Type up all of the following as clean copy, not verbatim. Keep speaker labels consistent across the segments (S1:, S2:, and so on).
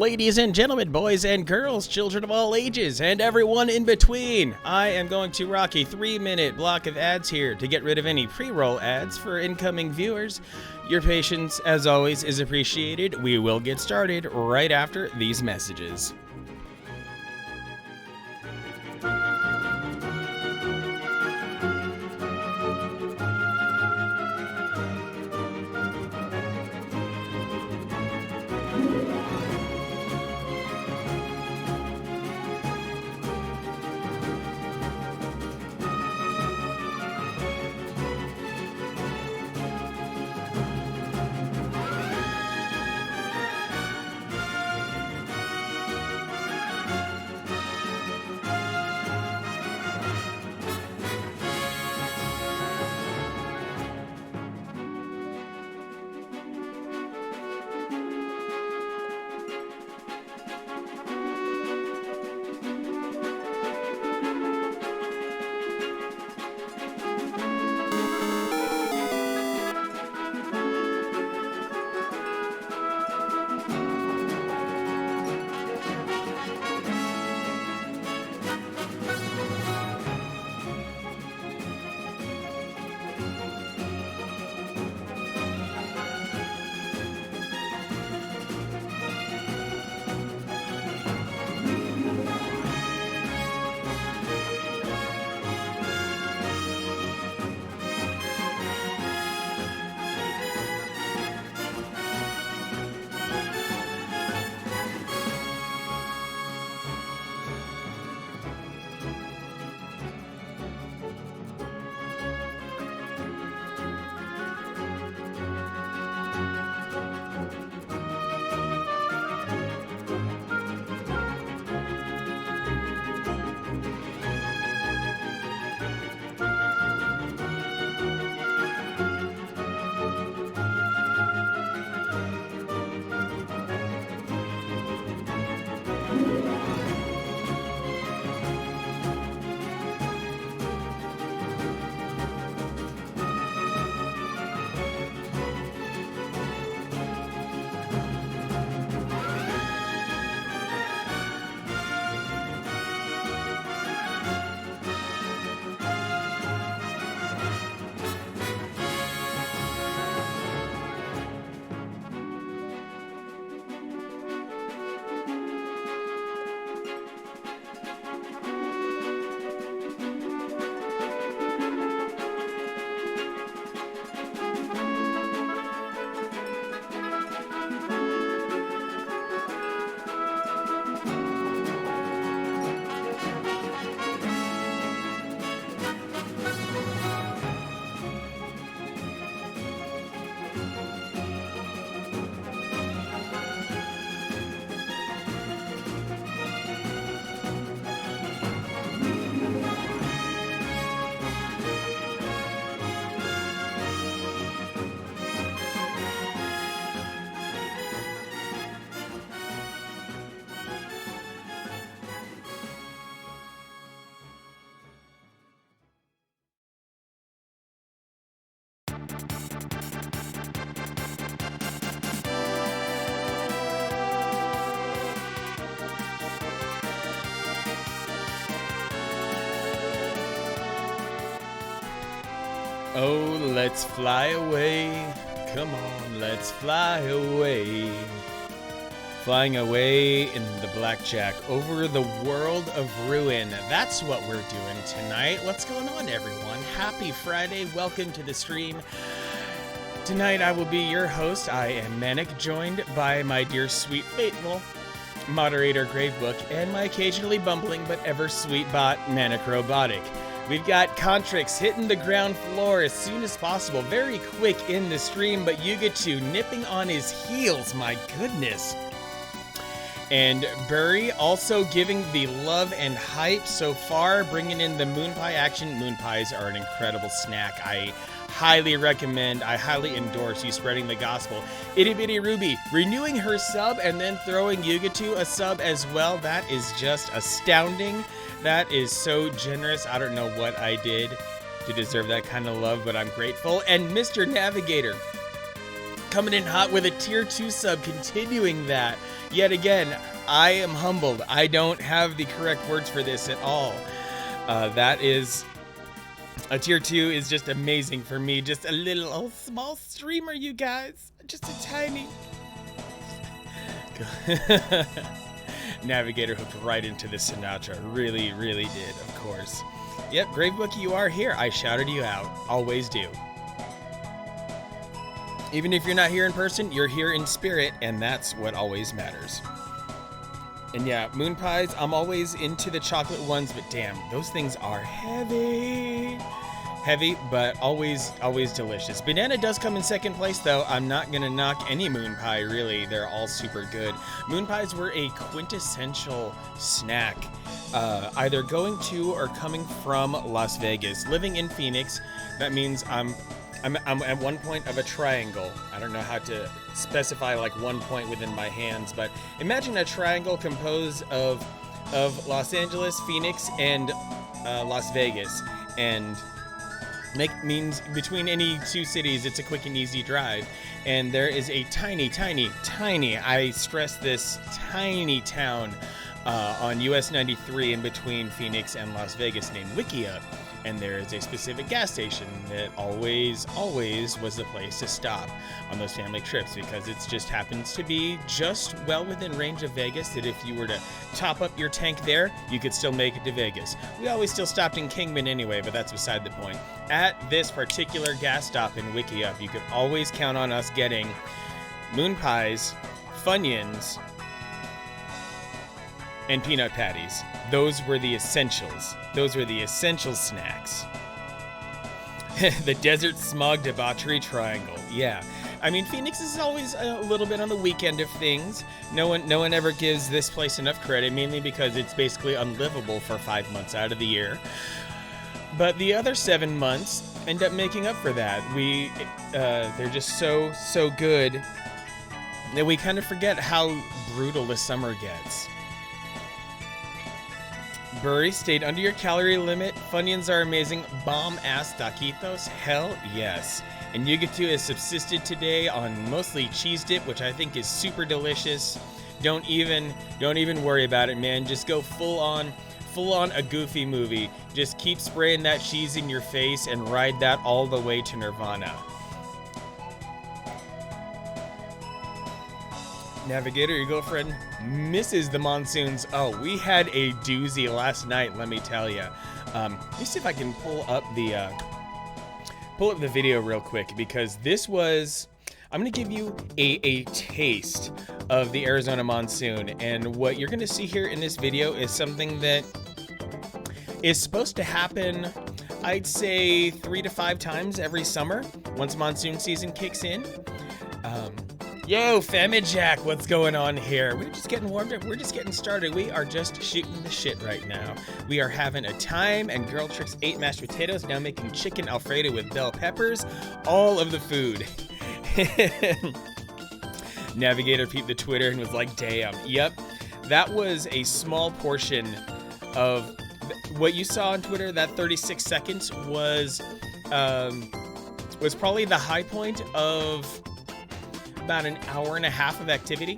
S1: Ladies and gentlemen, boys and girls, children of all ages, and everyone in between, I am going to rock a 3-minute block of ads here to get rid of any pre-roll ads for incoming viewers. Your patience, as always, is appreciated. We will get started right after these messages. Oh, let's fly away. Come on, let's fly away. Flying away in the blackjack over the world of ruin. That's what we're doing tonight. What's going on, everyone? Happy Friday. Welcome to the stream. Tonight I will be your host. I am Manic, joined by my dear sweet faithful moderator Gravebook and my occasionally bumbling but ever sweet bot Manic Robotic. We've got Contrix hitting the ground floor as soon as possible, very quick in the stream, but Yuga2 nipping on his heels, my goodness. And Burry also giving the love and hype so far, bringing in the moon pie action. Moon pies are an incredible snack. I highly recommend, I highly endorse you spreading the gospel. Itty Bitty Ruby renewing her sub and then throwing Yuga2 a sub as well. That is just astounding. That is so generous. I don't know what I did to deserve that kind of love, but I'm grateful. And Mr. Navigator coming in hot with a tier 2 sub, continuing that. Yet again, I am humbled. I don't have the correct words for this at all. That is, a tier 2 is just amazing for me. Just a little old small streamer, you guys. Just a tiny. Navigator hooked right into the Sinatra. Really, really did, of course. Yep, Gravebook, you are here. I shouted you out. Always do. Even if you're not here in person, you're here in spirit, and that's what always matters. And yeah, moon pies, I'm always into the chocolate ones, but damn, those things are heavy. Heavy, but always delicious. Banana does come in second place, though. I'm not gonna knock any moon pie, really. They're all super good. Moon pies were a quintessential snack, either going to or coming from Las Vegas. Living in Phoenix, that means I'm at one point of a triangle. I don't know how to specify like one point within my hands, but imagine a triangle composed of Los Angeles, Phoenix, and Las Vegas. And means between any two cities, it's a quick and easy drive. And there is a tiny, I stress this, tiny town on US 93 in between Phoenix and Las Vegas named Wikia. And there is a specific gas station that always was the place to stop on those family trips, because it just happens to be just well within range of Vegas that if you were to top up your tank there, you could still make it to Vegas. We always still stopped in Kingman anyway, but that's beside the point. At this particular gas stop in Wikiup, you could always count on us getting moon pies, Funyuns, and peanut patties. Those were the essentials. Those were the essential snacks. The desert smog debauchery triangle. Yeah. I mean, Phoenix is always a little bit on the weekend of things. No one ever gives this place enough credit, mainly because it's basically unlivable for 5 months out of the year. But the other 7 months end up making up for that. They're just so good that we kind of forget how brutal the summer gets. Burry stayed under your calorie limit. Funyuns are amazing. Bomb-ass taquitos? Hell yes. And Yuga2 has subsisted today on mostly cheese dip, which I think is super delicious. Don't even worry about it, man. Just go full on a Goofy movie. Just keep spraying that cheese in your face and ride that all the way to Nirvana. Navigator, your girlfriend misses the monsoons. Oh, we had a doozy last night, let me tell you. Let me see if I can pull up the video real quick, because this was, I'm going to give you a taste of the Arizona monsoon. And what you're going to see here in this video is something that is supposed to happen, I'd say 3 to 5 times every summer once monsoon season kicks in. Yo, Famijack, what's going on here? We're just getting warmed up. We're just getting started. We are just shooting the shit right now. We are having a time, and Girl Tricks ate mashed potatoes, now making chicken Alfredo with bell peppers. All of the food. Navigator peeped the Twitter and was like, damn. Yep, that was a small portion of what you saw on Twitter. That 36 seconds was probably the high point of about an hour and a half of activity.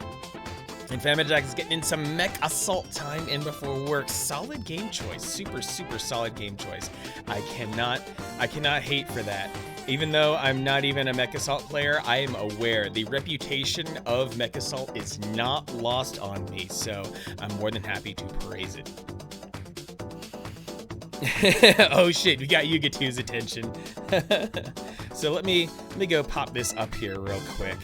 S1: And Famine Jack is getting in some mech assault time in before work. Solid game choice. Super, super solid game choice. I cannot hate for that. Even though I'm not even a mech assault player, I am aware the reputation of mech assault is not lost on me, so I'm more than happy to praise it. Oh shit, we got Yuga2's attention. So let me go pop this up here real quick.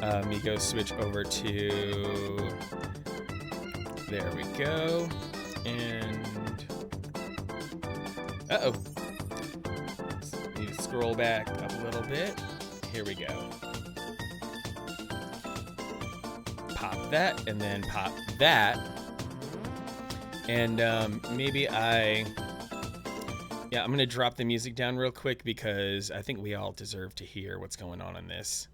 S1: Let me go switch over to, there we go, and, uh-oh, need to scroll back up a little bit, here we go. Pop that, and then pop that, and maybe I'm gonna drop the music down real quick because I think we all deserve to hear what's going on in this.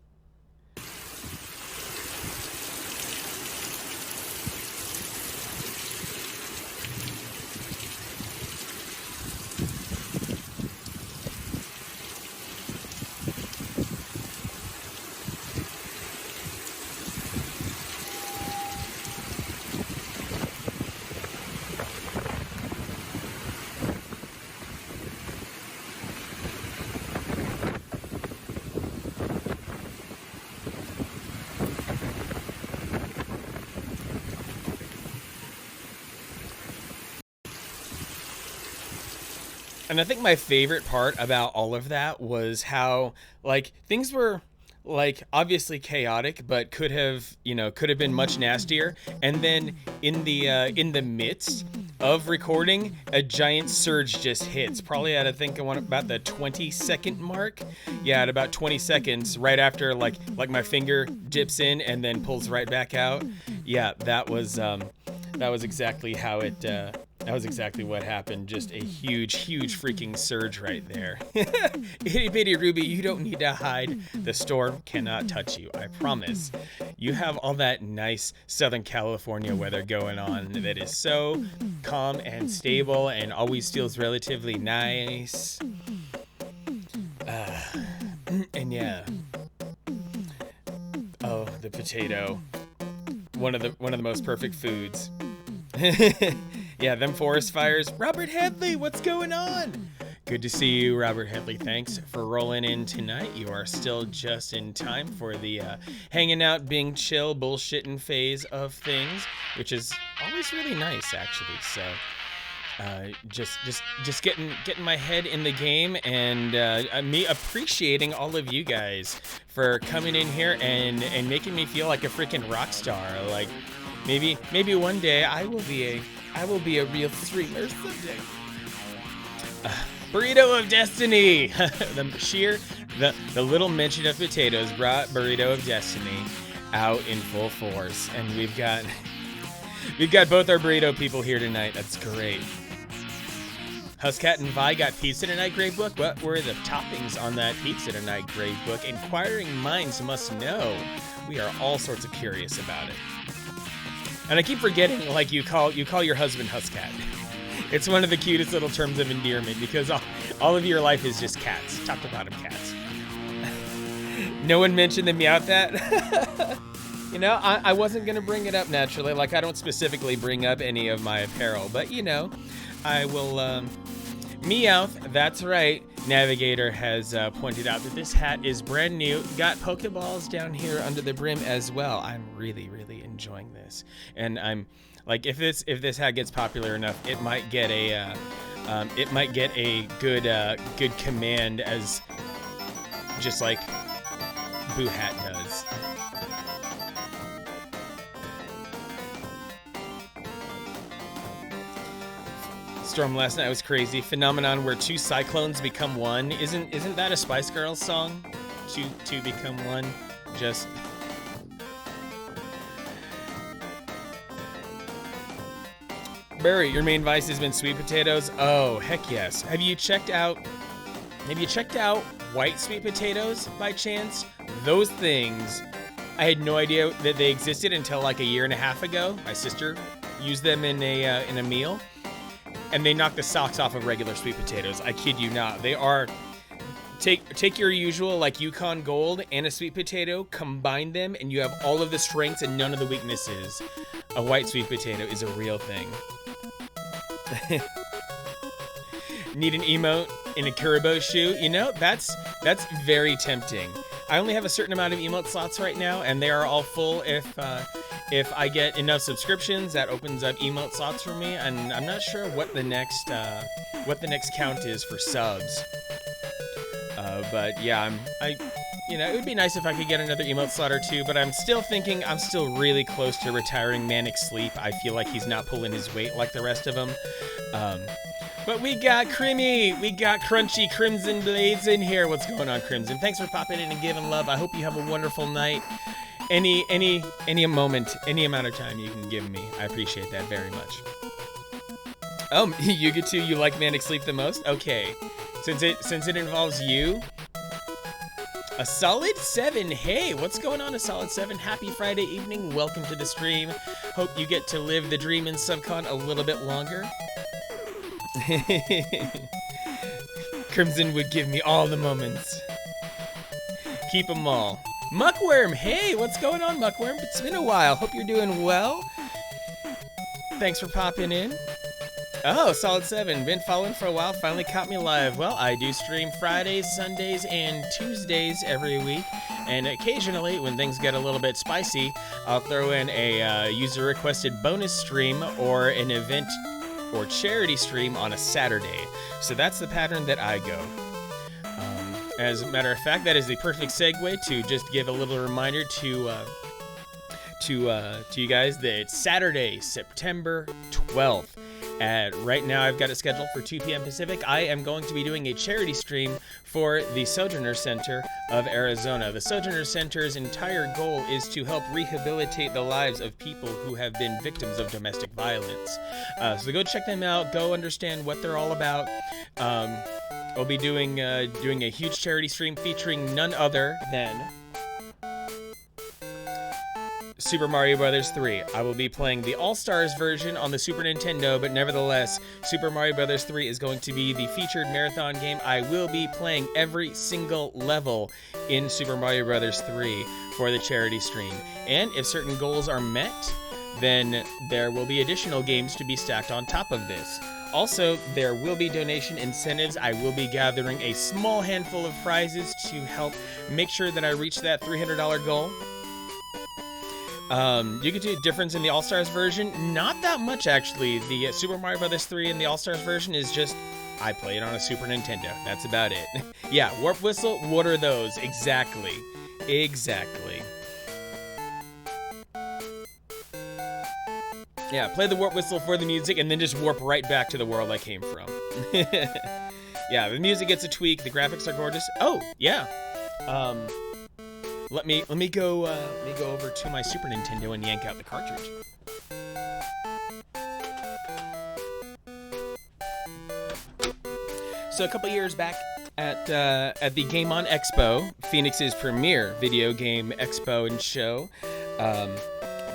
S1: And I think my favorite part about all of that was how, like, things were, like, obviously chaotic, but could have been much nastier. And then in the midst of recording, a giant surge just hits. Probably at, I think, about the 20-second mark. Yeah, at about 20 seconds, right after, like my finger dips in and then pulls right back out. Yeah, that was exactly how it. That was exactly what happened. Just a huge, huge freaking surge right there. Itty bitty Ruby, you don't need to hide. The storm cannot touch you, I promise. You have all that nice Southern California weather going on that is so calm and stable and always feels relatively nice. And yeah. Oh, the potato. One of the most perfect foods. Yeah, them forest fires. Robert Headley, what's going on? Good to see you, Robert Headley. Thanks for rolling in tonight. You are still just in time for the hanging out, being chill, bullshitting phase of things, which is always really nice, actually. So, just getting my head in the game, and me appreciating all of you guys for coming in here and making me feel like a freaking rock star. Like, maybe one day I will be a real streamer someday. Burrito of Destiny. the little mention of potatoes brought Burrito of Destiny out in full force, and we've got both our burrito people here tonight. That's great. Huscat and Vi got pizza tonight, Grave Book. What were the toppings on that pizza tonight, Grave Book? Inquiring minds must know. We are all sorts of curious about it. And I keep forgetting, like, you call your husband Huscat. It's one of the cutest little terms of endearment because all of your life is just cats, top to bottom cats. No one mentioned the Meowth. You know, I wasn't going to bring it up naturally. Like, I don't specifically bring up any of my apparel, but, you know, I will. Meowth, that's right. Navigator has pointed out that this hat is brand new. Got Pokeballs down here under the brim as well. I'm really, really enjoying this, and I'm like, if this hat gets popular enough, it might get a good command as just like Boo Hat does. Storm last night was crazy. Phenomenon where two cyclones become one. Isn't that a Spice Girls song? Two become one. Just Barry, your main vice has been sweet potatoes. Oh, heck yes. Have you checked out white sweet potatoes by chance? Those things, I had no idea that they existed until like a year and a half ago. My sister used them in a meal, and they knock the socks off of regular sweet potatoes. I kid you not. take your usual like Yukon Gold and a sweet potato, combine them, and you have all of the strengths and none of the weaknesses. A white sweet potato is a real thing. Need an emote in a Kuribo shoe? You know, that's very tempting. I only have a certain amount of emote slots right now, and they are all full. If I get enough subscriptions, that opens up emote slots for me, and I'm not sure what the next count is for subs. But yeah, you know, it would be nice if I could get another emote slot or two, but I'm still thinking I'm still really close to retiring Manic Sleep. I feel like he's not pulling his weight like the rest of them. But we got Crimmy, we got Crunchy Crimson Blades in here. What's going on, Crimson? Thanks for popping in and giving love. I hope you have a wonderful night. Any moment, any amount of time you can give me, I appreciate that very much. Oh, you get to, you like Manic Sleep the most? Okay, since it involves you. A solid 7. Hey, what's going on, a solid 7? Happy Friday evening. Welcome to the stream. Hope you get to live the dream in Subcon a little bit longer. Crimson would give me all the moments. Keep them all. Muckworm, hey, what's going on, Muckworm? It's been a while. Hope you're doing well. Thanks for popping in. Oh, solid 7. Been following for a while. Finally caught me live. Well, I do stream Fridays, Sundays, and Tuesdays every week. And occasionally, when things get a little bit spicy, I'll throw in a user-requested bonus stream or an event or charity stream on a Saturday. So that's the pattern that I go. As a matter of fact, that is the perfect segue to just give a little reminder to you guys that it's Saturday, September 12th. Right now, I've got it scheduled for 2 p.m. Pacific. I am going to be doing a charity stream for the Sojourner Center of Arizona. The Sojourner Center's entire goal is to help rehabilitate the lives of people who have been victims of domestic violence. So go check them out. Go understand what they're all about. I'll be doing a huge charity stream featuring none other than Super Mario Bros. 3. I will be playing the All-Stars version on the Super Nintendo, but nevertheless, Super Mario Bros. 3 is going to be the featured marathon game. I will be playing every single level in Super Mario Bros. 3 for the charity stream. And if certain goals are met, then there will be additional games to be stacked on top of this. Also, there will be donation incentives. I will be gathering a small handful of prizes to help make sure that I reach that $300 goal. You can do a difference in the All-Stars version. Not that much, actually. The Super Mario Bros. 3 in the All-Stars version is just, I play it on a Super Nintendo. That's about it. Yeah, Warp Whistle, what are those? Exactly. Exactly. Yeah, play the Warp Whistle for the music and then just warp right back to the world I came from. Yeah, the music gets a tweak. The graphics are gorgeous. Oh, yeah. Let me go over to my Super Nintendo and yank out the cartridge. So a couple years back at the Game On Expo, Phoenix's premier video game expo and show,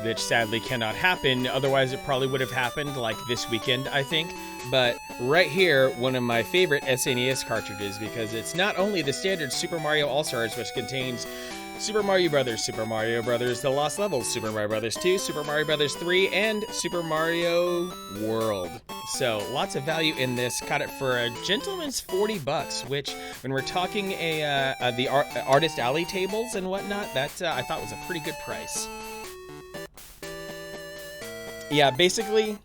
S1: which sadly cannot happen. Otherwise, it probably would have happened like this weekend, I think. But right here, one of my favorite SNES cartridges, because it's not only the standard Super Mario All-Stars, which contains Super Mario Brothers, Super Mario Brothers The Lost Levels, Super Mario Brothers 2, Super Mario Brothers 3, and Super Mario World. So lots of value in this. Got it for a gentleman's $40, which when we're talking the Artist Alley tables and whatnot, that I thought was a pretty good price. Yeah, basically,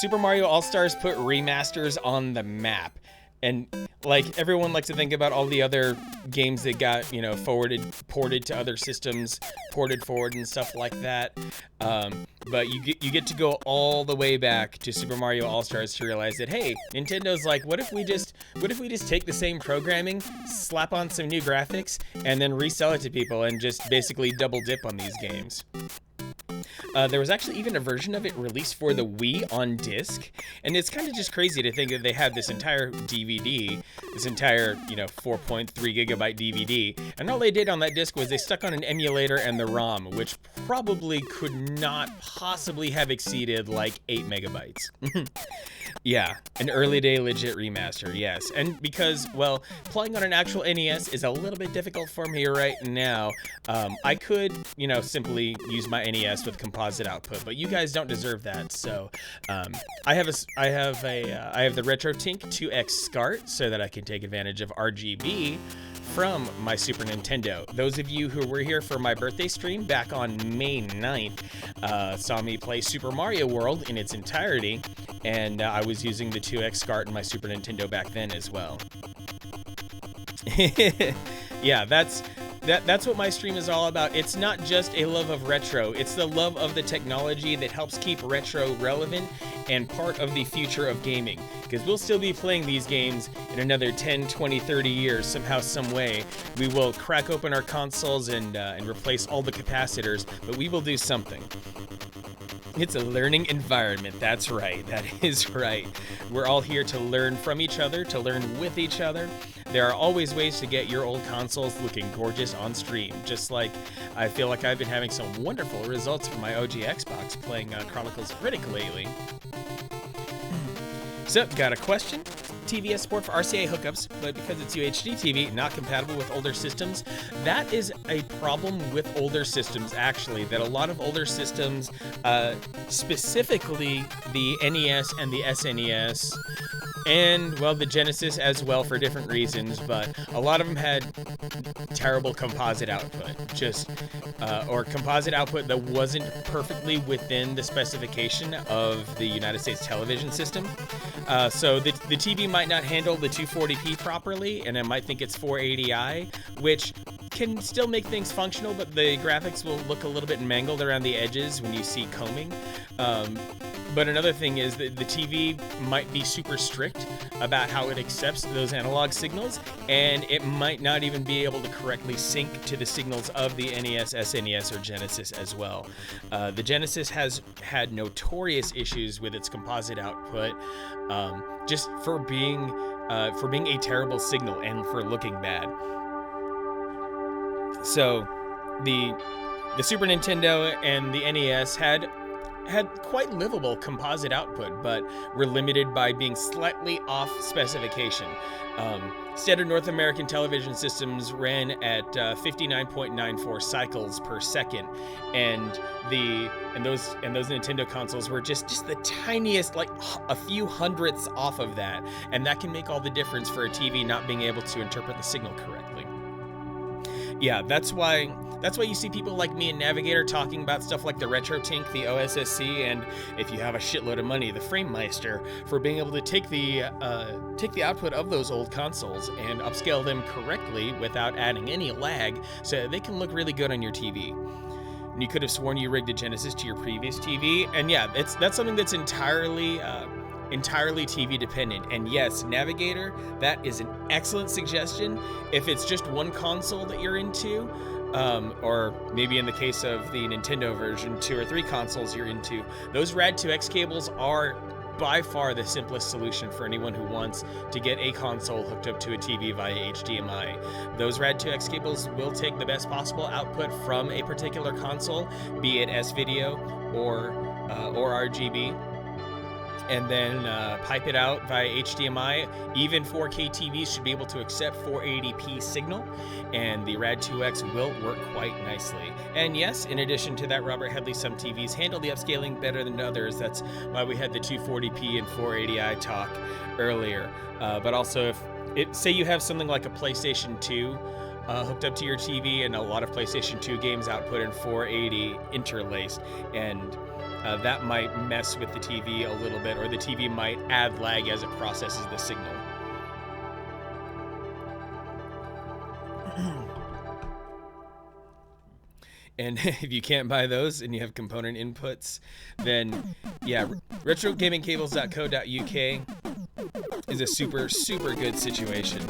S1: Super Mario All-Stars put remasters on the map. And, like, everyone likes to think about all the other games that got, you know, ported to other systems, ported forward and stuff like that. But you get to go all the way back to Super Mario All-Stars to realize that, hey, Nintendo's like, what if we just take the same programming, slap on some new graphics, and then resell it to people and just basically double dip on these games? There was actually even a version of it released for the Wii on disc, and it's kind of just crazy to think that they had this entire DVD, this entire, 4.3 gigabyte DVD, and all they did on that disc was they stuck on an emulator and the ROM, which probably could not possibly have exceeded like 8 megabytes. Yeah, an early day legit remaster, yes. And because, well, playing on an actual NES is a little bit difficult for me right now. I could, simply use my NES with composite output, but you guys don't deserve that. So, I have the RetroTink 2X SCART so that I can take advantage of RGB from my Super Nintendo. Those of you who were here for my birthday stream back on May 9th saw me play Super Mario World in its entirety, and I was using the 2X SCART in my Super Nintendo back then as well. Yeah, that's what my stream is all about. It's not just a love of retro, it's the love of the technology that helps keep retro relevant and part of the future of gaming. Because we'll still be playing these games in another 10, 20, 30 years, somehow, some way. We will crack open our consoles and replace all the capacitors, but we will do something. It's a learning environment, that's right, that is right. We're all here to learn from each other, to learn with each other. There are always ways to get your old consoles looking gorgeous on stream, just like I feel like I've been having some wonderful results for my OG Xbox playing Chronicles of Riddick lately. So, got a question? TV has support for RCA hookups, but because it's UHD TV, not compatible with older systems. That is a problem with older systems, actually, that a lot of older systems, specifically the NES and the SNES, and, well, the Genesis as well for different reasons, but a lot of them had terrible composite output, or composite output that wasn't perfectly within the specification of the United States television system. So the TV might not handle the 240p properly, and it might think it's 480i, which can still make things functional, but the graphics will look a little bit mangled around the edges when you see combing. But another thing is that the TV might be super strict about how it accepts those analog signals, and it might not even be able to correctly sync to the signals of the NES, SNES, or Genesis as well. The Genesis has had notorious issues with its composite output, just for being a terrible signal and for looking bad. So the Super Nintendo and the NES had quite livable composite output, but were limited by being slightly off specification. Standard North American television systems ran at 59.94 cycles per second, and those Nintendo consoles were just the tiniest, like a few hundredths off of that, and that can make all the difference for a TV not being able to interpret the signal correctly. Yeah, that's why you see people like me and Navigator talking about stuff like the RetroTink, the OSSC, and if you have a shitload of money, the Framemeister, for being able to take the output of those old consoles and upscale them correctly without adding any lag, so they can look really good on your TV. And you could have sworn you rigged a Genesis to your previous TV, and yeah, that's something that's entirely TV dependent. And yes, Navigator, that is an excellent suggestion. If it's just one console that you're into, or maybe in the case of the Nintendo version, 2 or 3 consoles you're into, those Rad2X cables are by far the simplest solution for anyone who wants to get a console hooked up to a TV via HDMI. Those Rad2X cables will take the best possible output from a particular console, be it S-Video or RGB, and then pipe it out via HDMI. Even 4K TVs should be able to accept 480p signal, and the Rad2X will work quite nicely. And yes, in addition to that, Robert Headley, some TVs handle the upscaling better than others. That's why we had the 240p and 480i talk earlier. But also, say you have something like a PlayStation 2 hooked up to your TV, and a lot of PlayStation 2 games output in 480 interlaced, and that might mess with the TV a little bit, or the TV might add lag as it processes the signal. And if you can't buy those and you have component inputs, then yeah, retrogamingcables.co.uk is a super, super good situation.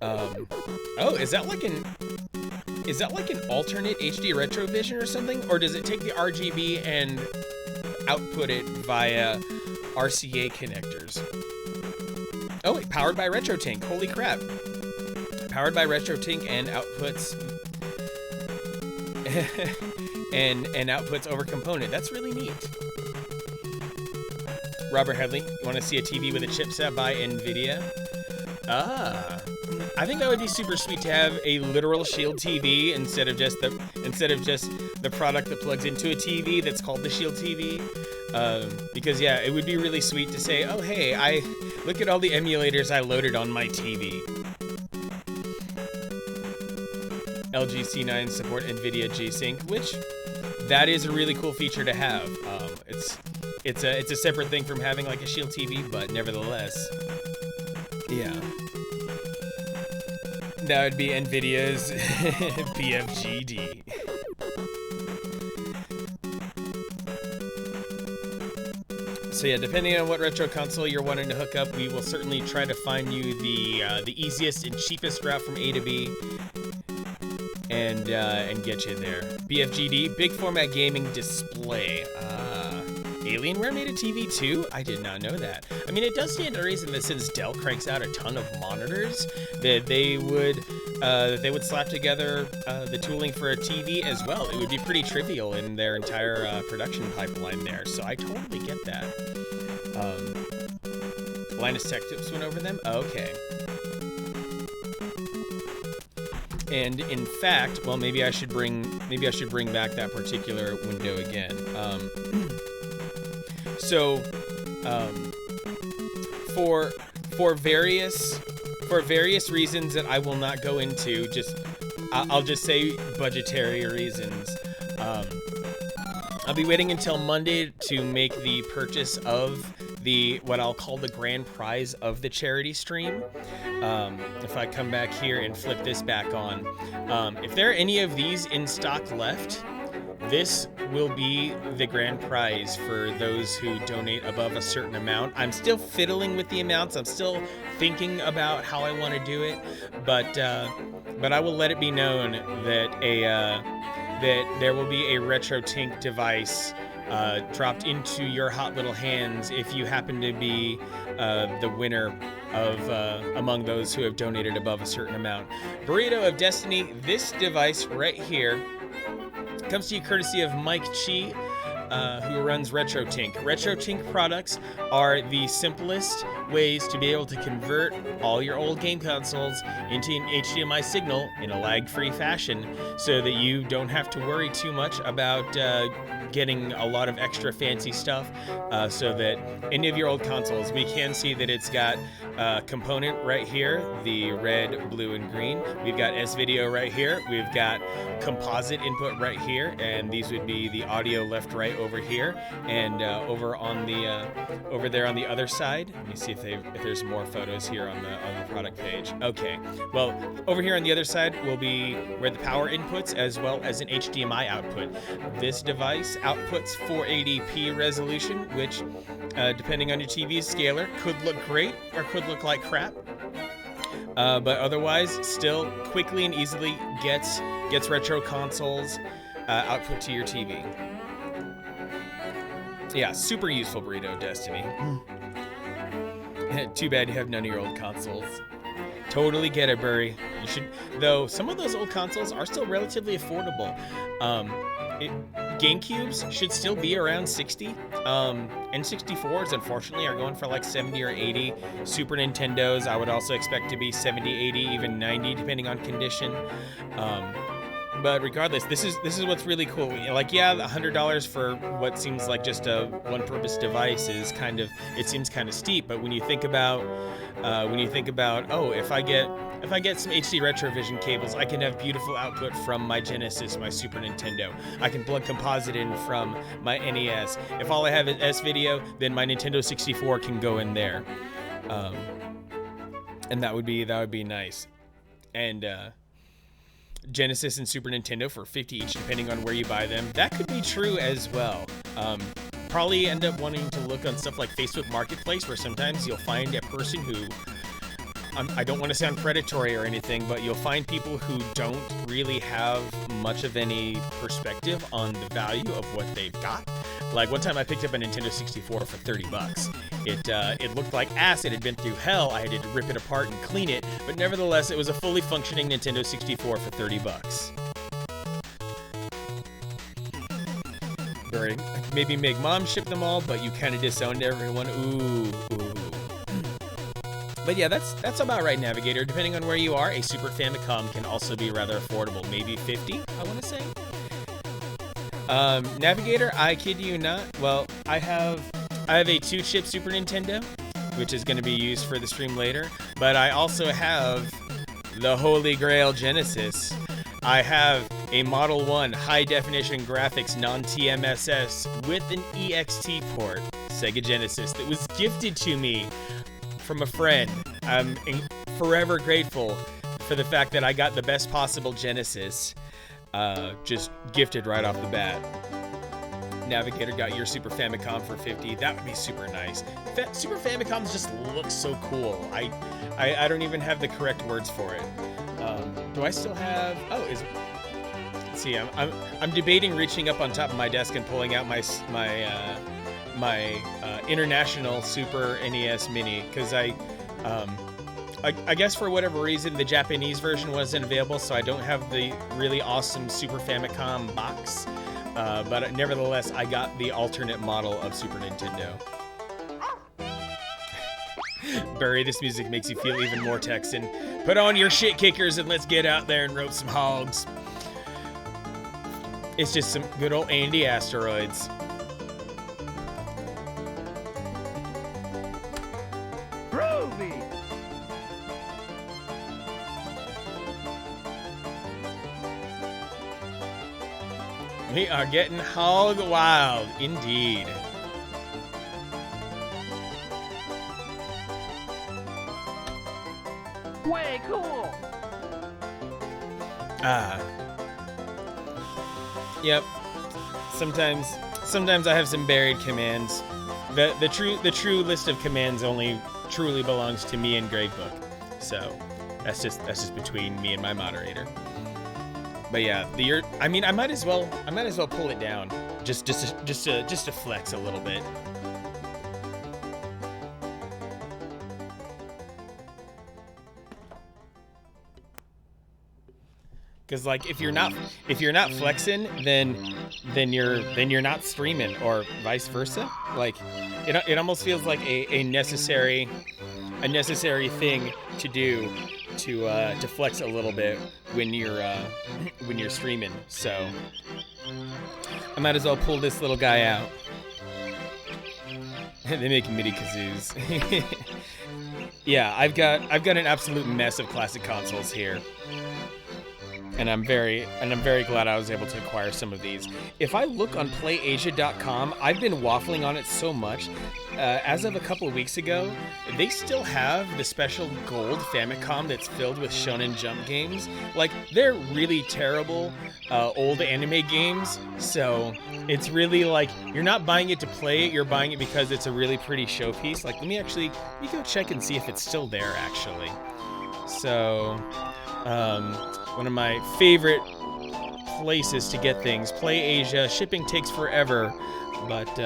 S1: Oh, is that like an alternate HD Retrovision or something? Or does it take the RGB and output it via RCA connectors? Oh, wait, powered by RetroTink. Holy crap. Powered by RetroTink and outputs and outputs over component. That's really neat. Robert Headley, you want to see a TV with a chipset by NVIDIA? Ah, I think that would be super sweet to have a literal Shield TV instead of just the product that plugs into a TV that's called the Shield TV. Because yeah, it would be really sweet to say, oh hey, I look at all the emulators I loaded on my TV. LG C9 support NVIDIA G-Sync, which that is a really cool feature to have. It's a separate thing from having like a Shield TV, but nevertheless, yeah. That would be NVIDIA's BFGD. So yeah, depending on what retro console you're wanting to hook up, we will certainly try to find you the easiest and cheapest route from A to B, and get you there. BFGD, big format gaming display. Alienware made a TV too? I did not know that. I mean, it does stand to reason that since Dell cranks out a ton of monitors, that they would slap together the tooling for a TV as well. It would be pretty trivial in their entire production pipeline there. So I totally get that. Linus Tech Tips went over them? Okay. And in fact, well, maybe I should bring back that particular window again. So, for various reasons that I will not go into, I'll just say budgetary reasons. I'll be waiting until Monday to make the purchase of what I'll call the grand prize of the charity stream. If I come back here and flip this back on, if there are any of these in stock left, this will be the grand prize for those who donate above a certain amount. I'm still fiddling with the amounts. I'm still thinking about how I want to do it, but I will let it be known that that there will be a RetroTink device dropped into your hot little hands if you happen to be the winner of among those who have donated above a certain amount. Burrito of Destiny, this device right here comes to you courtesy of Mike Chi, who runs RetroTink. RetroTink products are the simplest ways to be able to convert all your old game consoles into an HDMI signal in a lag-free fashion, so that you don't have to worry too much about getting a lot of extra fancy stuff, so that any of your old consoles, we can see that it's got a component right here, the red, blue, and green. We've got S-Video right here. We've got composite input right here, and these would be the audio left, right over here, and over there on the other side. Let me see if there's more photos here on the product page. Okay, well, over here on the other side will be where the power inputs as well as an HDMI output. This device outputs 480p resolution, which depending on your TV's scaler could look great or could look like crap, but otherwise still quickly and easily gets retro consoles output to your TV. Yeah, super useful, Burrito Destiny. Too bad you have none of your old consoles. Totally get it, Burry. You should, though. Some of those old consoles are still relatively affordable. GameCubes should still be around 60. N64s, unfortunately, are going for like 70 or 80. Super Nintendos, I would also expect to be 70, 80, even 90, depending on condition. But regardless, this is what's really cool. Like, yeah, $100 for what seems like just a one-purpose device is seems kind of steep. But when you think about, oh, if I get some HD Retrovision cables, I can have beautiful output from my Genesis, my Super Nintendo. I can plug composite in from my NES. If all I have is S-Video, then my Nintendo 64 can go in there, and that would be nice. And Genesis and Super Nintendo for $50 each, depending on where you buy them. That could be true as well. Probably end up wanting to look on stuff like Facebook Marketplace, where sometimes you'll find a person who, I don't want to sound predatory or anything, but you'll find people who don't really have much of any perspective on the value of what they've got. Like, one time I picked up a Nintendo 64 for $30. It looked like ass. It had been through hell. I had to rip it apart and clean it, but nevertheless, it was a fully functioning Nintendo 64 for $30. Very, maybe make mom ship them all, but you kind of disowned everyone. Ooh. But yeah, that's about right, Navigator. Depending on where you are, a Super Famicom can also be rather affordable. Maybe 50, I want to say. Navigator, I kid you not. Well, I have a 2-chip Super Nintendo, which is going to be used for the stream later. But I also have the Holy Grail Genesis. I have a Model 1 high-definition graphics non-TMSS with an EXT port Sega Genesis that was gifted to me from a friend. I'm forever grateful for the fact that I got the best possible Genesis just gifted right off the bat. Navigator got your Super Famicom for 50. That would be super nice. Super Famicoms just look so cool. I don't even have the correct words for it. Do I still have? Oh, let's see. I'm debating reaching up on top of my desk and pulling out my international Super NES Mini, because I guess for whatever reason the Japanese version wasn't available, so I don't have the really awesome Super Famicom box. But nevertheless, I got the alternate model of Super Nintendo. Barry, this music makes you feel even more Texan. Put on your shit kickers and let's get out there and rope some hogs. It's just some good old Andy asteroids.
S2: Groovy!
S1: We are getting hog wild, indeed.
S2: Way cool!
S1: Yep. Sometimes I have some buried commands. The true list of commands only truly belongs to me and Gradebook. So that's just between me and my moderator. But yeah, I might as well pull it down just to flex a little bit. Because like if you're not flexing, then you're not streaming, or vice versa. Like it almost feels like a necessary thing to do to flex a little bit when you're streaming. So I might as well pull this little guy out. They make MIDI kazoos. Yeah, I've got an absolute mess of classic consoles here. And I'm very glad I was able to acquire some of these. If I look on PlayAsia.com, I've been waffling on it so much. As of a couple of weeks ago, they still have the special gold Famicom that's filled with Shonen Jump games. Like, they're really terrible old anime games. So it's really like, you're not buying it to play it, you're buying it because it's a really pretty showpiece. Like, let me go check and see if it's still there, actually. So, one of my favorite places to get things, PlayAsia. Shipping takes forever, but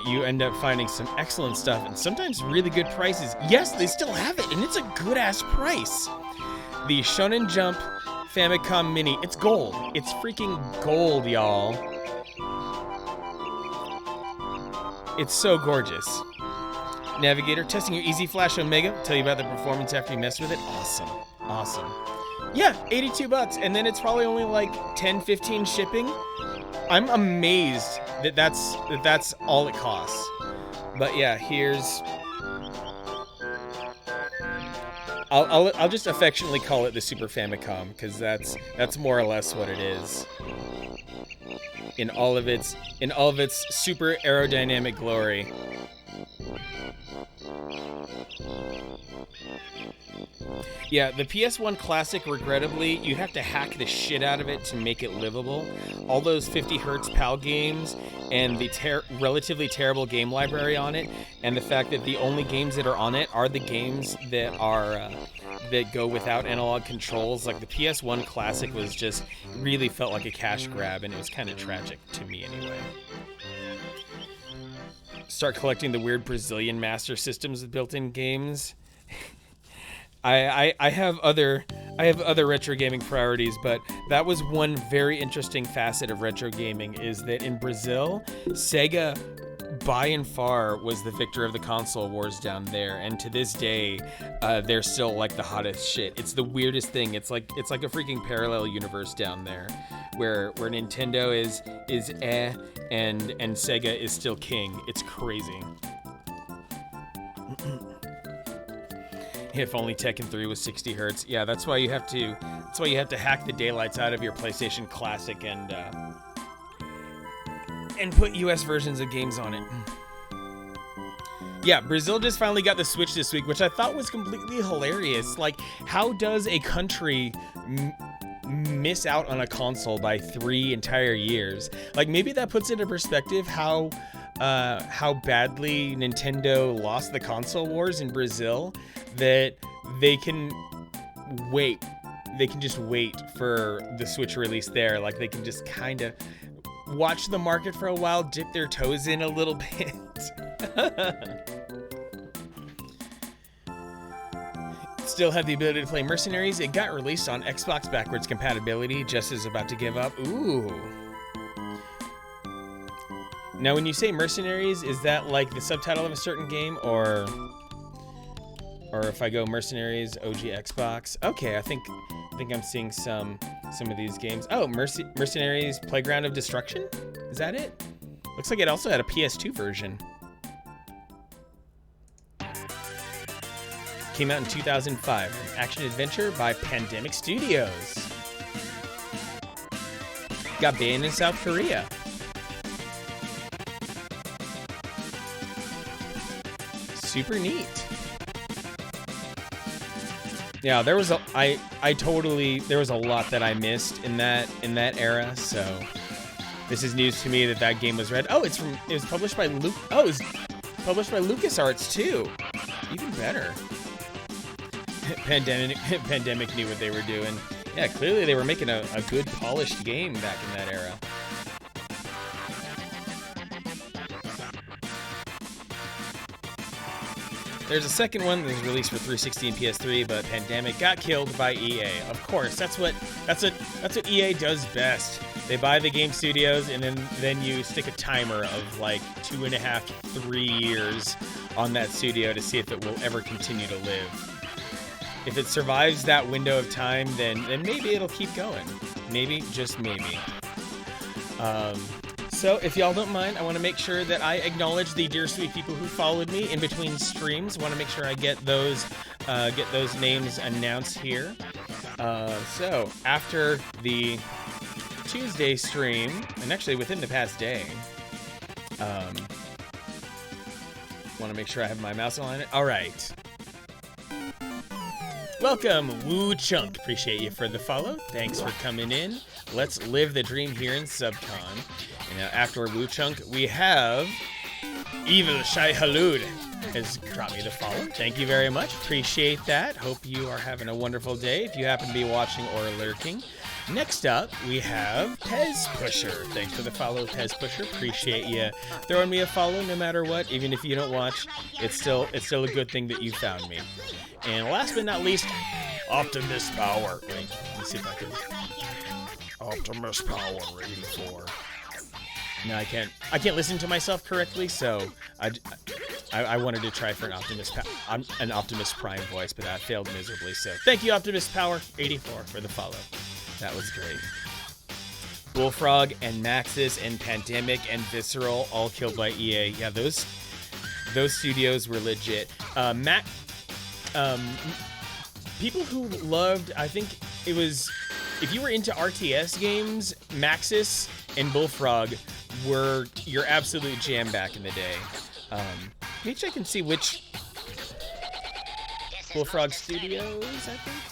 S1: you end up finding some excellent stuff and sometimes really good prices. Yes, they still have it, and it's a good-ass price. The Shonen Jump Famicom Mini. It's gold. It's freaking gold, y'all. It's so gorgeous. Navigator, testing your Easy Flash Omega. Tell you about the performance after you mess with it. Awesome. Yeah, $82, and then it's probably only like 10, 15 shipping. I'm amazed that that's all it costs. But yeah, here's. I'll just affectionately call it the Super Famicom, because that's more or less what it is. In all of its super aerodynamic glory. Yeah, the PS1 Classic, regrettably, you have to hack the shit out of it to make it livable. All those 50 Hz PAL games and the relatively terrible game library on it, and the fact that the only games that are on it are the games that are that go without analog controls. Like the PS1 Classic was just really felt like a cash grab, and it was kind of tragic to me anyway. Start collecting the weird Brazilian Master Systems with built-in games. I have other retro gaming priorities, but that was one very interesting facet of retro gaming, is that in Brazil, Sega by and far was the victor of the console wars down there, and to this day they're still like the hottest shit. It's the weirdest thing. It's like a freaking parallel universe down there where Nintendo is and Sega is still king. It's crazy. If only Tekken 3 was 60 hertz. Yeah, that's why you have to hack the daylights out of your PlayStation Classic and put US versions of games on it. Yeah, Brazil just finally got the Switch this week, which I thought was completely hilarious. Like, how does a country miss out on a console by 3 entire years? Like, maybe that puts into perspective how badly Nintendo lost the console wars in Brazil, that they can wait. They can just wait for the Switch release there. Like, they can just kind of watch the market for a while, dip their toes in a little bit. Still have the ability to play Mercenaries. It got released on Xbox backwards compatibility. Just is about to give up. Ooh. Now, when you say Mercenaries, is that like the subtitle of a certain game, or if I go Mercenaries OG Xbox? Okay, I think I'm seeing some of these games. Oh, Mercenaries Playground of Destruction? Is that it? Looks like it also had a PS2 version. Came out in 2005. An action adventure by Pandemic Studios. Got banned in South Korea. Super neat. Yeah, there was a lot that I missed in that era, so this is news to me that game was read. Oh, it was published by Luke. Oh, it was published by LucasArts too. Even better. Pandemic knew what they were doing. Yeah, clearly they were making a good polished game back in that era. There's a second one that was released for 360 and PS3, but Pandemic got killed by EA. Of course, that's what EA does best. They buy the game studios, and then you stick a timer of like 2.5, 3 years on that studio to see if it will ever continue to live. If it survives that window of time, then maybe it'll keep going. Maybe, just maybe. So, if y'all don't mind, I want to make sure that I acknowledge the dear sweet people who followed me in between streams. I want to make sure I get those names announced here. So, after the Tuesday stream, and actually within the past day, want to make sure I have my mouse on it. All right. Welcome, Woo Chunk. Appreciate you for the follow. Thanks for coming in. Let's live the dream here in Subcon. And now, after Woo Chunk, we have Evil Shai Halud has dropped me the follow. Thank you very much. Appreciate that. Hope you are having a wonderful day if you happen to be watching or lurking. Next up, we have Pez Pusher. Thanks for the follow, Pez Pusher. Appreciate you throwing me a follow no matter what. Even if you don't watch, it's still a good thing that you found me. And last but not least, Optimus Power. Wait, let me see if I can. Optimus Power 84. No, I can't listen to myself correctly, so I wanted to try for an Optimus Prime voice, but that failed miserably. So thank you, Optimus Power 84, for the follow. That was great. Bullfrog and Maxis and Pandemic and Visceral all killed by EA. Yeah, those studios were legit. People who loved, I think it was, if you were into RTS games, Maxis and Bullfrog were your absolute jam back in the day. Let me check and see which Bullfrog Studios, I think.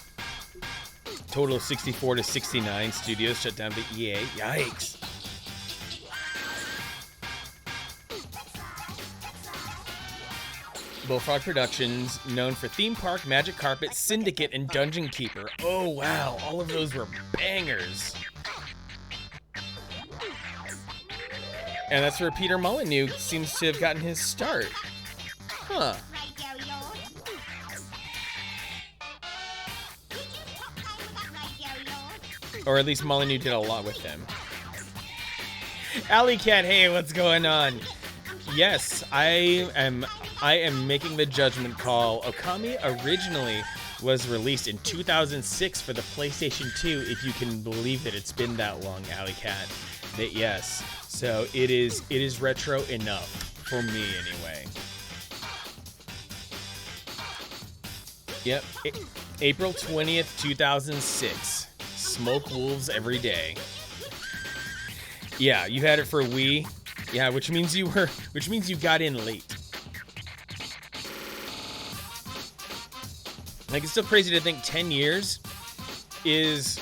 S1: Total of 64 to 69 studios shut down by EA. Yikes. Bullfrog Productions, known for Theme Park, Magic Carpet, Syndicate, and Dungeon Keeper. Oh, wow. All of those were bangers. And that's where Peter Molyneux seems to have gotten his start. Huh. Or at least Molyneux did a lot with them. Alley Cat, hey, what's going on? Yes, I am making the judgment call. Okami originally was released in 2006 for the PlayStation 2, if you can believe it. It's been that long, Alley Cat. That yes. So it is retro enough for me anyway. Yep. April 20th, 2006. Smoke wolves every day. Yeah, you had it for Wii. Yeah, which means you got in late. Like, it's still crazy to think 10 years is...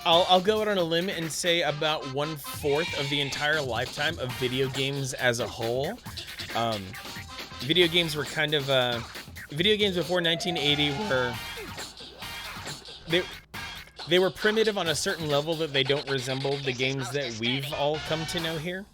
S1: I'll go out on a limb and say about 1/4 of the entire lifetime of video games as a whole. Video games were kind of... video games before 1980 were... They were primitive on a certain level that they don't resemble the games that we've all come to know here.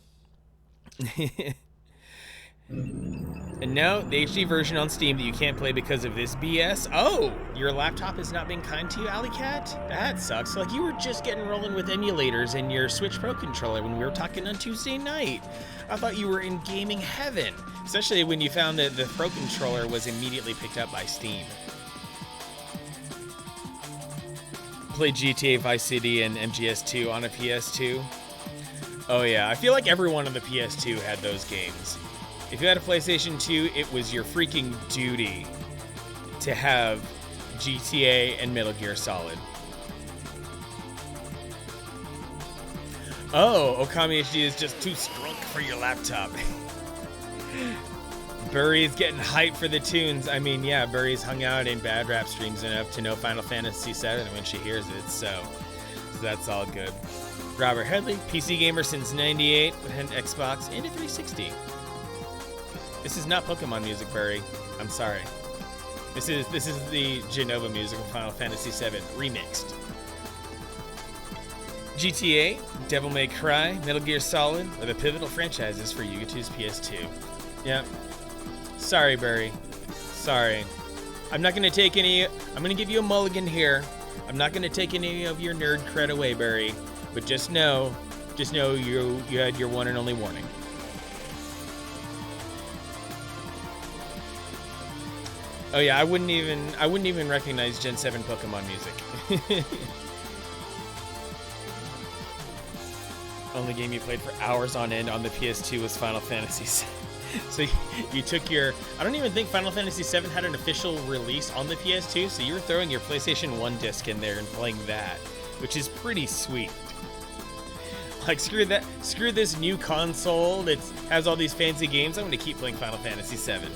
S1: And now, the HD version on Steam that you can't play because of this BS. Oh, your laptop is not being kind to you, Alley Cat? That sucks. Like, you were just getting rolling with emulators and your Switch Pro controller when we were talking on Tuesday night. I thought you were in gaming heaven, especially when you found that the Pro controller was immediately picked up by Steam. Played GTA Vice City and MGS2 on a PS2. Oh yeah, I feel like everyone on the PS2 had those games. If you had a PlayStation 2, it was your freaking duty to have GTA and Metal Gear Solid. Oh, Okami HD is just too strunk for your laptop. Burry's getting hyped for the tunes. I mean, yeah, Burry's hung out in bad rap streams enough to know Final Fantasy VII when she hears it, so that's all good. Robert Headley, PC gamer since '98, and Xbox and a 360. This is not Pokemon music, Burry. I'm sorry. This is the Genova music of Final Fantasy VII remixed. GTA, Devil May Cry, Metal Gear Solid are the pivotal franchises for Yuga2's PS2. Yep. Sorry, Burry. Sorry. I'm not gonna take any. I'm gonna give you a mulligan here. I'm not gonna take any of your nerd cred away, Burry. But just know you had your one and only warning. Oh yeah, I wouldn't even recognize Gen 7 Pokemon music. Only game you played for hours on end on the PS2 was Final Fantasy VII. So you took your... I don't even think Final Fantasy VII had an official release on the PS2, so you were throwing your PlayStation 1 disc in there and playing that, which is pretty sweet. Like, screw this new console that has all these fancy games. I'm going to keep playing Final Fantasy VII.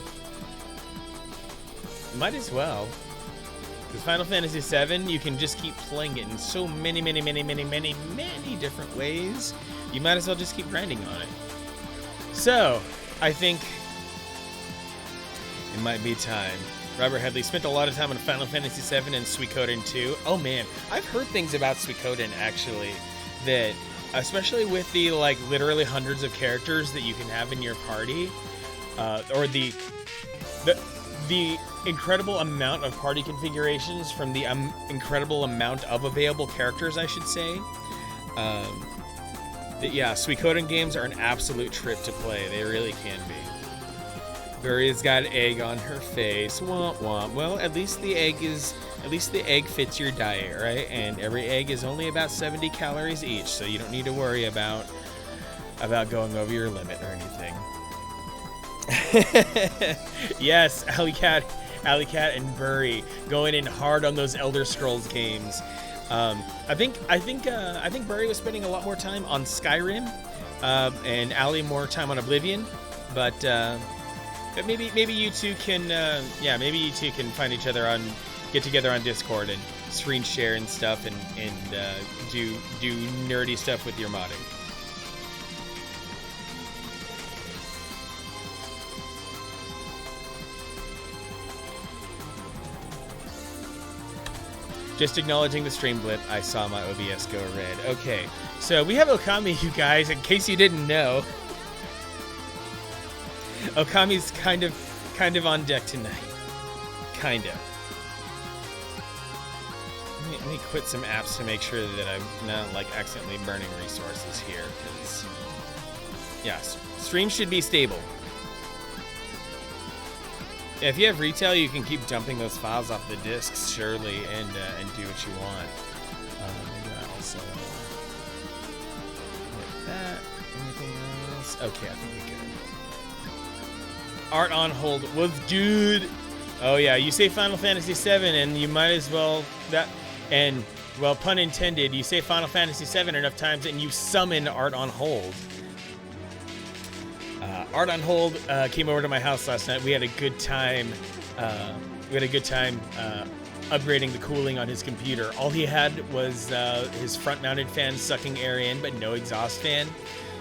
S1: Might as well. Because Final Fantasy VII, you can just keep playing it in so many different ways. You might as well just keep grinding on it. So, I think it might be time. Robert Headley spent a lot of time on Final Fantasy VII and Suikoden 2. Oh man, I've heard things about Suikoden actually that, especially with the like literally hundreds of characters that you can have in your party, or the incredible amount of party configurations from the incredible amount of available characters, I should say. Yeah, Suikoden games are an absolute trip to play. They really can be. Burry's got egg on her face. Womp womp. Well, at least the egg fits your diet, right? And every egg is only about 70 calories each, so you don't need to worry about going over your limit or anything. Yes, Alley Cat and Burry going in hard on those Elder Scrolls games. I think Burry was spending a lot more time on Skyrim, and Alley more time on Oblivion, but maybe you two can find each other get together on Discord and screen share and stuff and do nerdy stuff with your modding. Just acknowledging the stream blip, I saw my OBS go red. Okay, so we have Okami, you guys, in case you didn't know. Okami's kind of on deck tonight. Kinda. Let me quit some apps to make sure that I'm not like accidentally burning resources here, because yes, stream should be stable. Yeah, if you have retail, you can keep dumping those files off the disks, surely, and do what you want. Maybe I also like that. Anything else? Okay, I think we're good. Art on hold was good. Oh yeah, you say Final Fantasy VII, and you might as well well, pun intended. You say Final Fantasy VII enough times, and you summon Art on hold. Art on Hold came over to my house last night. We had a good time. Upgrading the cooling on his computer. All he had was his front-mounted fan sucking air in, but no exhaust fan.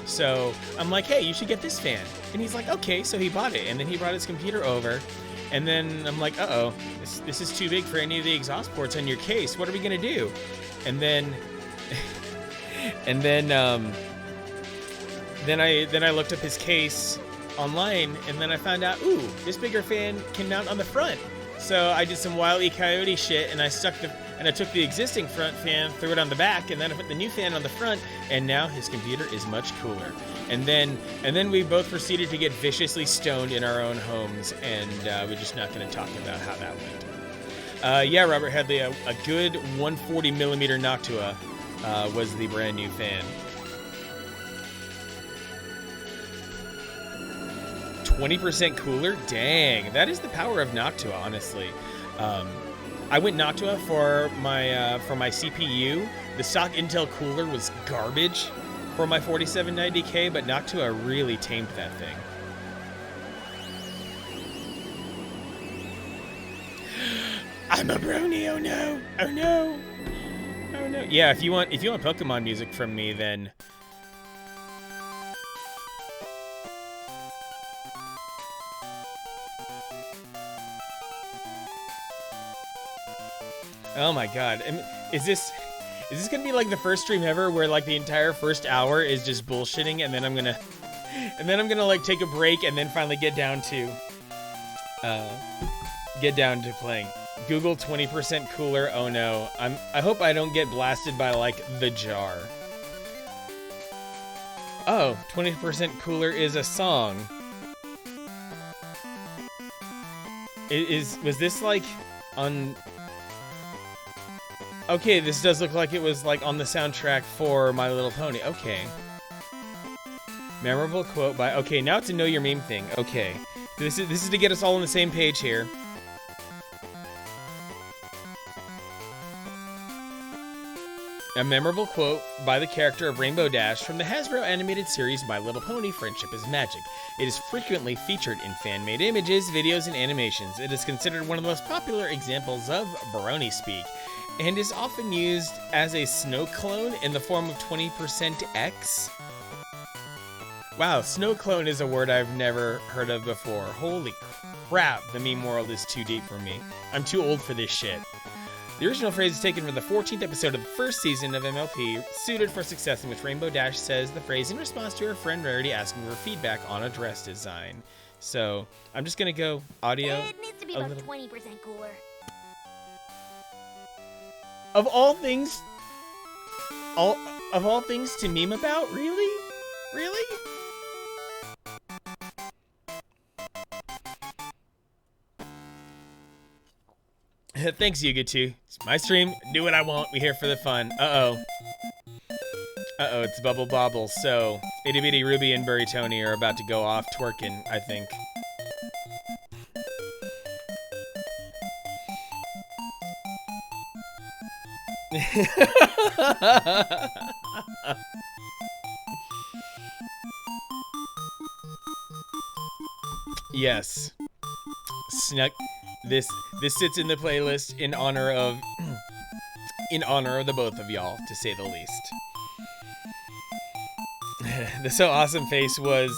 S1: So I'm like, hey, you should get this fan. And he's like, okay. So he bought it, and then he brought his computer over. And then I'm like, uh-oh, this is too big for any of the exhaust ports on your case. What are we gonna do? And then, then I looked up his case online, and then I found out, ooh, this bigger fan can mount on the front. So I did some Wile E. Coyote shit, and I took the existing front fan, threw it on the back, and then I put the new fan on the front, and now his computer is much cooler. And then we both proceeded to get viciously stoned in our own homes, and we're just not going to talk about how that went. Yeah, Robert Headley, a good 140 millimeter Noctua was the brand new fan. 20% cooler? Dang, that is the power of Noctua, honestly. I went Noctua for my CPU. The stock Intel cooler was garbage for my 4790K, but Noctua really tamed that thing. I'm a brony, oh no, oh no, oh no. Yeah, if you want Pokemon music from me, then oh my god. Is this gonna be like the first stream ever where like the entire first hour is just bullshitting, and then I'm gonna like take a break and then finally get down to playing. Google 20% cooler. Oh no. I hope I don't get blasted by like the jar. Oh, 20% cooler is a song. Was this like on? Okay, this does look like it was like on the soundtrack for My Little Pony. Okay. Memorable quote by. Okay, now it's a know your meme thing. Okay, this is to get us all on the same page here. A memorable quote by the character of Rainbow Dash from the Hasbro animated series My Little Pony: Friendship is Magic. It is frequently featured in fan-made images, videos, and animations. It is considered one of the most popular examples of brony speak, and is often used as a snow clone in the form of 20% X. Wow, snow clone is a word I've never heard of before. Holy crap, the meme world is too deep for me. I'm too old for this shit. The original phrase is taken from the 14th episode of the first season of MLP, Suited for Success, in which Rainbow Dash says the phrase in response to her friend Rarity asking for feedback on a dress design. So, I'm just gonna go audio.
S3: It needs to be about 20% cooler.
S1: Of all things to meme about, really? Really? Thanks, Yuga2. It's my stream. Do what I want. We're here for the fun. Uh-oh. Uh-oh, it's Bubble Bobble. So, Itty Bitty Ruby and Burry Tony are about to go off twerking, I think. Yes. Snuck. This sits in the playlist in honor of the both of y'all, to say the least. The So Awesome face was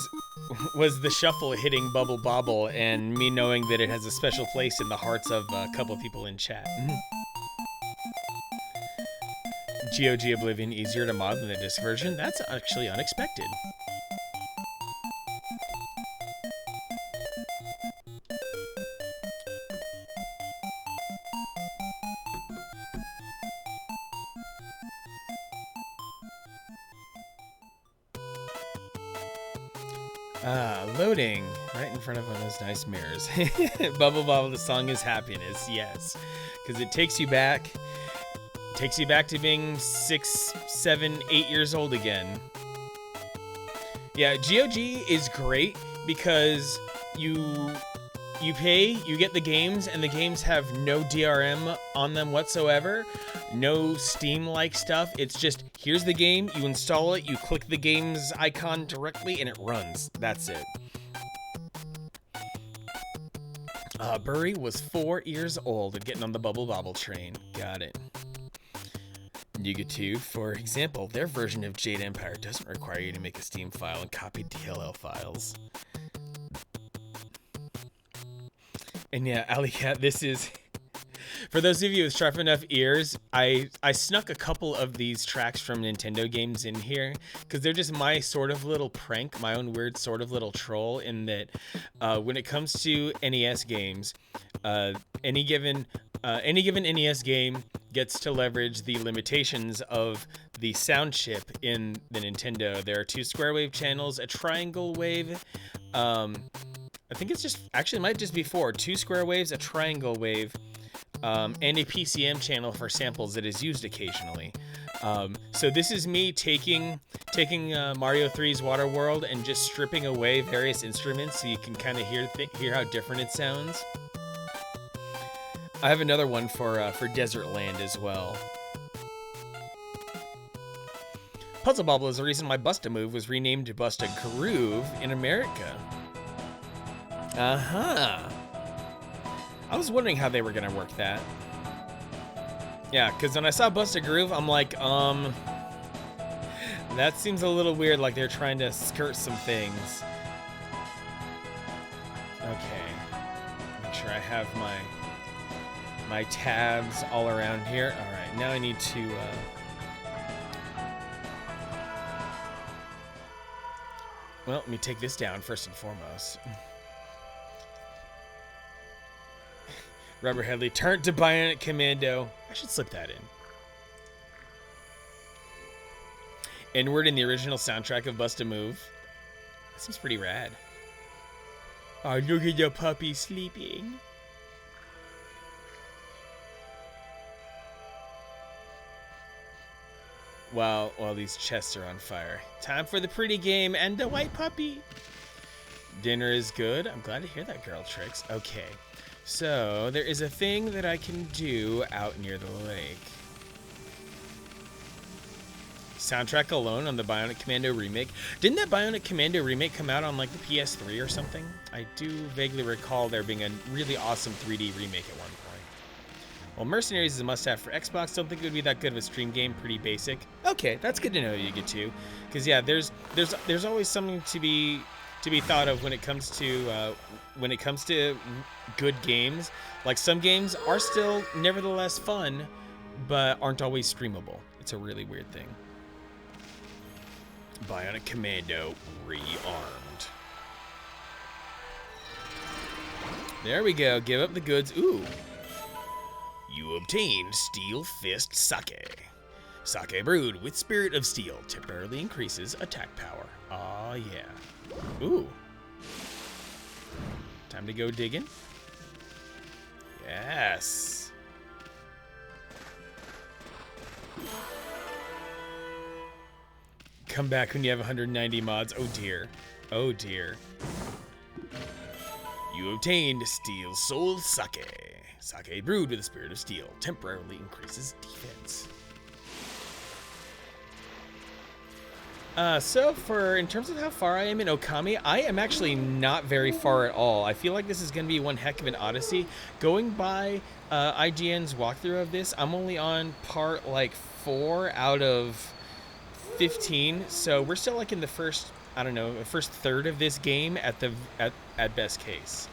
S1: the shuffle hitting Bubble Bobble, and me knowing that it has a special place in the hearts of a couple of people in chat. GOG Oblivion easier to mod than the disc version? That's actually unexpected. Loading right in front of one of those nice mirrors. Bubble Bobble, the song is happiness, yes. Because it takes you back. Takes you back to being 6, 7, 8 years old again. Yeah, GOG is great because you pay, you get the games, and the games have no DRM on them whatsoever. No Steam-like stuff. It's just, here's the game, you install it, you click the game's icon directly, and it runs. That's it. Burry was 4 years old and getting on the Bubble Bobble train. Got it. Yuga 2, for example, their version of Jade Empire doesn't require you to make a Steam file and copy DLL files. And yeah, Alley Cat, this is... For those of you with sharp enough ears, I snuck a couple of these tracks from Nintendo games in here because they're just my sort of little prank, my own weird sort of little troll in that when it comes to NES games, any given NES game gets to leverage the limitations of the sound chip in the Nintendo. There are 2 square wave channels, a triangle wave, I think it's just, actually it might just be 4, 2 square waves, a triangle wave, and a PCM channel for samples that is used occasionally. So this is me taking Mario 3's Water World and just stripping away various instruments so you can kind of hear how different it sounds. I have another one for Desert Land as well. Puzzle Bobble is the reason my Bust-A-Move was renamed to Bust-A-Groove in America. Uh-huh. I was wondering how they were gonna work that. Yeah, because when I saw Bust-A-Groove, I'm like, that seems a little weird, like they're trying to skirt some things. Okay. Make sure I have my tabs all around here. All right, now I need to... Well, let me take this down first and foremost. Rubber Headley turned to Bionic Commando. I should slip that in. Inward in the original soundtrack of Bust-A-Move. That seems pretty rad. Oh, look at your puppy sleeping. While these chests are on fire. Time for the pretty game and the white puppy. Dinner is good. I'm glad to hear that, Girl Tricks. Okay. So, there is a thing that I can do out near the lake. Soundtrack alone on the Bionic Commando remake. Didn't that Bionic Commando remake come out on like the PS3 or something? I do vaguely recall there being a really awesome 3D remake at one point. Well, Mercenaries is a must-have for Xbox. Don't think it would be that good of a stream game. Pretty basic. Okay, that's good to know you get to. Because yeah, there's always something to be thought of when it comes to good games. Like some games are still nevertheless fun, but aren't always streamable. It's a really weird thing. Bionic Commando rearmed. There we go. Give up the goods. Ooh. You obtained Steel Fist Sake. Sake brewed with Spirit of Steel temporarily increases attack power. Aw, yeah. Ooh. Time to go digging. Yes. Come back when you have 190 mods. Oh dear. Oh dear. You obtained Steel Soul Sake. Sake brewed with the Spirit of Steel temporarily increases defense. So in terms of how far I am in Okami, I am actually not very far at all. I feel like this is going to be one heck of an odyssey. Going by IGN's walkthrough of this, I'm only on part like 4 out of 15. So we're still like in the first, I don't know, first third of this game at best case.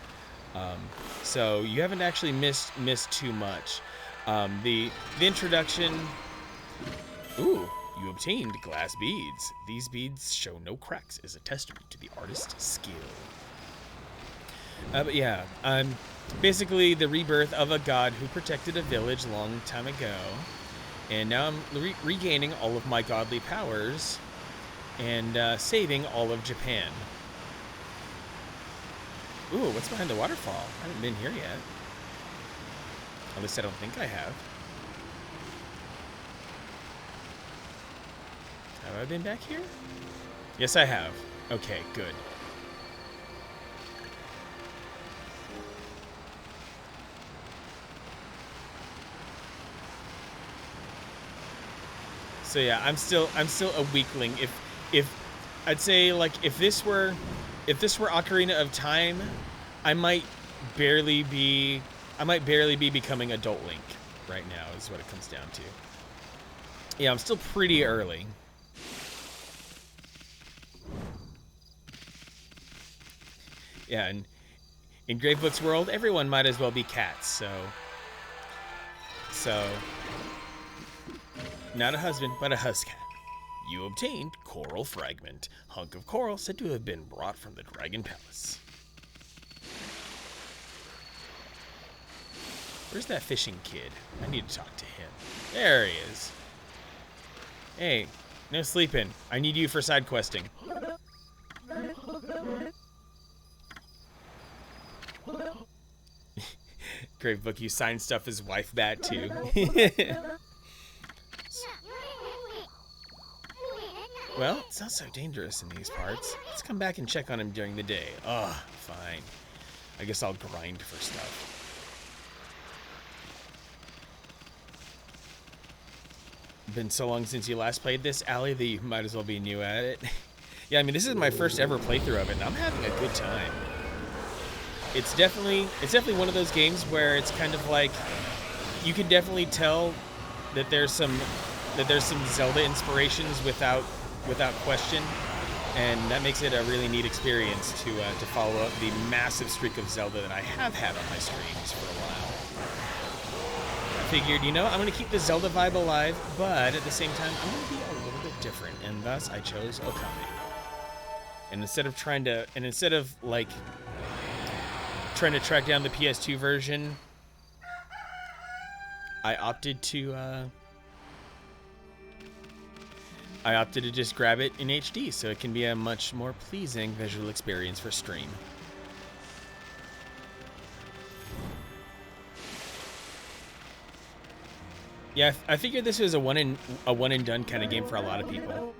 S1: So you haven't actually missed too much. The introduction. Ooh. You obtained glass beads. These beads show no cracks as a testament to the artist's skill. But yeah, basically the rebirth of a god who protected a village long time ago. And now I'm regaining all of my godly powers and saving all of Japan. Ooh, what's behind the waterfall? I haven't been here yet. At least I don't think I have. Have I been back here? Yes, I have. Okay, good. So yeah, I'm still a weakling. If I'd say, like, if this were Ocarina of Time, I might barely be becoming adult Link right now, is what it comes down to. Yeah, I'm still pretty early. Yeah, and in Gravebook's world, everyone might as well be cats, so not a husband, but a huscat. You obtained Coral Fragment, hunk of coral said to have been brought from the Dragon Palace. Where's that fishing kid? I need to talk to him. There he is. Hey, no sleeping. I need you for side questing. Gravebook, you signed stuff as wife bat too. Well, it's not so dangerous in these parts. Let's come back and check on him during the day. Ugh, fine. I guess I'll grind for stuff. Been so long since you last played this, Allie, that you might as well be new at it. Yeah, I mean, this is my first ever playthrough of it, and I'm having a good time. It's definitely one of those games where it's kind of like, you can definitely tell that there's some Zelda inspirations without question, and that makes it a really neat experience to follow up the massive streak of Zelda that I have had on my streams for a while. I figured, you know, I'm going to keep the Zelda vibe alive, but at the same time, I'm going to be a little bit different, and thus I chose Okami. And instead of trying to track down the PS2 version, I opted to just grab it in HD, so it can be a much more pleasing visual experience for stream. Yeah, I figured this was a one and done kind of game for a lot of people.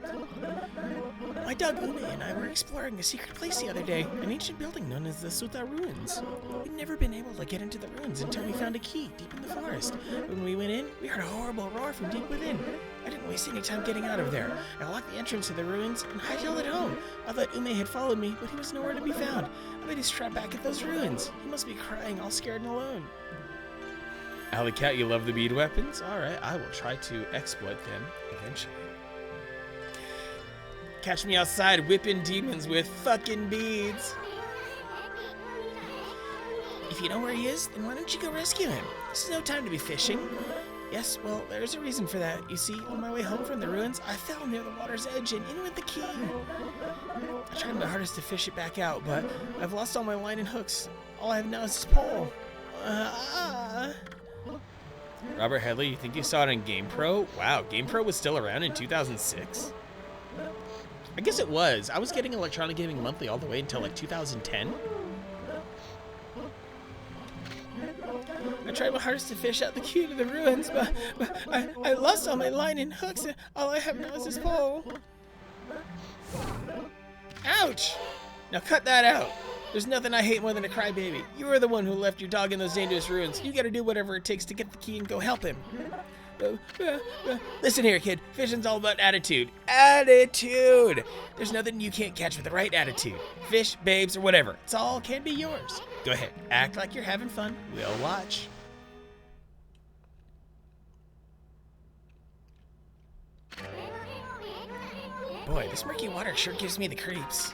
S1: My dog Ume and I were exploring a secret place the other day, an ancient building known as the Suta Ruins. We'd never been able to get into the ruins until we found a key deep in the forest. When we went in, we heard a horrible roar from deep within. I didn't waste any time getting out of there. I locked the entrance to the ruins and hightailed it home. I thought Ume had followed me, but he was nowhere to be found. I bet he's trapped back at those ruins. He must be crying, all scared and alone. Alley Cat, you love the bead weapons? Alright, I will try to exploit them eventually. Catch me outside whipping demons with fucking beads. If you know where he is, then why don't you go rescue him? This is no time to be fishing. Yes, well, there's a reason for that. You see, on my way home from the ruins, I fell near the water's edge and in went the key. I tried my hardest to fish it back out, but I've lost all my line and hooks. All I have now is this pole. Robert Headley, you think you saw it on GamePro? Wow, GamePro was still around in 2006? I guess it was. I was getting Electronic Gaming Monthly all the way until like 2010. I tried my hardest to fish out the key to the ruins, but I lost all my line and hooks, and all I have now is this pole. Ouch! Now cut that out. There's nothing I hate more than a crybaby. You were the one who left your dog in those dangerous ruins. You gotta do whatever it takes to get the key and go help him. Listen here, kid. Fishing's all about attitude. Attitude! There's nothing you can't catch with the right attitude. Fish, babes, or whatever. It's all can be yours. Go ahead. Act like you're having fun. We'll watch. Boy, this murky water sure gives me the creeps.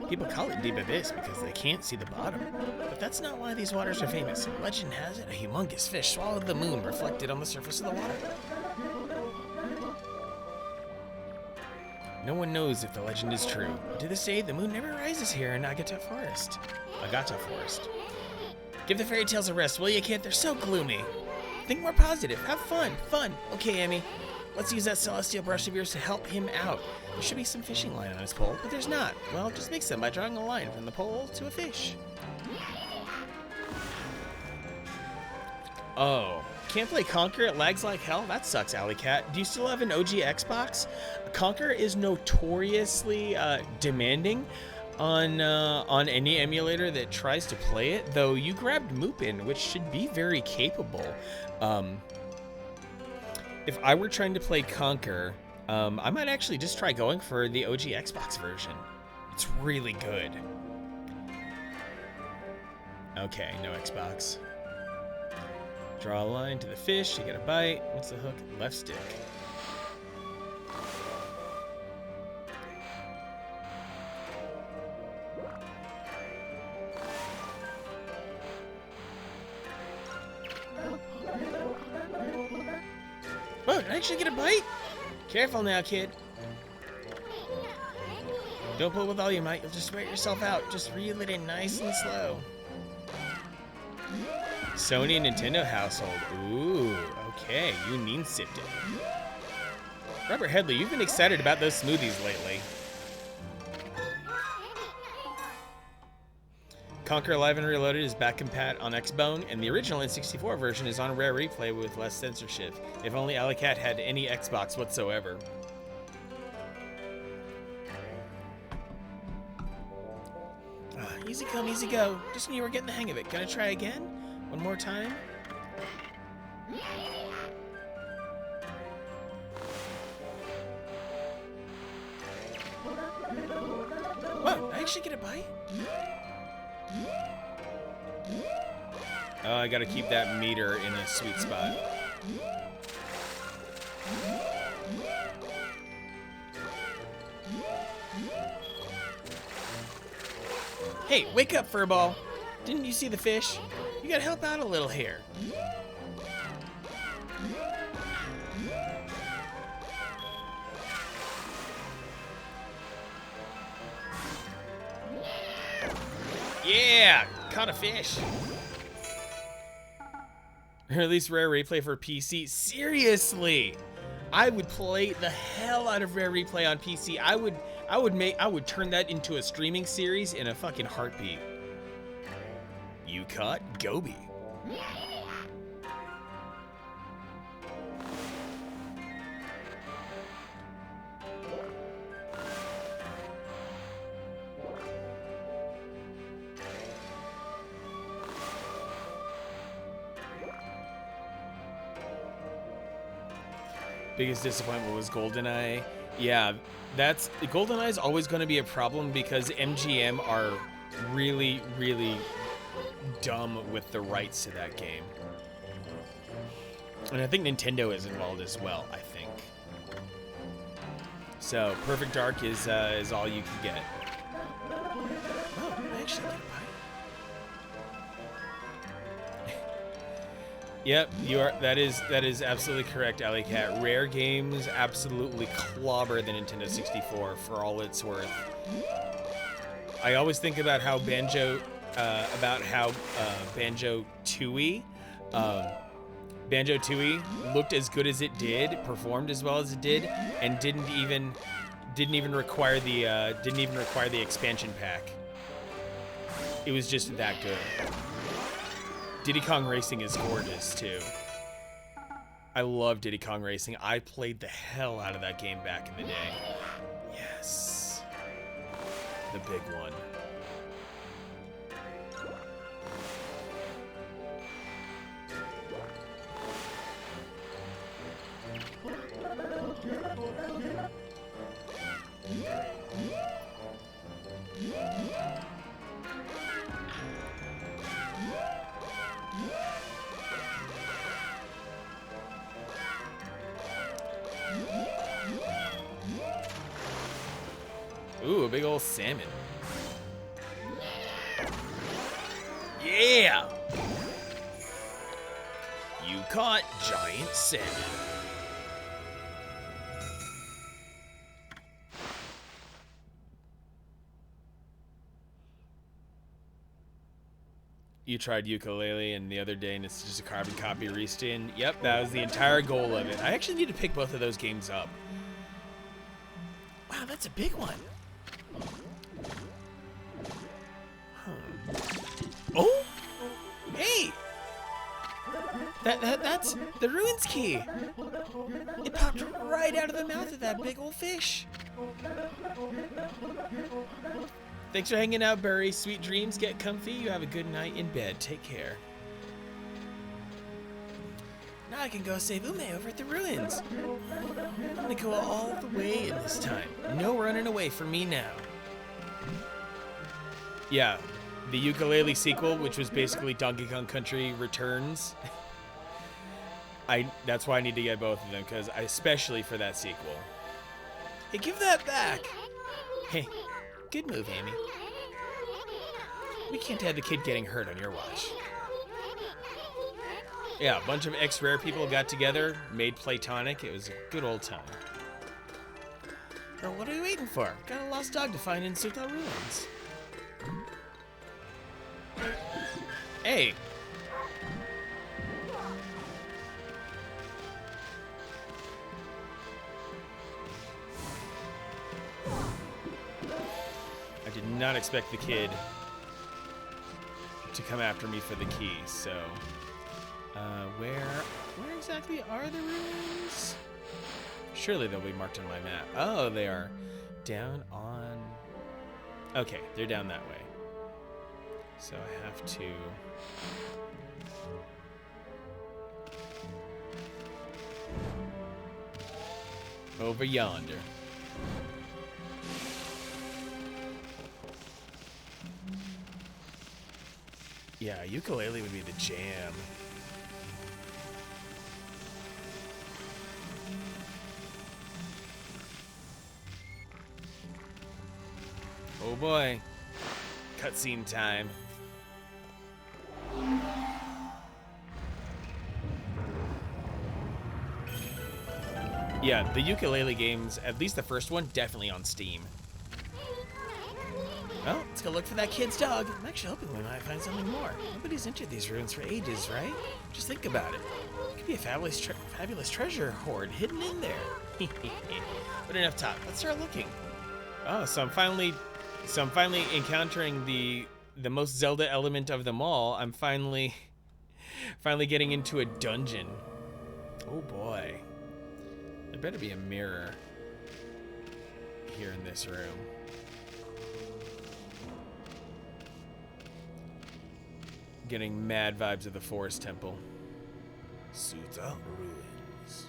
S1: People call it Deep Abyss because they can't see the bottom. But that's not why these waters are famous. Legend has it a humongous fish swallowed the moon reflected on the surface of the water. No one knows if the legend is true. To this day, the moon never rises here in Agata Forest. Give the fairy tales a rest, will you, kid? They're so gloomy. Think more positive. Have fun. Fun. Okay, Emmy. Let's use that celestial brush of yours to help him out. There should be some fishing line on his pole, but there's not. Well, just make some by drawing a line from the pole to a fish. Oh, can't play Conquer? It lags like hell? That sucks, Alley Cat. Do you still have an OG Xbox? Conquer is notoriously demanding on any emulator that tries to play it, though you grabbed Mupin, which should be very capable. If I were trying to play Conquer, I might actually just try going for the OG Xbox version. It's really good. Okay, no Xbox. Draw a line to the fish, you get a bite. What's the hook? Left stick. Oh, did I actually get a bite? Careful now, kid. Don't pull with all your might, you'll just wear yourself out. Just reel it in nice and slow. Sony and Nintendo household. Ooh, okay, you mean sipped it. Rubber Headley, you've been excited about those smoothies lately. Conquer Live and Reloaded is back compat on Xbone, and the original N64 version is on Rare Replay with less censorship. If only Alley Cat had any Xbox whatsoever. Easy come, easy go. Just knew you were getting the hang of it. Gonna try again? One more time? Whoa, I actually get a bite? Oh, I gotta keep that meter in a sweet spot. Hey, wake up, Furball. Didn't you see the fish? You gotta help out a little here. Yeah, caught a fish. Or at least Rare Replay for PC. Seriously, I would play the hell out of Rare Replay on PC. I would turn that into a streaming series in a fucking heartbeat. You caught Goby. Biggest disappointment was GoldenEye. Yeah, GoldenEye is always going to be a problem because MGM are really, really dumb with the rights to that game. And I think Nintendo is involved as well, I think. So, Perfect Dark is all you can get. Oh, I actually get a bite. Yep, that is absolutely correct, Alley Cat. Rare games absolutely clobber the Nintendo 64 for all it's worth. I always think about how Banjo-Tooie looked as good as it did, performed as well as it did, and didn't even require the expansion pack. It was just that good. Diddy Kong Racing is gorgeous too. I love Diddy Kong Racing. I played the hell out of that game back in the day. Yes. The big one. Ooh, a big old salmon. Yeah! You caught giant salmon. You tried ukulele and the other day, and it's just a carbon copy reskin. Yep, that was the entire goal of it. I actually need to pick both of those games up. Wow, that's a big one. Huh. Oh! Hey! That's the ruins key. It popped right out of the mouth of that big old fish. Thanks for hanging out, Burry. Sweet dreams. Get comfy. You have a good night in bed. Take care. Now I can go save Ume over at the ruins. I'm gonna go all the way in this time. No running away from me now. Yeah, the ukulele sequel, which was basically Donkey Kong Country Returns. That's why I need to get both of them, because especially for that sequel. Hey, give that back. Hey, good move, Amy. We can't have the kid getting hurt on your watch. Yeah, a bunch of ex-Rare people got together, made Platonic. It was a good old time. Well, what are we waiting for? Got a lost dog to find in Suta Ruins. Hey. I did not expect the kid to come after me for the key, so where exactly are the ruins? Surely they'll be marked on my map. Oh, they are down on... Okay, they're down that way. So I have to... over yonder. Yeah, ukulele would be the jam. Oh boy. Cutscene time. Yeah, the ukulele games, at least the first one, definitely on Steam. Well, let's go look for that kid's dog. I'm actually hoping we might find something more. Nobody's entered these ruins for ages, right? Just think about it. It could be a fabulous treasure hoard hidden in there. But enough talk. Let's start looking. Oh, so I'm finally encountering the most Zelda element of them all. I'm finally getting into a dungeon. Oh boy. There better be a mirror here in this room. Getting mad vibes of the Forest Temple. Suta Ruins.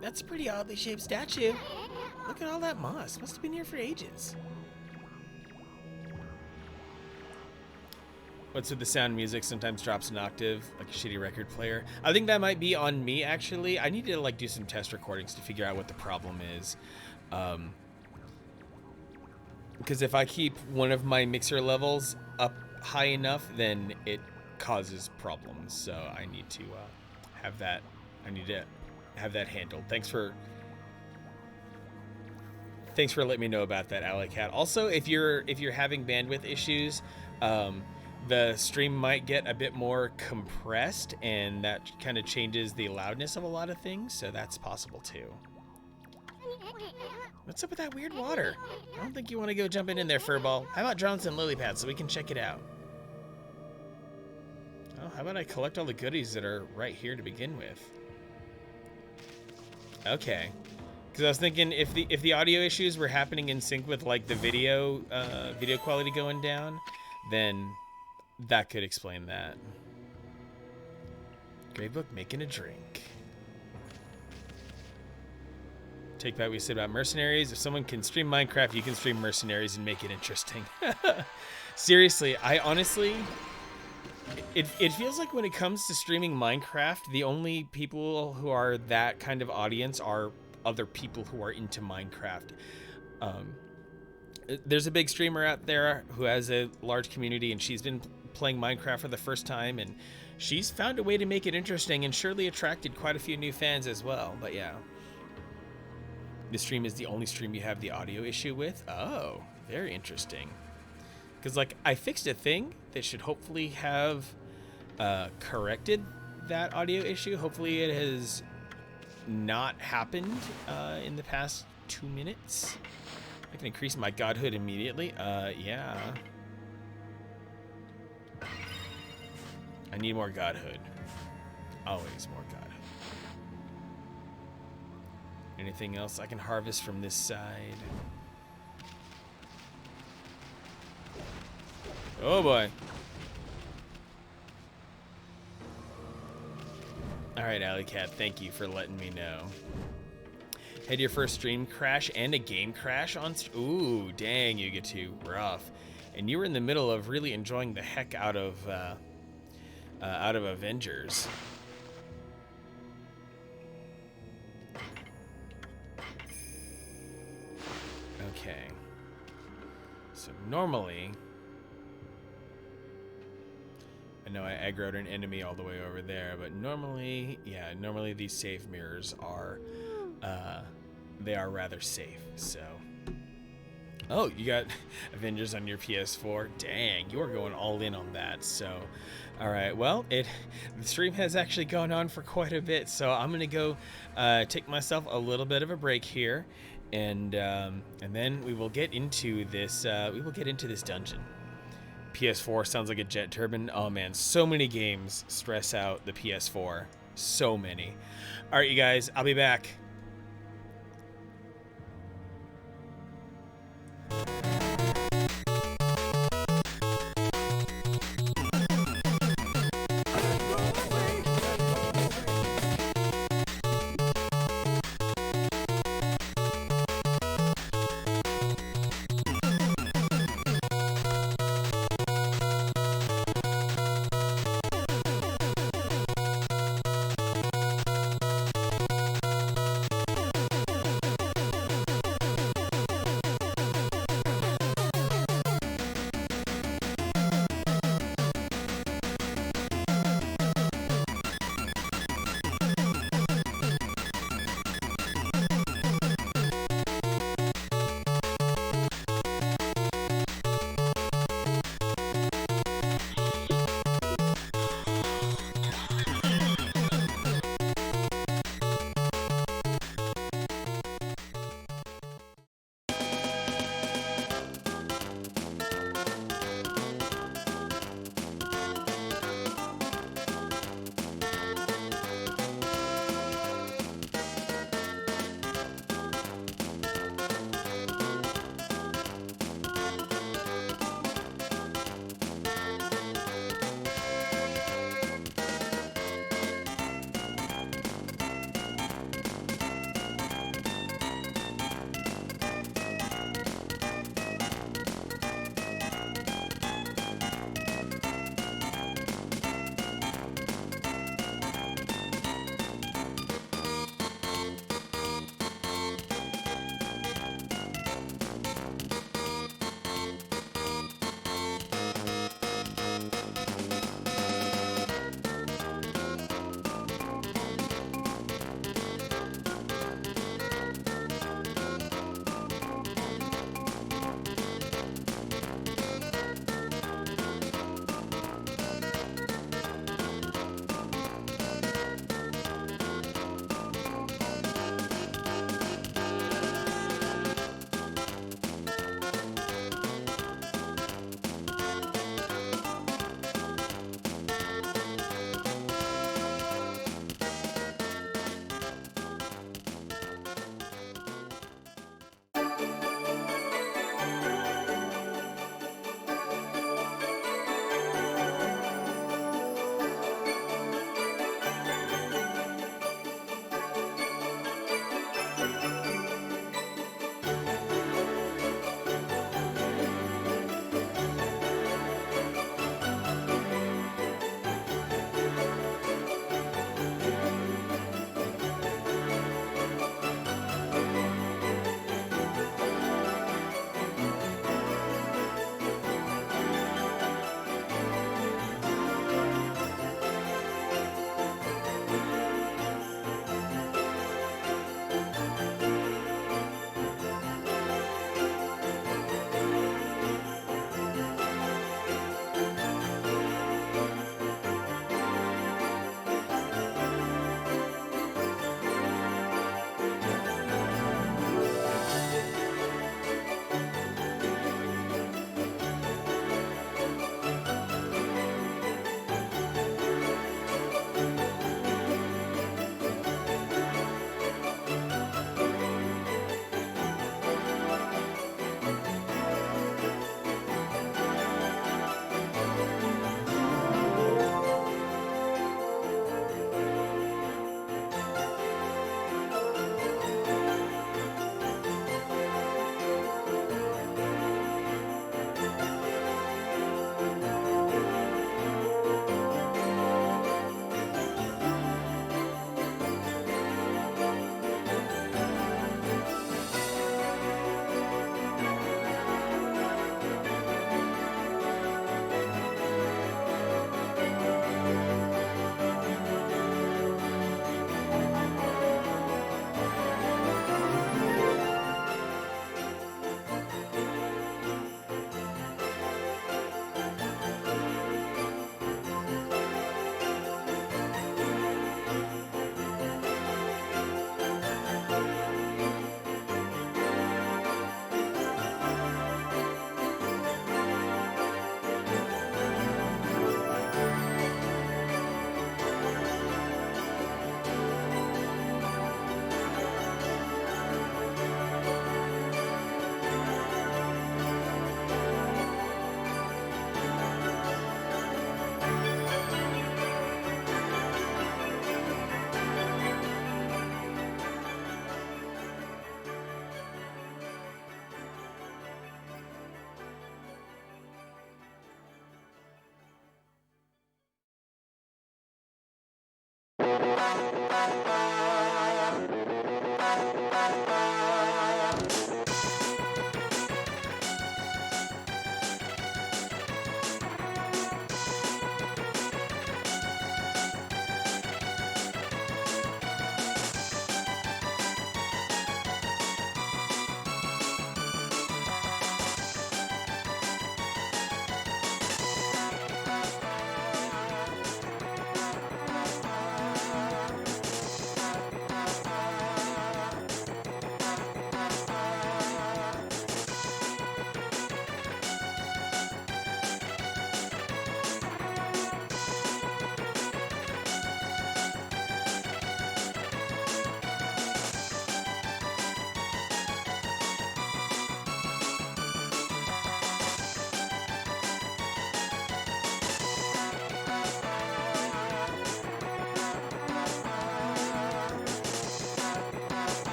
S1: That's a pretty oddly shaped statue. Look at all that moss. Must have been here for ages. What's with the sound music sometimes drops an octave, like a shitty record player? I think that might be on me, actually. I need to like do some test recordings to figure out what the problem is. Because if I keep one of my mixer levels up high enough, then it causes problems. So I need to have that. I need to have that handled. Thanks for letting me know about that, Alley Cat. Also, if you're having bandwidth issues, the stream might get a bit more compressed, and that kind of changes the loudness of a lot of things, so that's possible too. What's up with that weird water? I don't think you want to go jumping in there, Furball. How about drawing some lily pads so we can check it out? Oh, how about I collect all the goodies that are right here to begin with? Okay. Because I was thinking if the audio issues were happening in sync with like the video quality going down, then that could explain that. Gravebook making a drink. Take back what we said about mercenaries. If someone can stream Minecraft, you can stream mercenaries and make it interesting. Seriously, I honestly... It feels like when it comes to streaming Minecraft, the only people who are that kind of audience are other people who are into Minecraft. There's a big streamer out there who has a large community, and she's been playing Minecraft for the first time, and she's found a way to make it interesting and surely attracted quite a few new fans as well. But yeah. This stream is the only stream you have the audio issue with? Oh, very interesting. Because, like, I fixed a thing that should hopefully have corrected that audio issue. Hopefully it has not happened in the past 2 minutes. I can increase my godhood immediately. Yeah. I need more godhood. Always more godhood. Anything else I can harvest from this side? Oh boy. Alright, Alley Cat, thank you for letting me know. Had your first stream crash and a game crash on ooh, dang, you get to rough. And you were in the middle of really enjoying the heck out of Avengers. Okay. So normally, I know I aggroed an enemy all the way over there, but normally, yeah, normally these save mirrors are, they are rather safe, so. Oh, you got Avengers on your PS4? Dang, you are going all in on that, so. All right, well, the stream has actually gone on for quite a bit, so I'm gonna go take myself a little bit of a break here, and then we will get into this, dungeon. PS4 sounds like a jet turbine. Oh man, so many games stress out the PS4. So many. All right, you guys, I'll be back.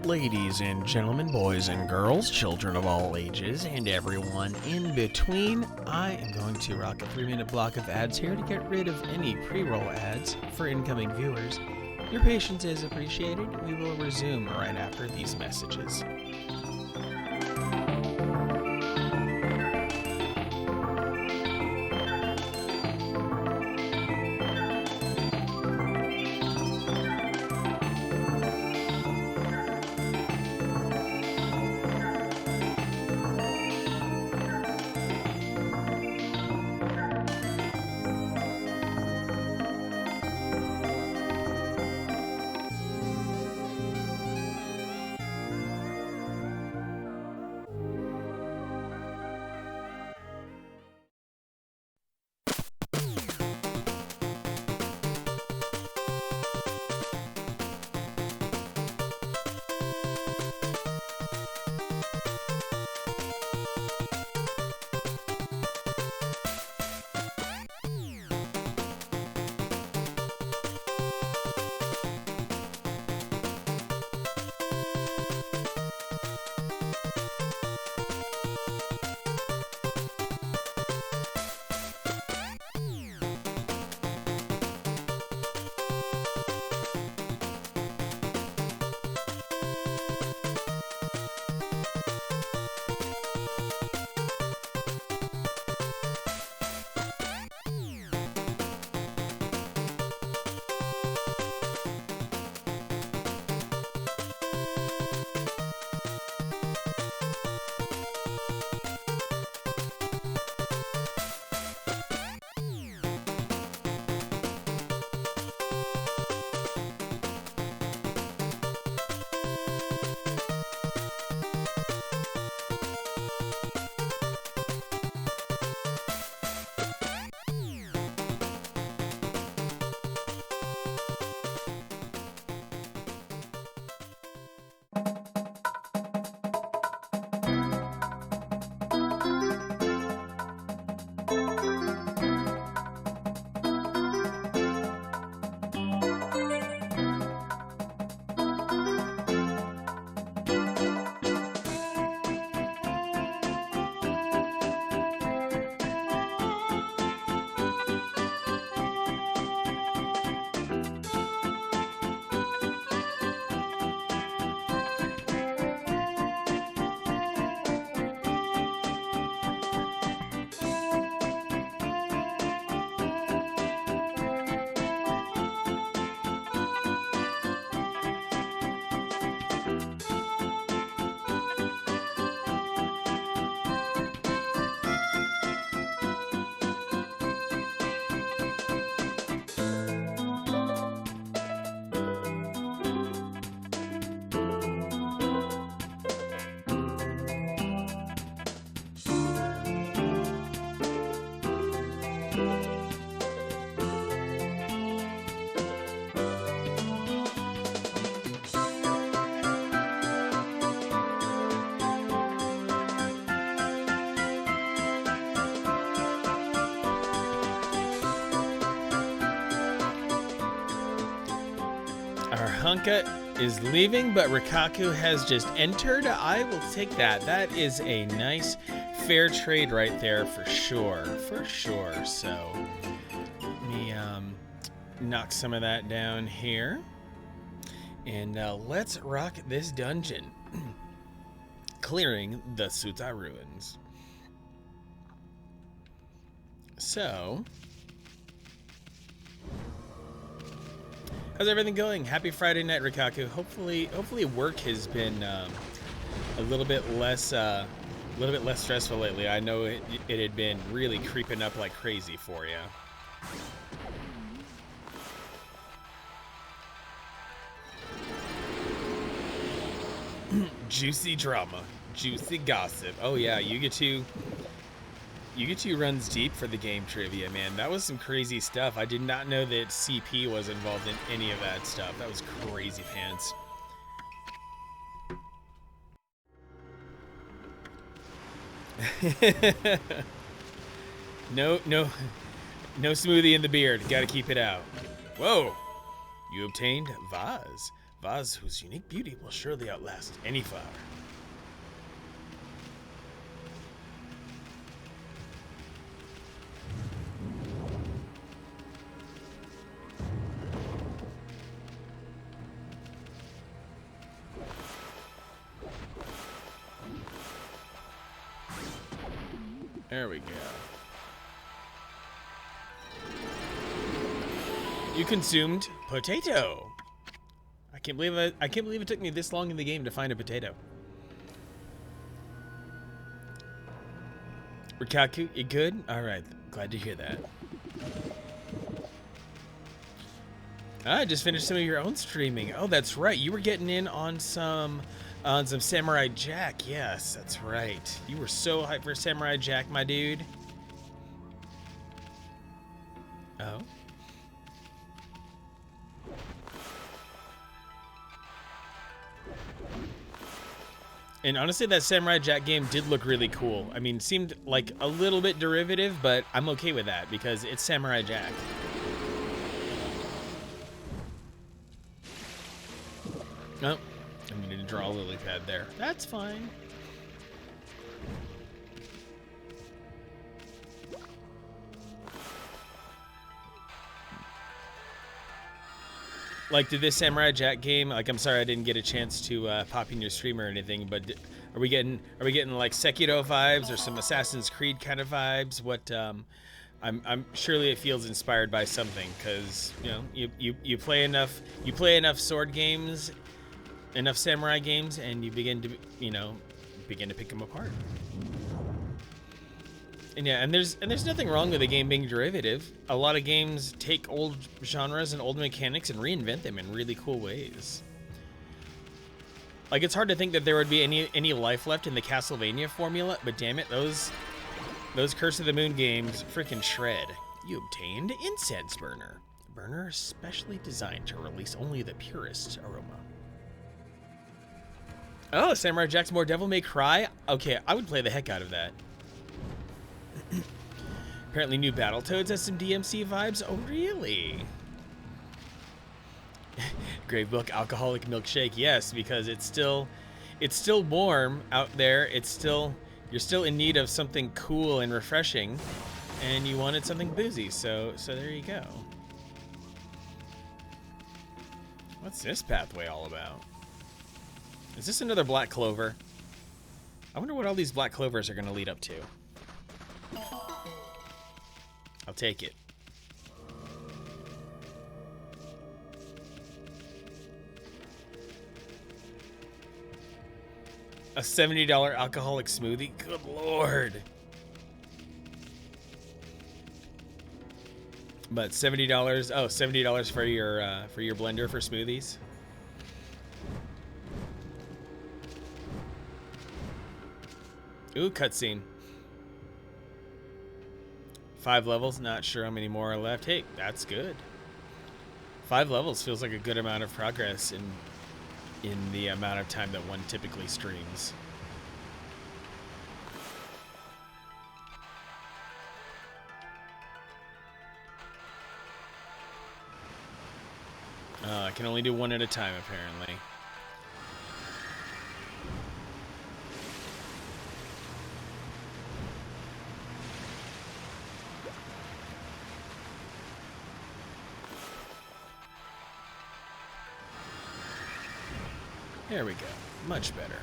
S1: Ladies and gentlemen, boys and girls, children of all ages, and everyone in between, I am going to rock a 3-minute block of ads here to get rid of any pre-roll ads for incoming viewers. Your patience is appreciated. We will resume right after these messages. Our Hunka is leaving, but Rikaku has just entered. I will take that. That is a nice, fair trade right there for sure. For sure. So, let me knock some of that down here. And let's rock this dungeon. Clearing the Suta Ruins. So, how's everything going? Happy Friday night, Rikaku. Hopefully work has been a little bit less stressful lately. I know it had been really creeping up like crazy for you. Juicy drama, juicy gossip. Oh yeah, Yuga2 runs deep for the game trivia, man. That was some crazy stuff. I did not know that CP was involved in any of that stuff. That was crazy pants. No smoothie in the beard. Gotta keep it out. Whoa! You obtained vase. vase whose unique beauty will surely outlast any flower. There we go. You consumed potato. I can't believe it took me this long in the game to find a potato. Rikaku, you good? All right, glad to hear that. I just finished some of your own streaming. Oh, that's right. You were getting in on some Samurai Jack. Yes, that's right. You were so hyped for Samurai Jack, my dude. Oh. And honestly, that Samurai Jack game did look really cool. I mean, seemed like a little bit derivative, but I'm okay with that because it's Samurai Jack. Oh, I'm going to draw a lily pad there. That's fine. Like, did this Samurai Jack game, like, I'm sorry I didn't get a chance to pop in your stream or anything, but are we getting like Sekiro vibes or some Assassin's Creed kind of vibes? What I'm surely it feels inspired by something, because you know you play enough sword games, enough samurai games, and you begin to pick them apart. And yeah, and there's nothing wrong with a game being derivative. A lot of games take old genres and old mechanics and reinvent them in really cool ways. Like, it's hard to think that there would be any life left in the Castlevania formula, but damn it, those Curse of the Moon games freaking shred. You obtained Incense Burner. Burner specially designed to release only the purest aroma. Oh, Samurai Jack's more Devil May Cry? Okay, I would play the heck out of that. Apparently new Battletoads has some DMC vibes. Oh, really? Gravebook Alcoholic Milkshake. Yes, because it's still warm out there. You're still in need of something cool and refreshing, and you wanted something boozy. So there you go. What's this pathway all about? Is this another black clover? I wonder what all these black clovers are going to lead up to. I'll take it. A $70 alcoholic smoothie? Good lord. But $70, oh, $70 for your blender for smoothies. Ooh, cutscene. 5 levels, not sure how many more are left. Hey, that's good. 5 levels feels like a good amount of progress in the amount of time that one typically streams. I can only do one at a time, apparently. There we go. Much better.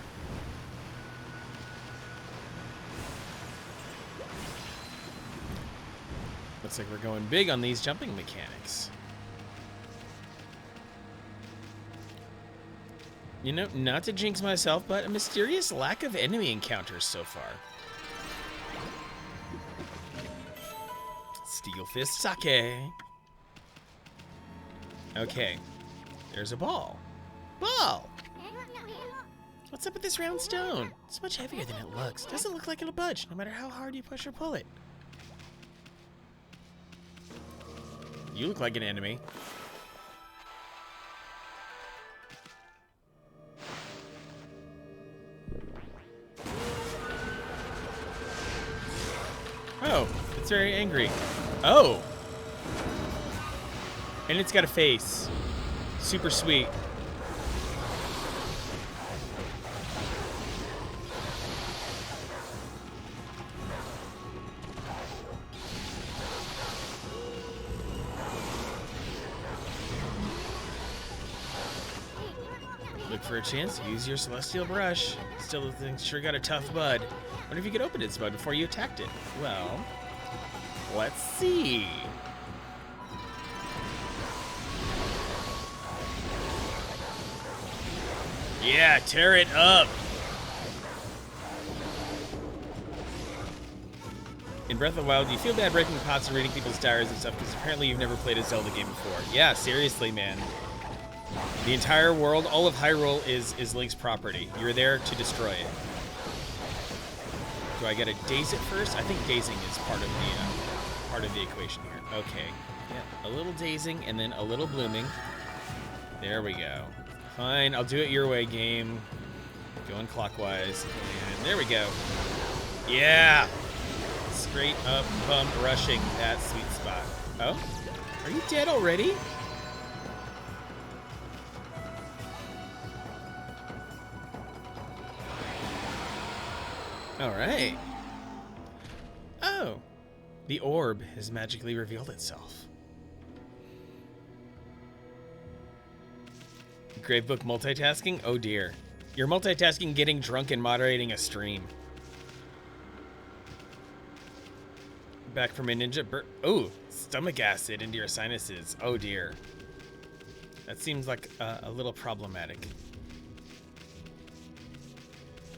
S1: Looks like we're going big on these jumping mechanics. You know, not to jinx myself, but a mysterious lack of enemy encounters so far. Steel Fist Sake. Okay. There's a ball. Ball! What's up with this round stone? It's much heavier than it looks. Doesn't look like it'll budge, no matter how hard you push or pull it. You look like an enemy. Oh, it's very angry. Oh! And it's got a face. Super sweet. Look for a chance, use your celestial brush. Still, the thing sure got a tough bud. Wonder if you could open its bud before you attacked it. Well, let's see. Yeah, tear it up. In Breath of the Wild, do you feel bad breaking pots and reading people's diaries and stuff? Because apparently you've never played a Zelda game before. Yeah, seriously, man. The entire world, all of Hyrule is Link's property. You're there to destroy it. Do I gotta daze it first? I think dazing is part of the equation here. Okay. Yeah, a little dazing and then a little blooming. There we go. Fine, I'll do it your way, game. Going clockwise. And there we go. Yeah! Straight up bum rushing that sweet spot. Oh? Are you dead already? Alright. Oh. The orb has magically revealed itself. Gravebook multitasking? Oh dear. You're multitasking getting drunk and moderating a stream. Back from a ninja oh, stomach acid into your sinuses. Oh dear. That seems like a little problematic.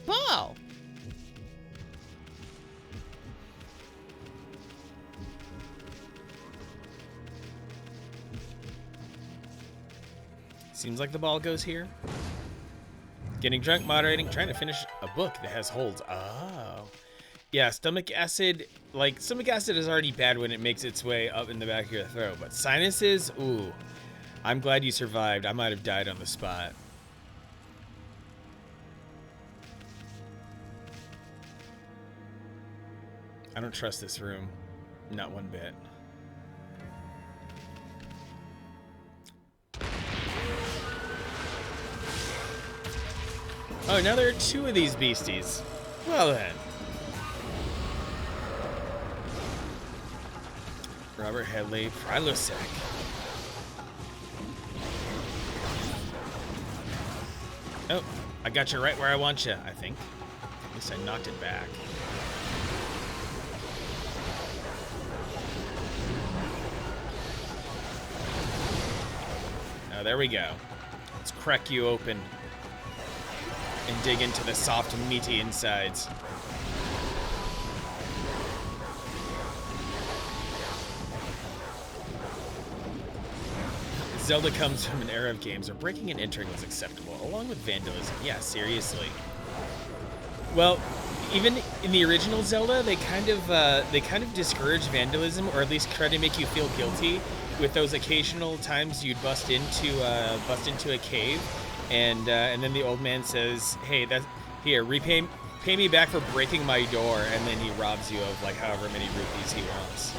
S1: Ball! Seems like the ball goes here. Getting drunk, moderating, trying to finish a book that has holds. Oh. Yeah, stomach acid, like, stomach acid is already bad when it makes its way up in the back of your throat, but sinuses, ooh. I'm glad you survived. I might have died on the spot. I don't trust this room. Not one bit. Oh, now there are two of these beasties. Well then. Robert Headley, Prilosec. Oh, I got you right where I want you, I think. At least I knocked it back. Oh, there we go. Let's crack you open and dig into the soft, meaty insides. Zelda comes from an era of games where breaking and entering was acceptable, along with vandalism. Yeah, seriously. Well, even in the original Zelda, they kind of discouraged vandalism, or at least try to make you feel guilty with those occasional times you'd bust into a cave, and then the old man says, "Hey, pay me back for breaking my door," and then he robs you of like however many rupees he wants.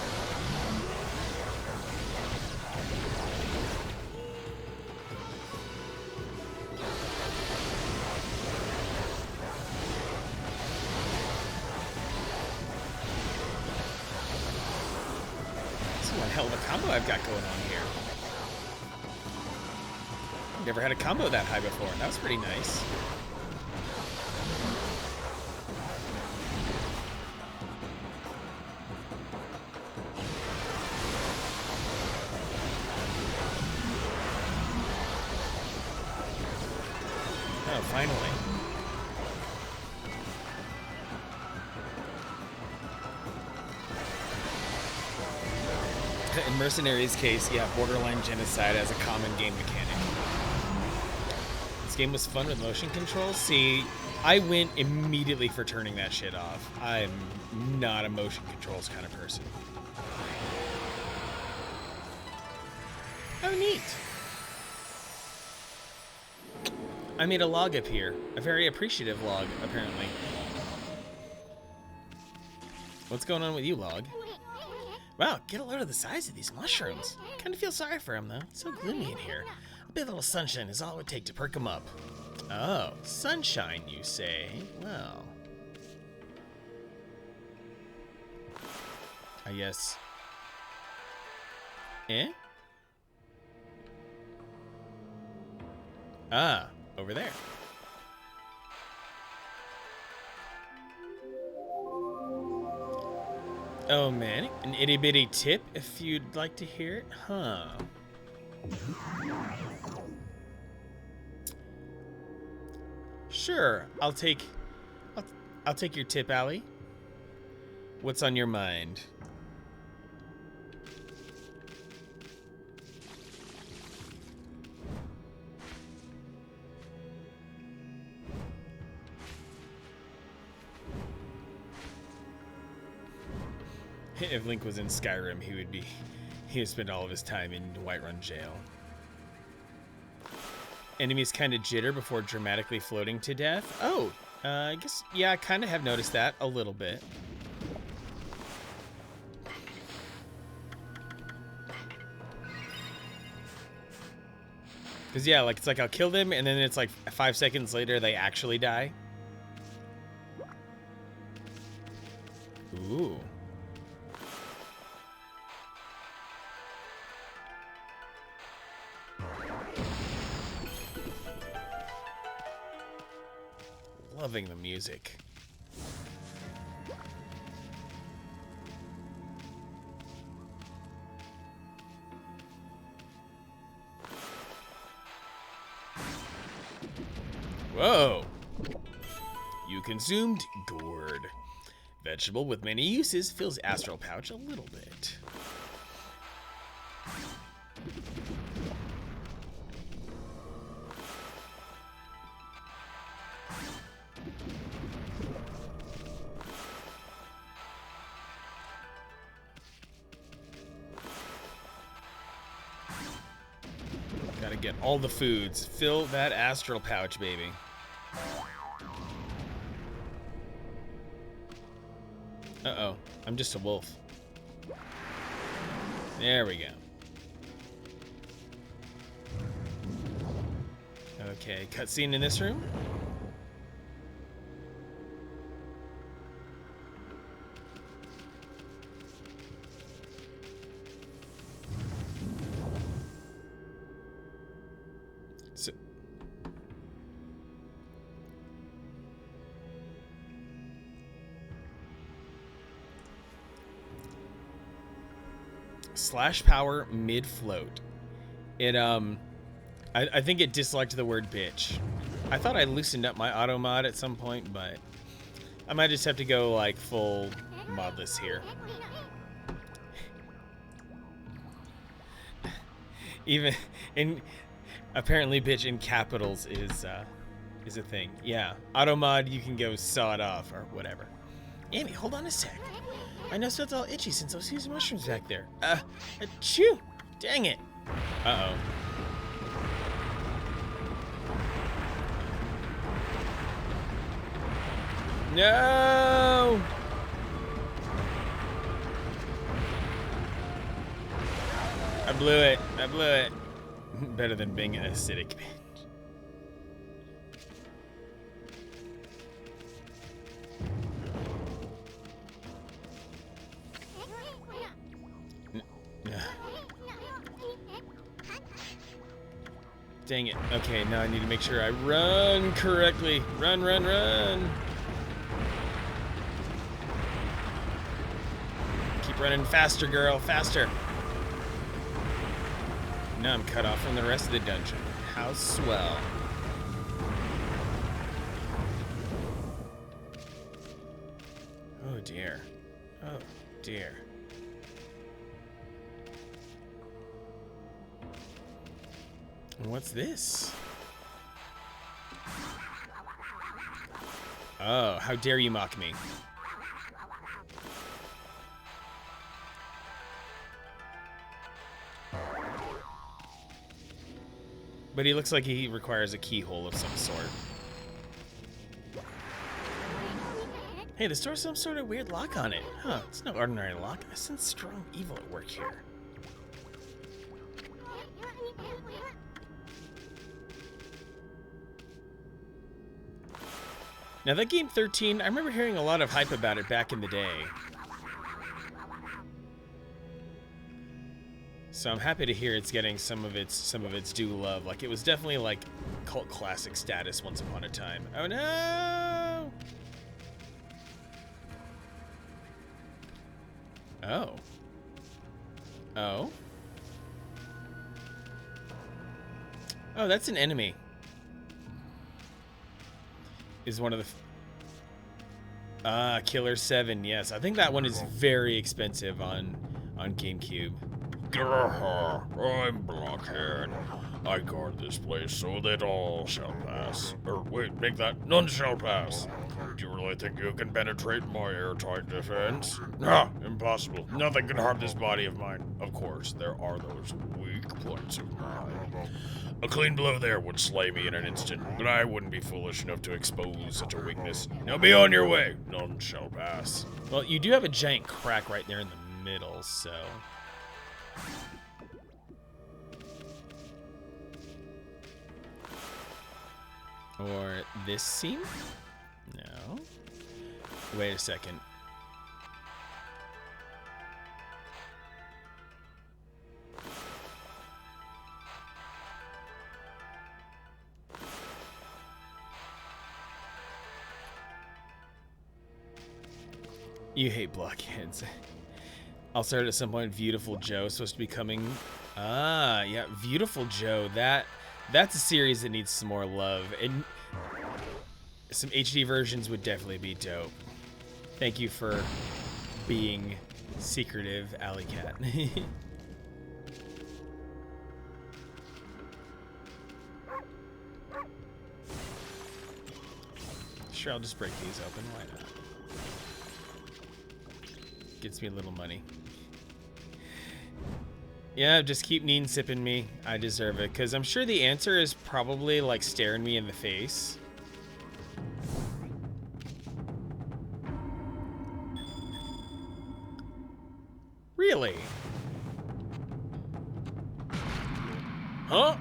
S1: One hell of a combo I've got going on here. Never had a combo that high before. That was pretty nice. Oh, finally. In Mercenaries' case, yeah, borderline genocide as a common game mechanic. This game was fun with motion controls. See, I went immediately for turning that shit off. I'm not a motion controls kind of person. Oh, neat. I made a log appear. A very appreciative log, apparently. What's going on with you, log? Wow, get a load of the size of these mushrooms. Kind of feel sorry for him, though. It's so gloomy in here. A bit of little sunshine is all it would take to perk him up. Oh, sunshine, you say? Well, I guess. Eh? Ah, over there. Oh man, an itty bitty tip if you'd like to hear it, huh? Sure, I'll take your tip, Allie. What's on your mind? If Link was in Skyrim, he would spend all of his time in Whiterun jail. Enemies kind of jitter before dramatically floating to death. Oh, I guess, yeah, I kind of have noticed that a little bit. Because, yeah, like, it's like I'll kill them, and then it's like 5 seconds later they actually die. Ooh. Loving the music. Whoa! You consumed gourd. Vegetable with many uses, fills astral pouch a little bit. Gotta get all the foods. Fill that astral pouch, baby. Uh-oh. I'm just a wolf. There we go. Okay, cutscene in this room. Slash power mid float. It I think it disliked the word bitch. I thought I loosened up my auto mod at some point, but I might just have to go like full modless here. Even in apparently bitch in capitals is a thing. Yeah, auto mod, you can go saw it off or whatever. Amy, hold on a sec. My nose felt all itchy since those huge mushrooms back there. Achoo! Dang it. Uh-oh. No! I blew it. I blew it. Better than being an acidic bitch. Dang it. Okay, now I need to make sure I run correctly. Run, run, run. Keep running faster, girl. Faster. Now I'm cut off from the rest of the dungeon. How swell. Oh, dear. Oh, dear. What's this? Oh, how dare you mock me. But he looks like he requires a keyhole of some sort. Hey, this door has some sort of weird lock on it. Huh, it's no ordinary lock. I sense strong evil at work here. Now that game 13, I remember hearing a lot of hype about it back in the day. So I'm happy to hear it's getting some of its due love. Like, it was definitely like cult classic status once upon a time. Oh no! Oh. Oh. Oh, that's an enemy. Is one of the Killer 7. Yes, I think that one is very expensive on GameCube.
S4: I'm Blockhead. I guard this place so that all shall pass. Or wait, make that none shall pass. Do you really think you can penetrate my airtight defense? Ah, impossible. Nothing can harm this body of mine. Of course, there are those weak points of mine. A clean blow there would slay me in an instant, but I wouldn't be foolish enough to expose such a weakness. Now be on your way. None shall pass.
S1: Well, you do have a giant crack right there in the middle, so... Or this seam? No. Wait a second. You hate blockheads. I'll start at some point. Beautiful Joe supposed to be coming. Ah, yeah, Beautiful Joe. That's a series that needs some more love, and some HD versions would definitely be dope. Thank you for being secretive, Alley Cat. Sure, I'll just break these open. Why not? Gets me a little money. Yeah, just keep Neen sipping me. I deserve it, because I'm sure the answer is probably like staring me in the face. Really?
S4: Huh?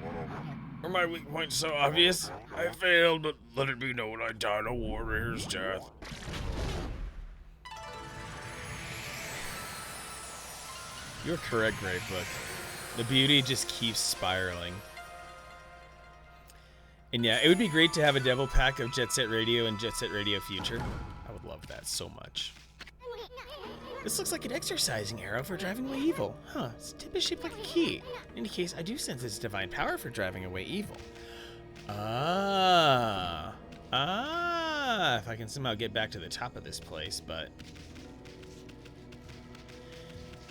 S4: Are my weak points so obvious? I failed, but let it be known I died a warrior's death.
S1: You're correct, Great Book. The beauty just keeps spiraling. And yeah, it would be great to have a double pack of Jet Set Radio and Jet Set Radio Future. I would love that so much. This looks like an exercising arrow for driving away evil. Huh, its tip is shaped like a key. In any case, I do sense its divine power for driving away evil. Ah. Ah, if I can somehow get back to the top of this place, but...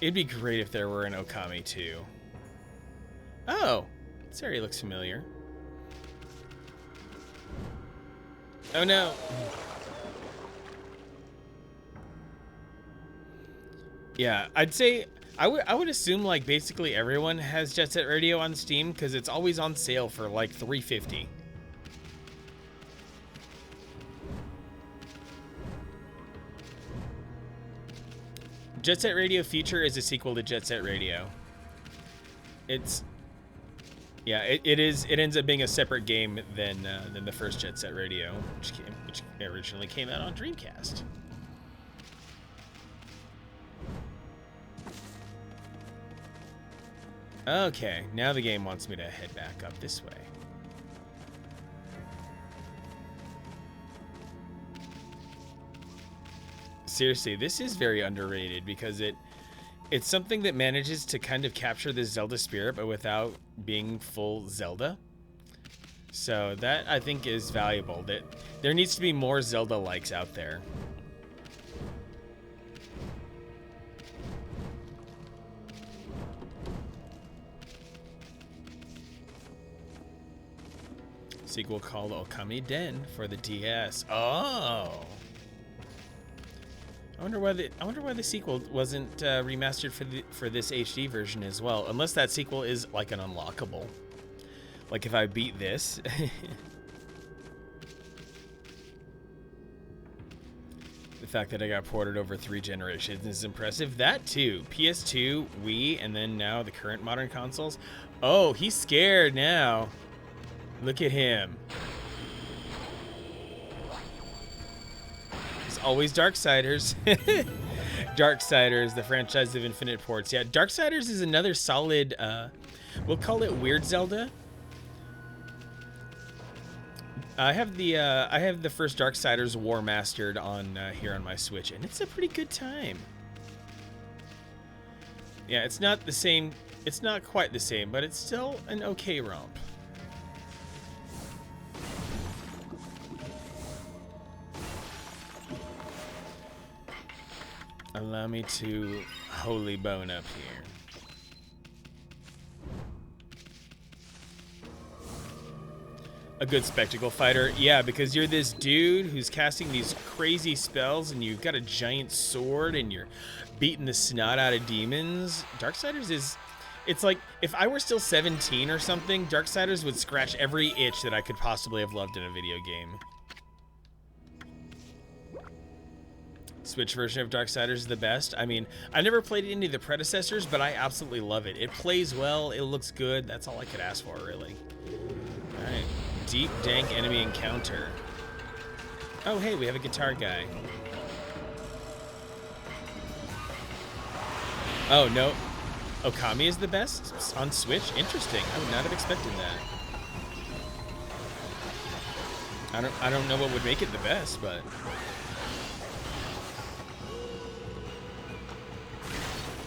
S1: It'd be great if there were an Okami too. Oh, this area looks familiar. Oh no. Yeah, I'd say I would assume like basically everyone has Jet Set Radio on Steam because it's always on sale for like $3.50. Jet Set Radio Future is a sequel to Jet Set Radio. It's, yeah, it ends up being a separate game than the first Jet Set Radio, which originally came out on Dreamcast. Okay, now the game wants me to head back up this way. Seriously, this is very underrated because it's something that manages to kind of capture the Zelda spirit, but without being full Zelda. So that, I think, is valuable. That there needs to be more Zelda-likes out there. Sequel called Okami Den for the DS. Oh. I wonder why the sequel wasn't remastered for this HD version as well. Unless that sequel is like an unlockable. Like if I beat this. The fact that I got ported over 3 generations is impressive. That too. PS2, Wii, and then now the current modern consoles. Oh, he's scared now. Look at him. Always Darksiders. Darksiders, the franchise of infinite ports. Yeah, Darksiders is another solid, we'll call it Weird Zelda. I have the first Darksiders War Mastered on here on my Switch, and it's a pretty good time. Yeah, it's not the same. It's not quite the same, but it's still an okay romp. Allow me to holy bone up here. A good spectacle fighter, yeah, because you're this dude who's casting these crazy spells and you've got a giant sword and you're beating the snot out of demons. Darksiders is, it's like, if I were still 17 or something, Darksiders would scratch every itch that I could possibly have loved in a video game. Switch version of Darksiders is the best. I mean, I never played any of the predecessors, but I absolutely love it. It plays well, it looks good, that's all I could ask for, really. Alright. Deep, dank enemy encounter. Oh, hey, we have a guitar guy. Oh, no. Okami is the best on Switch? Interesting. I would not have expected that. I don't know what would make it the best, but...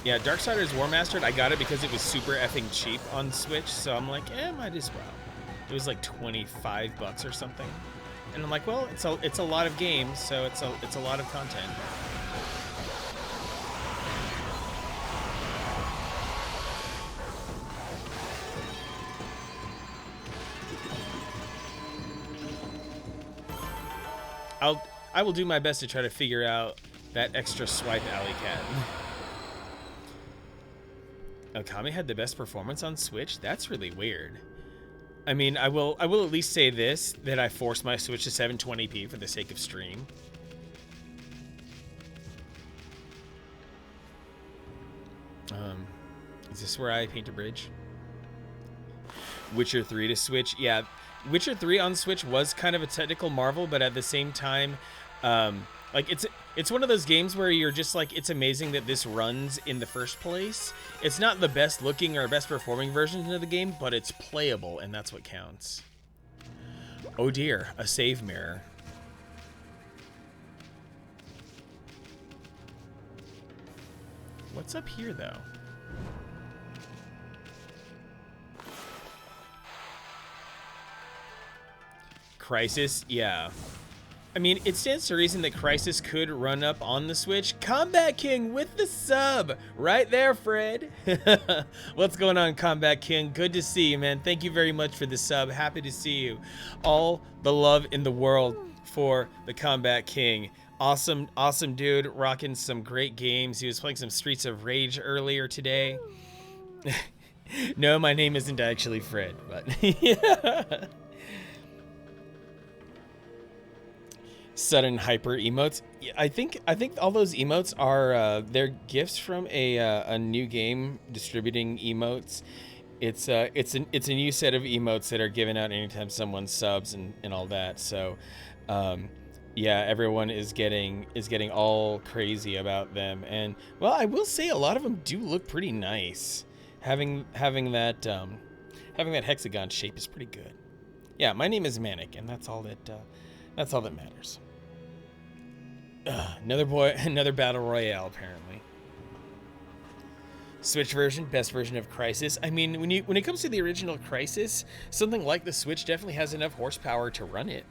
S1: Yeah, Darksiders War Mastered, I got it because it was super effing cheap on Switch, so I'm like, might as well. It was like 25 bucks or something. And I'm like, well, it's a lot of games, so it's a lot of content. I will do my best to try to figure out that extra swipe alley cat. Okami had the best performance on Switch? That's really weird. I mean, I will at least say this, that I forced my Switch to 720p for the sake of stream. Is this where I paint a bridge? Witcher 3 to Switch? Yeah, Witcher 3 on Switch was kind of a technical marvel, but at the same time, like it's one of those games where you're just like, it's amazing that this runs in the first place. It's not the best looking or best performing version of the game, but it's playable, and that's what counts. Oh dear, a save mirror. What's up here, though? Crisis, yeah. I mean, it stands to reason that Crisis could run up on the Switch. Combat King with the sub! Right there, Fred. What's going on, Combat King? Good to see you, man. Thank you very much for the sub. Happy to see you. All the love in the world for the Combat King. Awesome, awesome dude. Rocking some great games. He was playing some Streets of Rage earlier today. No, my name isn't actually Fred, but yeah. Sudden hyper emotes. I think all those emotes are they're gifts from a new game distributing emotes. It's a new set of emotes that are given out anytime someone subs and all that. So yeah, everyone is getting all crazy about them. And well, I will say a lot of them do look pretty nice. Having that hexagon shape is pretty good. Yeah, my name is Manic, and that's all that matters. Another battle royale, apparently. Switch version, best version of Crisis. I mean, when it comes to the original Crisis, something like the Switch definitely has enough horsepower to run it.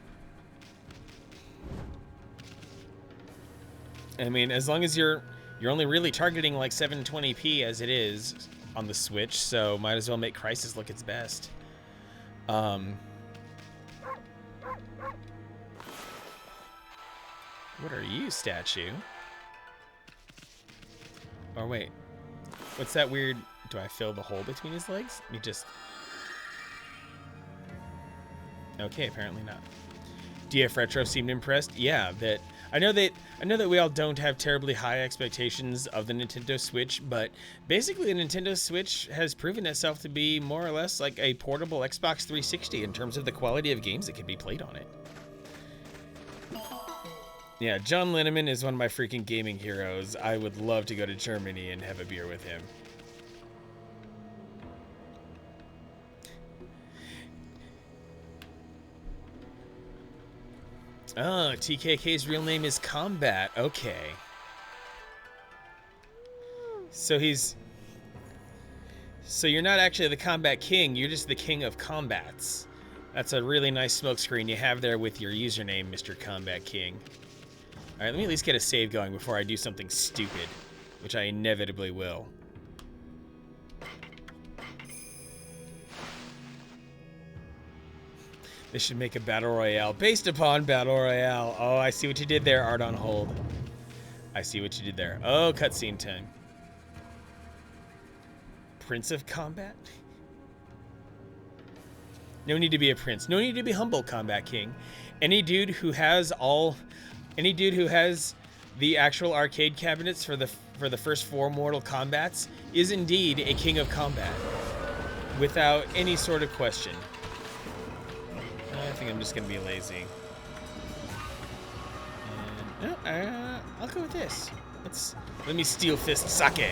S1: I mean, as long as you're only really targeting like 720p as it is on the Switch, so might as well make Crisis look its best. What are you, statue? Or wait, what's that weird? Do I fill the hole between his legs? You just... Okay, apparently not. DF Retro seemed impressed. Yeah, that I know that we all don't have terribly high expectations of the Nintendo Switch, but basically the Nintendo Switch has proven itself to be more or less like a portable Xbox 360 in terms of the quality of games that can be played on it. Yeah, John Linneman is one of my freaking gaming heroes. I would love to go to Germany and have a beer with him. Oh, TKK's real name is Combat. Okay. So you're not actually the Combat King, you're just the King of Combats. That's a really nice smokescreen you have there with your username, Mr. Combat King. Alright, let me at least get a save going before I do something stupid, which I inevitably will. They should make a Battle Royale based upon Battle Royale. Oh, I see what you did there, Art on Hold. I see what you did there. Oh, cutscene time. Prince of Combat? No need to be a prince. No need to be humble, Combat King. Any dude who has the actual arcade cabinets for the first 4 Mortal Kombats is indeed a King of Combat. Without any sort of question. I think I'm just gonna be lazy. And, I'll go with this. Let me Steel Fist Sake.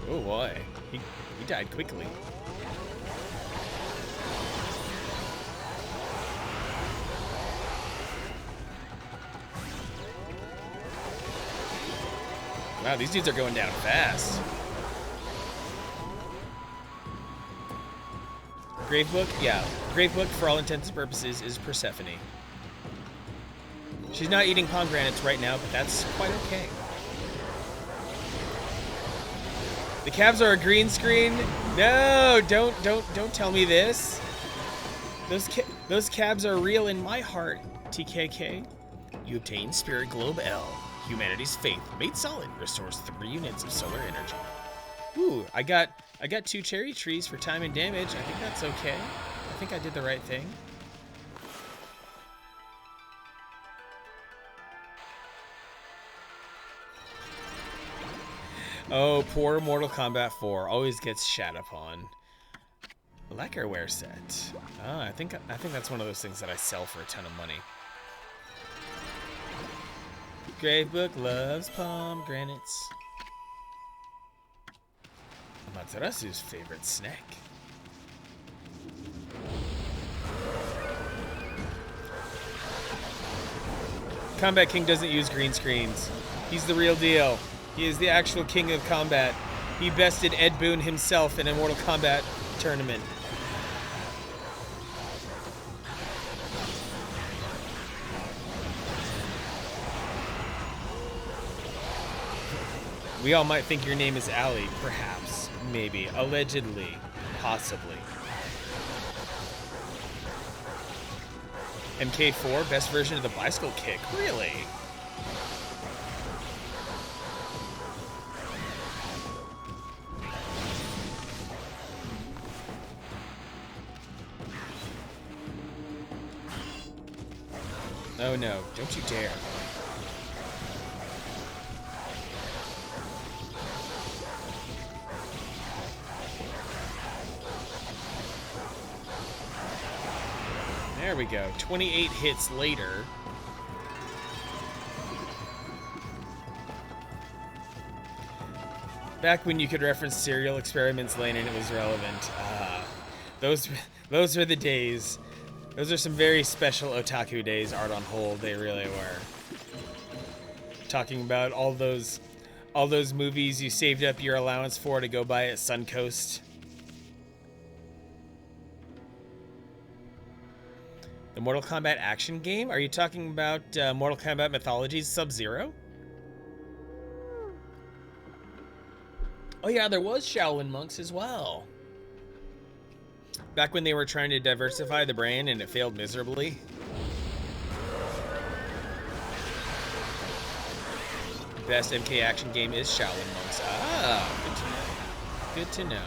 S1: Oh boy, he died quickly. Wow, these dudes are going down fast. Gravebook? Yeah. Gravebook, for all intents and purposes, is Persephone. She's not eating pomegranates right now, but that's quite okay. The cabs are a green screen? No, don't tell me this. Those cabs are real in my heart, TKK. You obtain Spirit Globe L. Humanity's faith, made solid, restores 3 units of solar energy. Ooh, I got 2 cherry trees for time and damage. I think that's okay. I think I did the right thing. Oh, poor Mortal Kombat 4 always gets shat upon. Lacquerware set. Ah, I think that's one of those things that I sell for a ton of money. Gravebook loves pomegranates. Amaterasu's favorite snack. Combat King doesn't use green screens. He's the real deal. He is the actual king of combat. He bested Ed Boon himself in a Mortal Kombat tournament. We all might think your name is Allie, perhaps, maybe, allegedly, possibly. MK4, best version of the bicycle kick, really? Oh no, don't you dare. There we go. 28 hits later. Back when you could reference Serial Experiments Lane and it was relevant. Those were the days. Those are some very special otaku days, Art on Hold. They really were. Talking about all those movies you saved up your allowance for to go buy at Suncoast. The Mortal Kombat action game? Are you talking about Mortal Kombat Mythology's Sub-Zero? Oh yeah, there was Shaolin monks as well. Back when they were trying to diversify the brand and it failed miserably. Best MK action game is Shaolin monks. Ah, good to know. Good to know.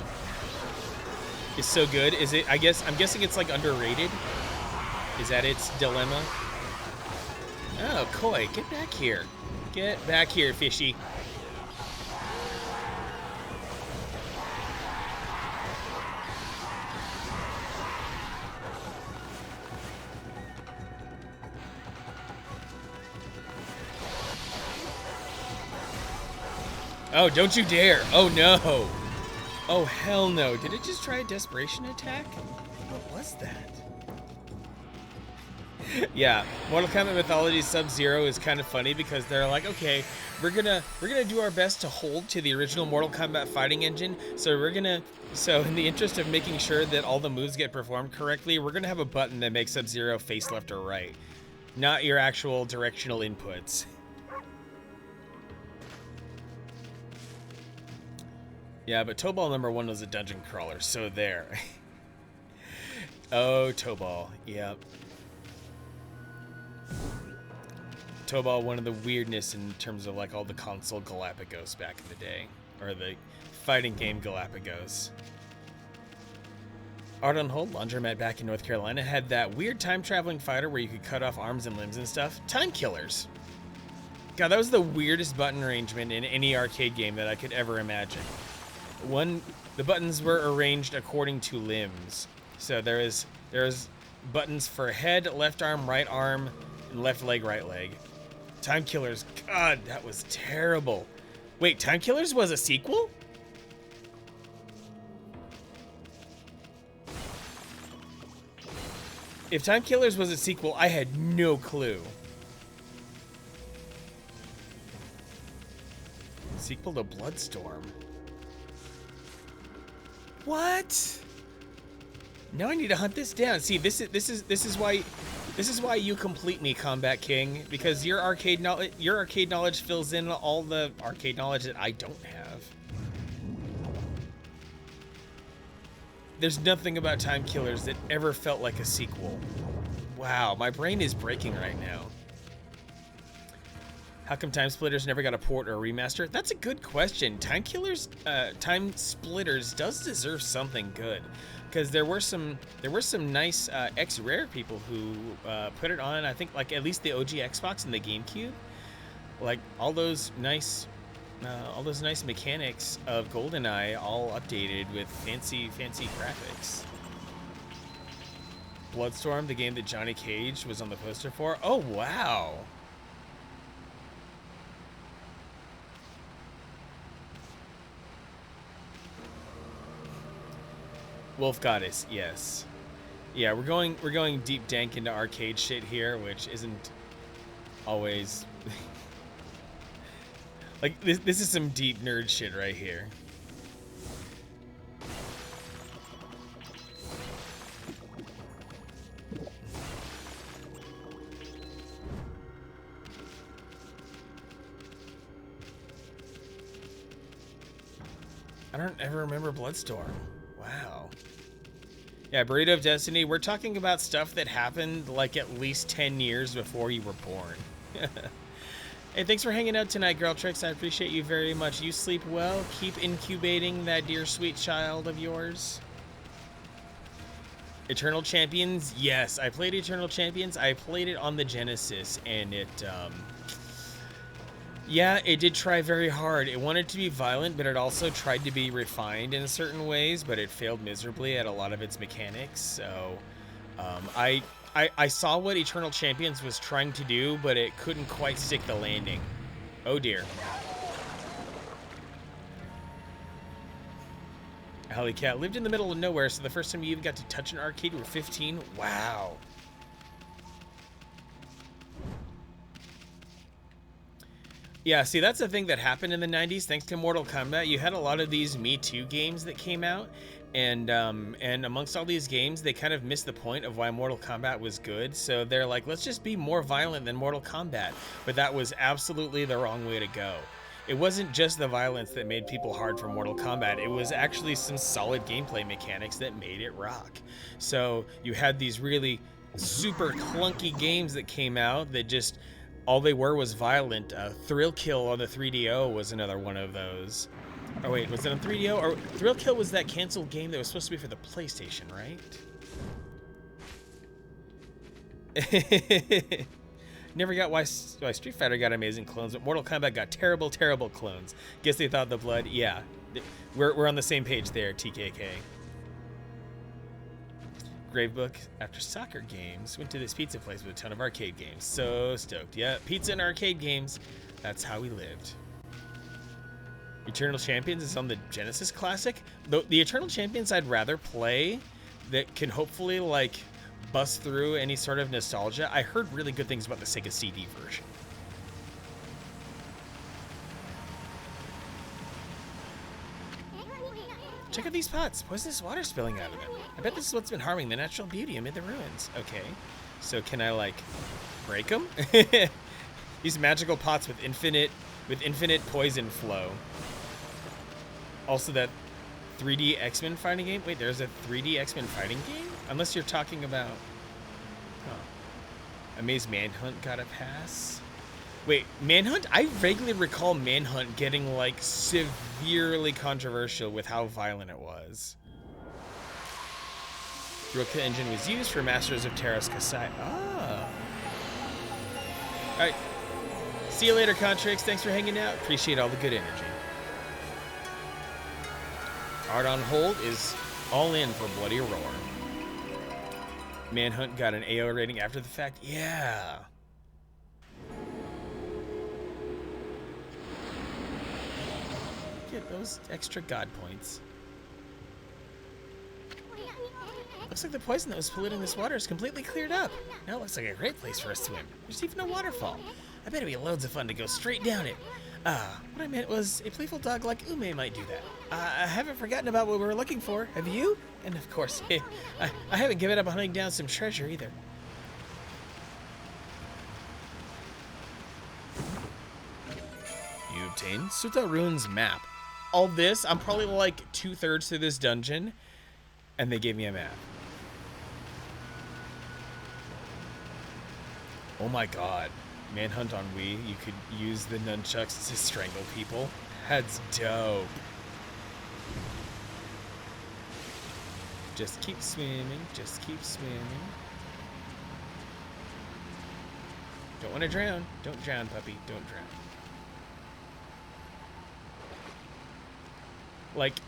S1: It's so good. Is it? I'm guessing it's like underrated. Is that its dilemma? Oh, Koi, get back here. Get back here, fishy. Oh, don't you dare. Oh, no. Oh, hell no. Did it just try a desperation attack? What was that? Yeah, Mortal Kombat Mythology Sub-Zero is kind of funny because they're like, okay, we're gonna do our best to hold to the original Mortal Kombat fighting engine. So in the interest of making sure that all the moves get performed correctly, we're gonna have a button that makes Sub-Zero face left or right, not your actual directional inputs. Yeah, but Tobal #1 was a dungeon crawler, so there. Oh, Tobal, yep. Tobal, one of the weirdness in terms of like all the console Galapagos back in the day, or the fighting game Galapagos. Art on Hold Laundromat back in North Carolina had that weird time-traveling fighter where you could cut off arms and limbs and stuff. Time Killers. God, that was the weirdest button arrangement in any arcade game that I could ever imagine. The buttons were arranged according to limbs. So there is buttons for head, left arm, and left leg, right leg. Time Killers, God, that was terrible. Wait, Time Killers was a sequel? If Time Killers was a sequel, I had no clue. Sequel to Bloodstorm. What? Now I need to hunt this down. See, this is why you complete me, Combat King, because your arcade knowledge fills in all the arcade knowledge that I don't have. There's nothing about Time Killers that ever felt like a sequel. Wow, my brain is breaking right now. How come Time Splitters never got a port or a remaster? That's a good question. Time Splitters does deserve something good, because there were some nice ex-Rare people who put it on. I think like at least the OG Xbox and the GameCube, like all those nice mechanics of GoldenEye, all updated with fancy graphics. Bloodstorm, the game that Johnny Cage was on the poster for. Oh wow. Wolf Goddess, yes. Yeah, we're going deep dank into arcade shit here, which isn't always like this is some deep nerd shit right here. I don't ever remember Bloodstorm. Wow. Yeah, Burrito of Destiny, we're talking about stuff that happened like at least 10 years before you were born. Hey, thanks for hanging out tonight, Girl Tricks. I appreciate you very much. You sleep well. Keep incubating that dear sweet child of yours. Eternal Champions, yes, I played Eternal Champions. I played it on the Genesis, and it yeah, it did try very hard. It wanted to be violent, but it also tried to be refined in certain ways, but it failed miserably at a lot of its mechanics. So I saw what Eternal Champions was trying to do, but it couldn't quite stick the landing. Oh dear. Alley Cat lived in the middle of nowhere, so the first time you even got to touch an arcade, you were 15? Wow. Yeah, see, that's the thing that happened in the 90s, thanks to Mortal Kombat. You had a lot of these Me Too games that came out, and amongst all these games, they kind of missed the point of why Mortal Kombat was good. So they're like, let's just be more violent than Mortal Kombat. But that was absolutely the wrong way to go. It wasn't just the violence that made people hard for Mortal Kombat. It was actually some solid gameplay mechanics that made it rock. So you had these really super clunky games that came out that just... all they were was violent. Thrill Kill on the 3DO was another one of those. Oh wait, was it on 3DO? Or Thrill Kill was that canceled game that was supposed to be for the PlayStation, right? Never got why Street Fighter got amazing clones, but Mortal Kombat got terrible, terrible clones. Guess they thought the blood, yeah. We're on the same page there, TKK. Gravebook, after soccer games, went to this pizza place with a ton of arcade games. So stoked. Yeah, pizza and arcade games. That's how we lived. Eternal Champions is on the Genesis Classic. The Eternal Champions I'd rather play that can hopefully, like, bust through any sort of nostalgia. I heard really good things about the Sega CD version. Check out these pots. Poisonous water spilling out of them. I bet this is what's been harming the natural beauty amid the ruins. Okay, so can I, like, break them? These magical pots with infinite poison flow. Also, that 3D X-Men fighting game. Wait, there's a 3D X-Men fighting game? Unless you're talking about... Huh. Amaze Manhunt got a pass? Wait, Manhunt? I vaguely recall Manhunt getting, like, severely controversial with how violent it was. The Roka engine was used for Masters of Terra's Kasai. Ah. Alright. See you later, Contrix. Thanks for hanging out. Appreciate all the good energy. Art on Hold is all in for Bloody Roar. Manhunt got an AO rating after the fact? Yeah. Get those extra god points. Looks like the poison that was polluting this water is completely cleared up. Now it looks like a great place for a swim. There's even a waterfall. I bet it'd be loads of fun to go straight down it. What I meant was a playful dog like Ume might do that. I haven't forgotten about what we were looking for. Have you? And of course, I haven't given up on hunting down some treasure either. You obtain Suta Ruins map. All this, I'm probably like 2/3 to this dungeon, and they gave me a map. Oh my god. Manhunt on Wii, you could use the nunchucks to strangle people. That's dope. Just keep swimming, just keep swimming. Don't want to drown. Don't drown, puppy. Don't drown. Like,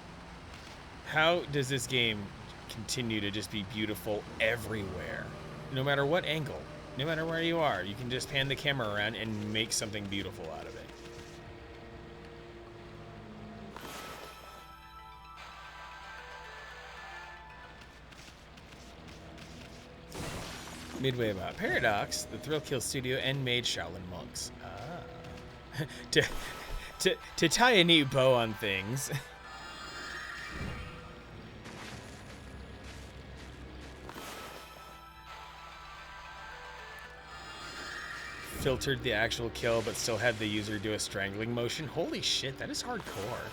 S1: how does this game continue to just be beautiful everywhere? No matter what angle, no matter where you are, you can just pan the camera around and make something beautiful out of it. Midway about Paradox, the Thrill Kill Studio, and made Shaolin monks. Ah. to tie a neat bow on things. Filtered the actual kill, but still had the user do a strangling motion. Holy shit, that is hardcore.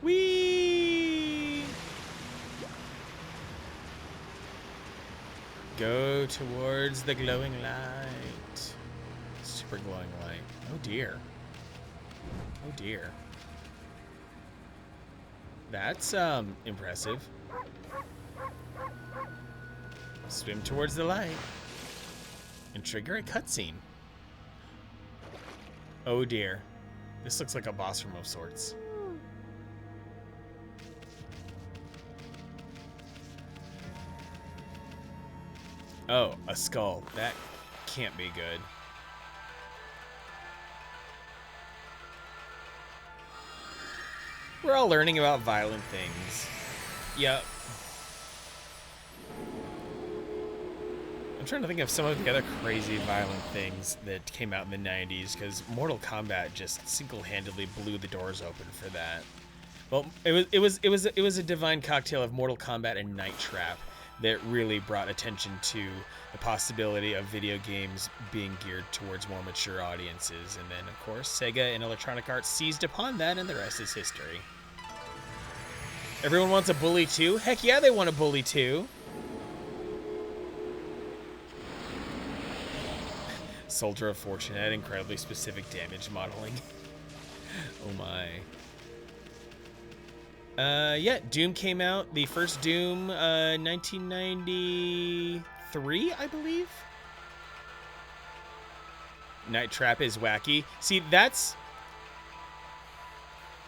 S1: Whee! Go towards the glowing light. Super glowing light. Oh dear. Oh dear. That's impressive. Swim towards the light and trigger a cutscene. Oh dear. This looks like a boss room of sorts. Oh, a skull. That can't be good. We're all learning about violent things. Yep. I'm trying to think of some of the other crazy violent things that came out in the 90s, because Mortal Kombat just single-handedly blew the doors open for that. Well, it was a divine cocktail of Mortal Kombat and Night Trap that really brought attention to the possibility of video games being geared towards more mature audiences. And then, of course, Sega and Electronic Arts seized upon that, and the rest is history. Everyone wants a Bully 2? Heck yeah, they want a Bully 2. Soldier of Fortune had incredibly specific damage modeling. Oh my. Yeah, Doom came out. The first Doom, 1993, I believe. Night Trap is wacky. See, that's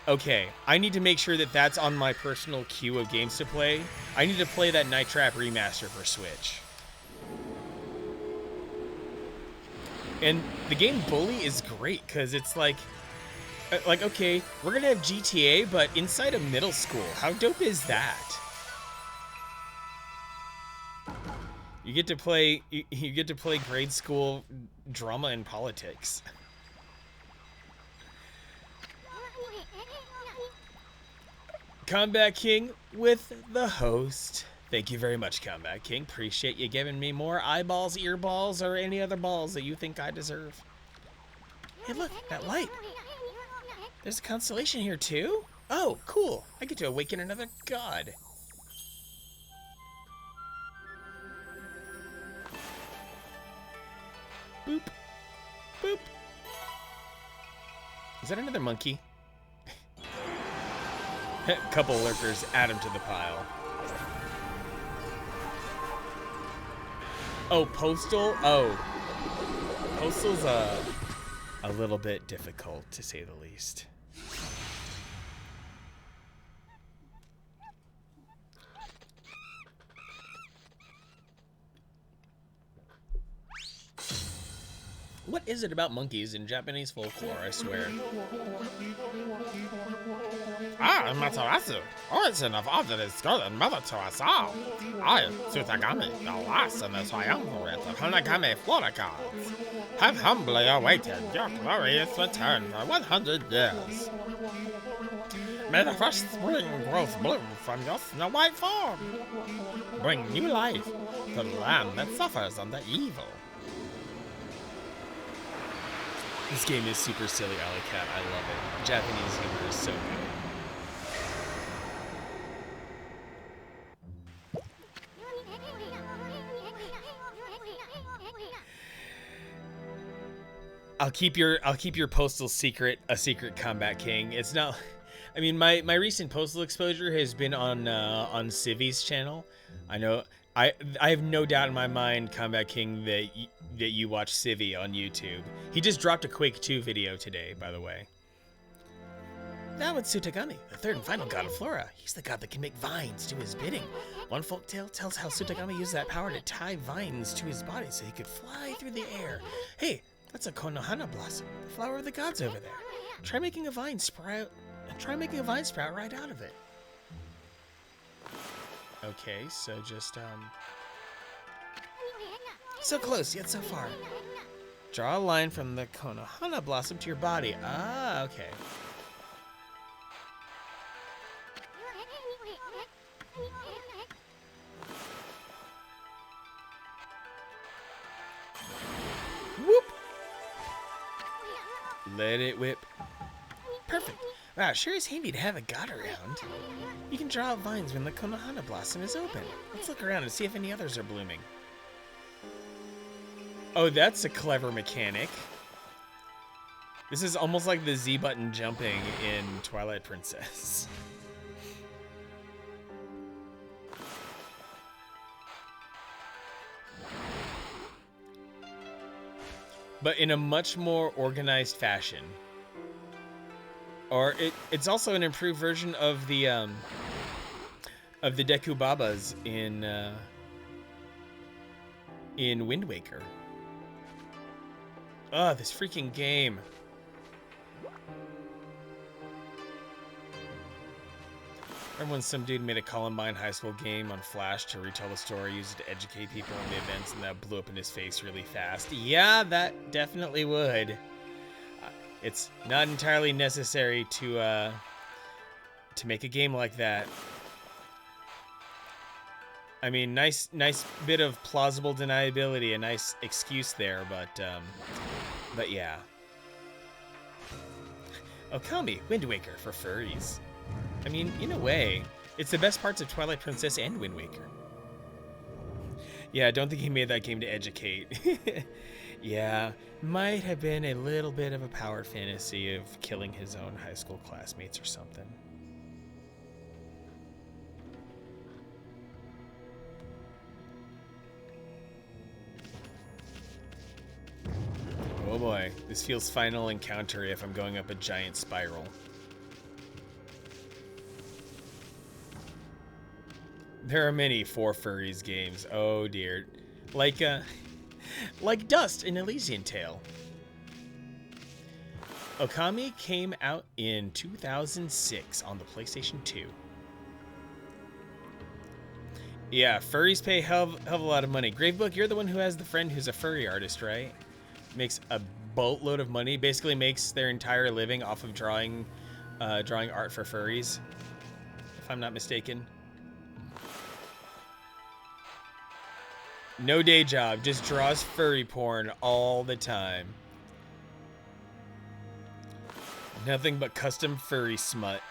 S1: Okay, I need to make sure that that's on my personal queue of games to play. I need to play that Night Trap remaster for Switch. And the game Bully is great because it's like, okay, we're gonna have GTA, but inside a middle school. How dope is that? You get to play, you get to play grade school drama and politics. Combat King with the host. Thank you very much, Combat King. Appreciate you giving me more eyeballs, earballs, or any other balls that you think I deserve. Hey, look, that light. There's a constellation here, too? Oh, cool. I get to awaken another god. Boop. Boop. Is that another monkey? Couple lurkers, add them to the pile. Oh, Postal? Oh. Postal's a little bit difficult, to say the least. What is it about monkeys in Japanese folklore, I swear?
S5: Amaterasu, origin of all that is good and mother to us all. I, Tsutagami, the last in the triumvirate of Hanagami Flora gods, have humbly awaited your glorious return for 100 years. May the fresh spring growth bloom from your snow-white form. Bring new life to the land that suffers under evil.
S1: This game is super silly, Alley Cat. I love it. Japanese humor is so good. I'll keep your postal secret a secret, Combat King. It's not. I mean, my recent postal exposure has been on Civi's channel. I know. I have no doubt in my mind, Combat King, that you watch Civi on YouTube. He just dropped a Quake 2 video today, by the way. Now it's Tsutagami, the third and final god of Flora. He's the god that can make vines do his bidding. One folktale tells how Tsutagami used that power to tie vines to his body so he could fly through the air. Hey, that's a Konohana blossom, the flower of the gods over there. Try making a vine sprout right out of it. Okay, so just, so close, yet so far. Draw a line from the Konohana blossom to your body. Ah, okay. Whoop! Let it whip. Perfect. Wow, sure is handy to have a god around. You can draw out vines when the Konohana blossom is open. Let's look around and see if any others are blooming. Oh, that's a clever mechanic. This is almost like the Z button jumping in Twilight Princess. But in a much more organized fashion. Or it's also an improved version of the Deku Babas in Wind Waker. Oh, this freaking game. Remember when some dude made a Columbine High School game on Flash to retell the story, used it to educate people on the events, and that blew up in his face really fast? Yeah, that definitely would. It's not entirely necessary to make a game like that. I mean, nice bit of plausible deniability, a nice excuse there, but yeah. Okami, Wind Waker for furries. I mean, in a way, it's the best parts of Twilight Princess and Wind Waker. Yeah, I don't think he made that game to educate. Yeah, might have been a little bit of a power fantasy of killing his own high school classmates or something. Oh boy, this feels Final Encounter if I'm going up a giant spiral. There are many for furries games. Oh dear. Like Dust in Elysian Tale. Okami came out in 2006 on the PlayStation 2. Yeah, furries pay hell of a lot of money. Gravebook, you're the one who has the friend who's a furry artist, right? Makes a boatload of money. Basically makes their entire living off of drawing art for furries, if I'm not mistaken. No day job, just draws furry porn all the time. Nothing but custom furry smut.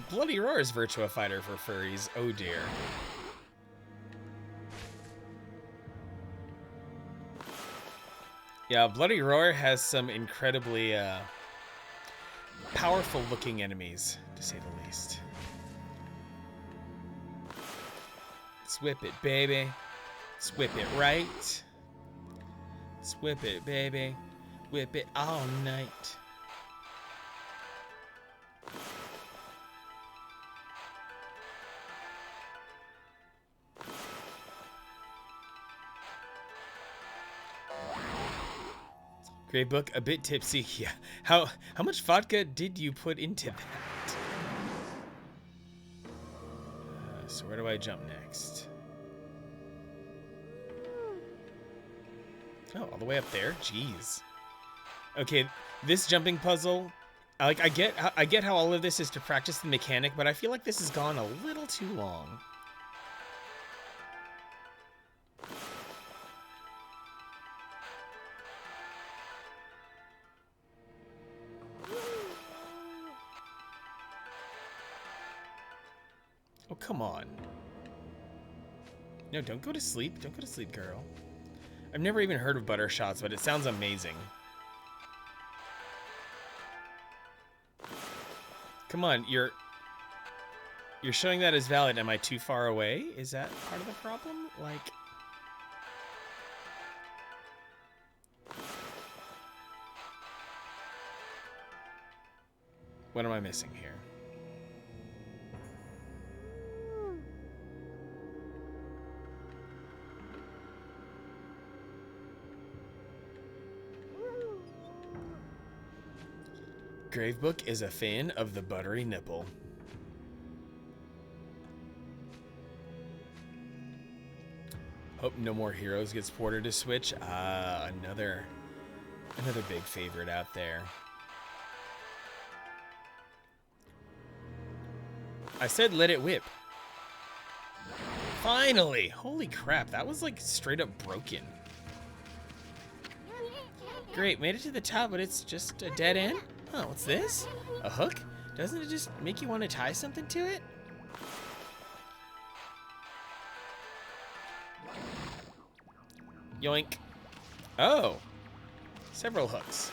S1: Bloody Roar's Virtua Fighter for furries. Oh dear. Yeah, Bloody Roar has some incredibly powerful looking enemies, to say the least. Let's whip it, baby. Let's whip it right. Let's whip it, baby. Whip it all night. Great book, a bit tipsy. Yeah. How much vodka did you put into that? So where do I jump next? Oh, all the way up there? Jeez. Okay, this jumping puzzle, I get how all of this is to practice the mechanic, but I feel like this has gone a little too long. Oh, come on. No, don't go to sleep. Don't go to sleep, girl. I've never even heard of butter shots, but it sounds amazing. Come on, you're showing that as valid. Am I too far away? Is that part of the problem? Like... What am I missing here? Gravebook is a fan of the buttery nipple. Hope No More Heroes gets ported to Switch. Another big favorite out there. I said let it whip. Finally! Holy crap, that was like straight up broken. Great, made it to the top, but it's just a dead end? Oh, what's this? A hook? Doesn't it just make you want to tie something to it? Yoink. Oh. Several hooks.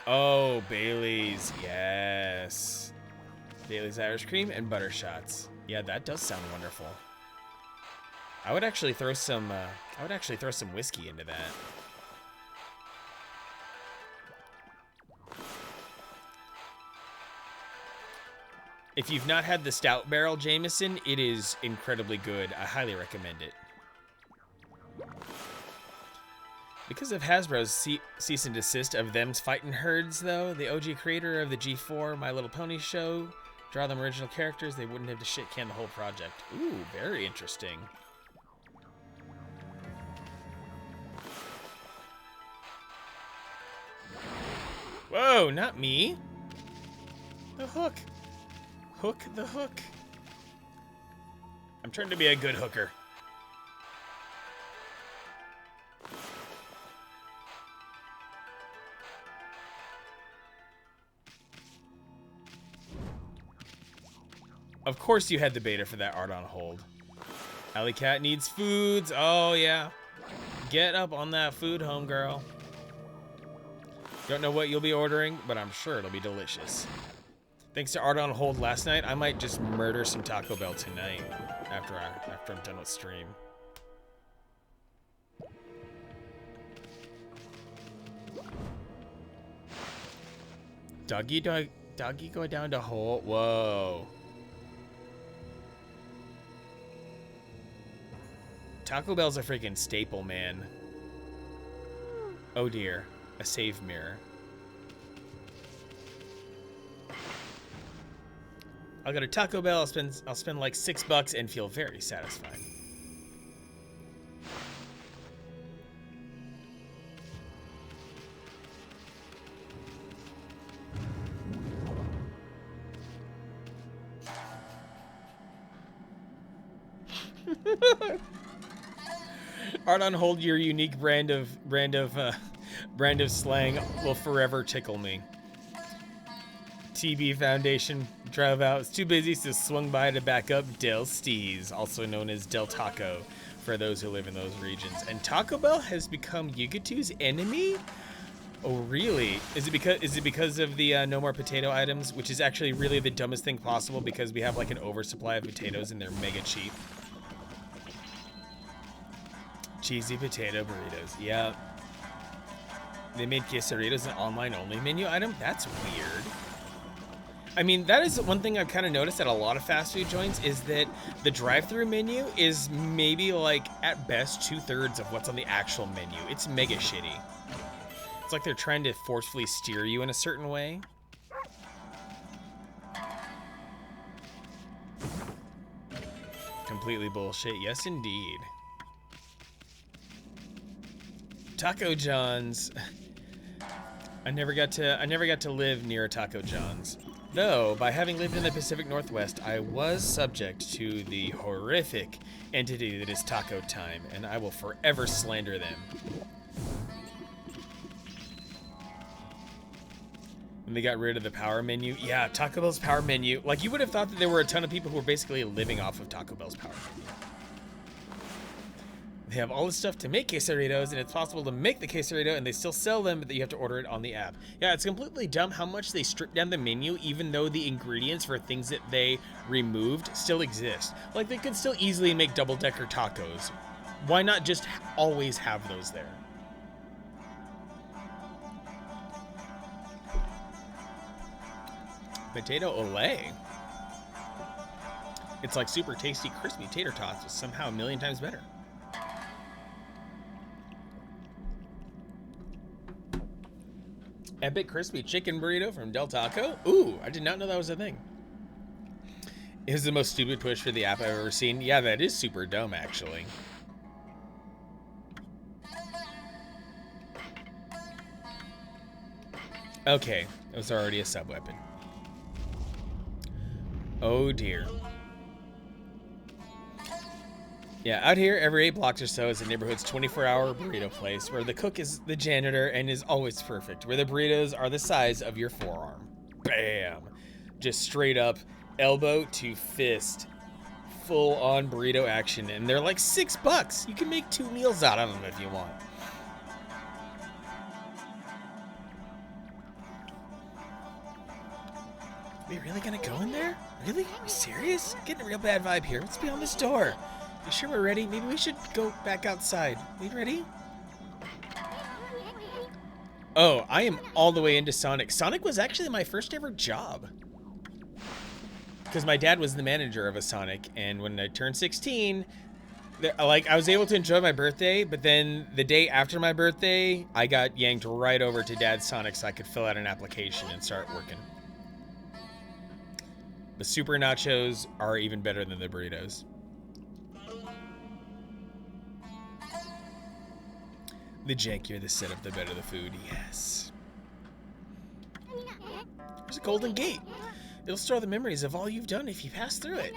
S1: Oh, Bailey's. Yes. Bailey's Irish Cream and butter shots. Yeah, that does sound wonderful. I would actually throw some whiskey into that. If you've not had the Stout Barrel Jameson, it is incredibly good. I highly recommend it. Because of Hasbro's cease and desist of them's fightin' herds, though, the OG creator of the G4 My Little Pony show, draw them original characters, they wouldn't have to shit can the whole project. Ooh, very interesting. Whoa, not me. The hook. Hook the hook. I'm trying to be a good hooker. Of course you had the beta for that art on hold. Alley Cat needs foods. Oh, yeah. Get up on that food, homegirl. Don't know what you'll be ordering, but I'm sure it'll be delicious. Thanks to Art on Hold last night, I might just murder some Taco Bell tonight after I'm done with stream. Doggy go down to hole. Whoa. Taco Bell's a freaking staple, man. Oh dear, a save mirror. I'll go to Taco Bell. I'll spend like $6 and feel very satisfied. Art on hold, your unique brand of slang will forever tickle me. TB Foundation drove out. It's too busy, so swung by to back up Del Steez, also known as Del Taco, for those who live in those regions. And Taco Bell has become Yugatu's enemy? Oh, really? Is it because of the no more potato items, which is actually really the dumbest thing possible because we have like an oversupply of potatoes and they're mega cheap. Cheesy potato burritos. Yeah. They made quesadillas an online-only menu item? That's weird. I mean, that is one thing I've kind of noticed at a lot of fast food joints is that the drive-thru menu is maybe like, at best, 2/3 of what's on the actual menu. It's mega shitty. It's like they're trying to forcefully steer you in a certain way. Completely bullshit. Yes, indeed. Taco John's. I never got to live near a Taco John's. Though, by having lived in the Pacific Northwest, I was subject to the horrific entity that is Taco Time, and I will forever slander them. When they got rid of the power menu. Yeah, Taco Bell's power menu. Like, you would have thought that there were a ton of people who were basically living off of Taco Bell's power menu. They have all this stuff to make quesadillas, and it's possible to make the quesadilla, and they still sell them, but you have to order it on the app. Yeah, it's completely dumb how much they strip down the menu, even though the ingredients for things that they removed still exist. Like, they could still easily make double-decker tacos. Why not just always have those there? Potato Olay. It's like super tasty, crispy tater tots, but somehow a million times better. Epic crispy chicken burrito from Del Taco. Ooh, I did not know that was a thing. Is the most stupid push for the app I've ever seen. Yeah, that is super dumb, actually. Okay, it was already a sub-weapon. Oh dear. Yeah, out here, every 8 blocks or so is the neighborhood's 24-hour burrito place where the cook is the janitor and is always perfect, where the burritos are the size of your forearm. Bam! Just straight up, elbow to fist, full-on burrito action, and they're like $6. You can make 2 meals out of them if you want. Are we really gonna go in there? Really? Are we serious? I'm getting a real bad vibe here. What's beyond this door? You sure we're ready? Maybe we should go back outside. We ready? Oh, I am all the way into Sonic. Sonic was actually my first ever job. Because my dad was the manager of a Sonic, and when I turned 16, like, I was able to enjoy my birthday, but then the day after my birthday, I got yanked right over to Dad's Sonic so I could fill out an application and start working. The super nachos are even better than the burritos. The jankier the setup, the better the food. Yes. There's a golden gate. It'll store the memories of all you've done if you pass through it.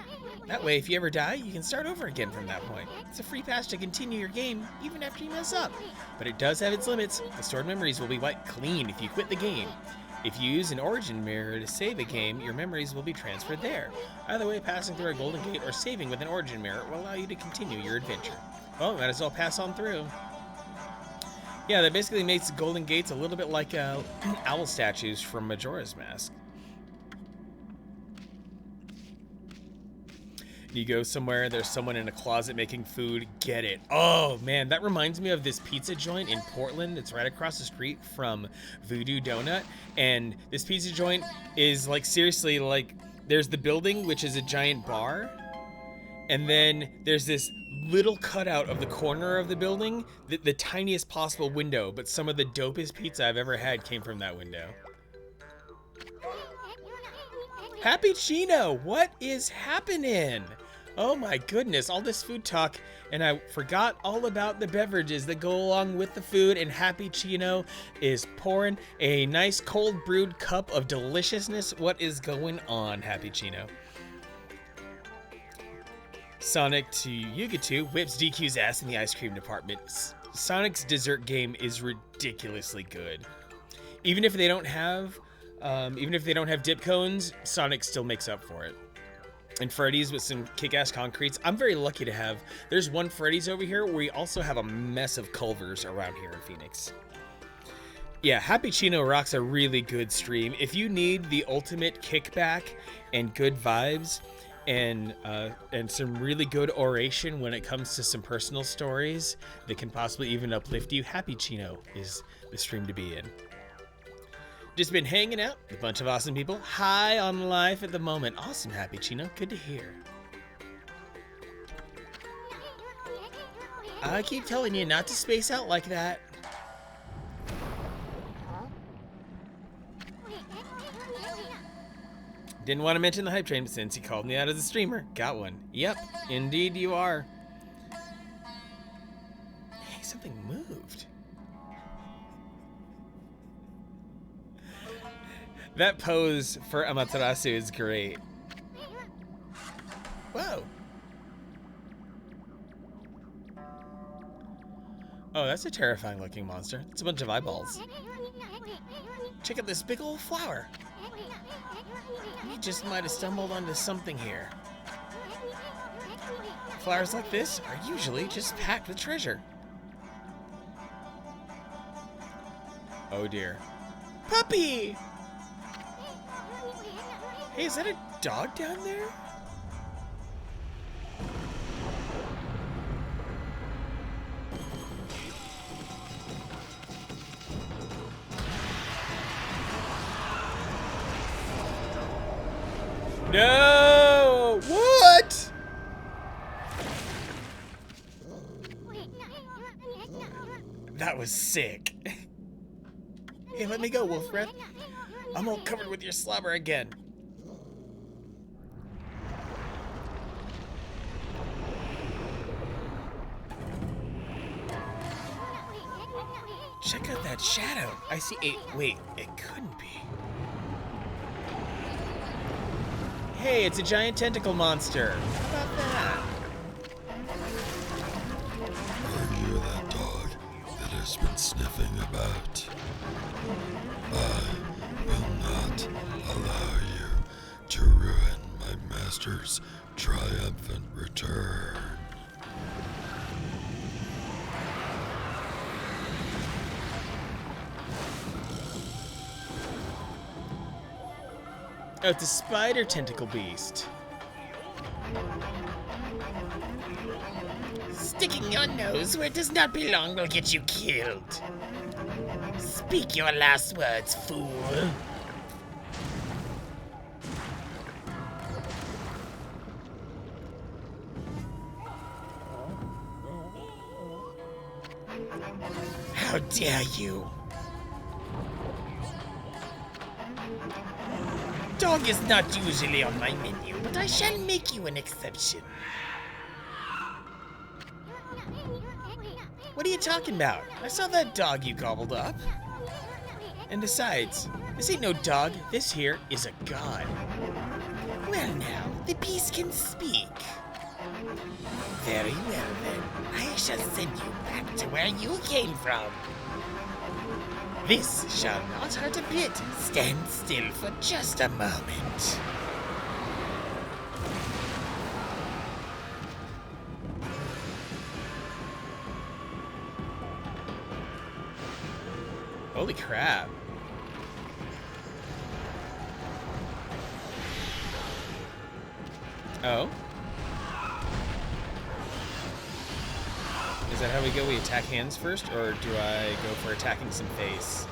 S1: That way, if you ever die, you can start over again from that point. It's a free pass to continue your game, even after you mess up. But it does have its limits. The stored memories will be wiped clean if you quit the game. If you use an origin mirror to save a game, your memories will be transferred there. Either way, passing through a golden gate or saving with an origin mirror will allow you to continue your adventure. Well, might as well pass on through. Yeah, that basically makes the Golden Gates a little bit like owl statues from Majora's Mask. You go somewhere, there's someone in a closet making food, get it. Oh man, that reminds me of this pizza joint in Portland. It's right across the street from Voodoo Donut. And this pizza joint is like, seriously, like, there's the building, which is a giant bar. And then there's this little cutout of the corner of the building, the tiniest possible window, but some of the dopest pizza I've ever had came from that window. Happy Chino, what is happening? Oh my goodness, all this food talk, and I forgot all about the beverages that go along with the food, and Happy Chino is pouring a nice cold brewed cup of deliciousness. What is going on, Happy Chino? Sonic to Yugatu whips DQ's ass in the ice cream department. Sonic's dessert game is ridiculously good. Even if they don't have dip cones, Sonic still makes up for it. And Freddy's with some kick-ass concretes. I'm very lucky to have. There's one Freddy's over here. We also have a mess of Culvers around here in Phoenix. Yeah, Happy Chino rocks a really good stream. If you need the ultimate kickback and good vibes, and some really good oration when it comes to some personal stories that can possibly even uplift you, Happy Chino is the stream to be in. Just been hanging out with a bunch of awesome people, high on life at the moment. Awesome, Happy Chino, good to hear. I keep telling you not to space out like that. Didn't want to mention the hype train since he called me out as a streamer. Got one. Yep, indeed you are. Hey, something moved. That pose for Amaterasu is great. Whoa. Oh, that's a terrifying looking monster. It's a bunch of eyeballs. Check out this big old flower. We just might have stumbled onto something here. Flowers like this are usually just packed with treasure. Oh dear. Puppy! Hey, is that a dog down there? No! What? That was sick. Hey, let me go, Wolfred. I'm all covered with your slobber again. Check out that shadow. I see a... Wait, it couldn't be. Hey, it's a giant tentacle monster. How about that?
S6: Are you that dog that has been sniffing about? I will not allow you to ruin my master's triumphant return.
S1: Oh, it's a spider tentacle beast.
S7: Sticking your nose where it does not belong will get you killed. Speak your last words, fool. How dare you? Dog is not usually on my menu, but I shall make you an exception.
S1: What are you talking about? I saw that dog you gobbled up. And besides, this ain't no dog. This here is a god.
S7: Well now, the beast can speak. Very well then, I shall send you back to where you came from. This shall not hurt a bit. Stand still for just a moment.
S1: Holy crap. Oh? Is that how we go? We attack hands first, or do I go for attacking some face?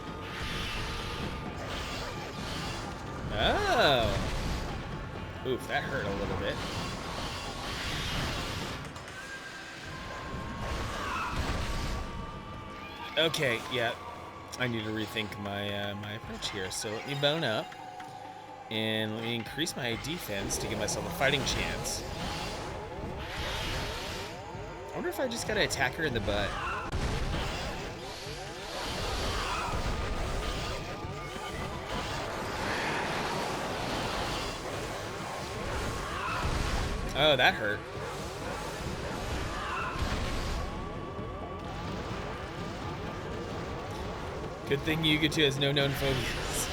S1: Oh. Oof, that hurt a little bit. Okay, yeah. I need to rethink my my approach here. So let me bone up. And let me increase my defense to give myself a fighting chance. I wonder if I just gotta attack her in the butt. Oh, that hurt. Good thing Yuga-2 has no known phobias.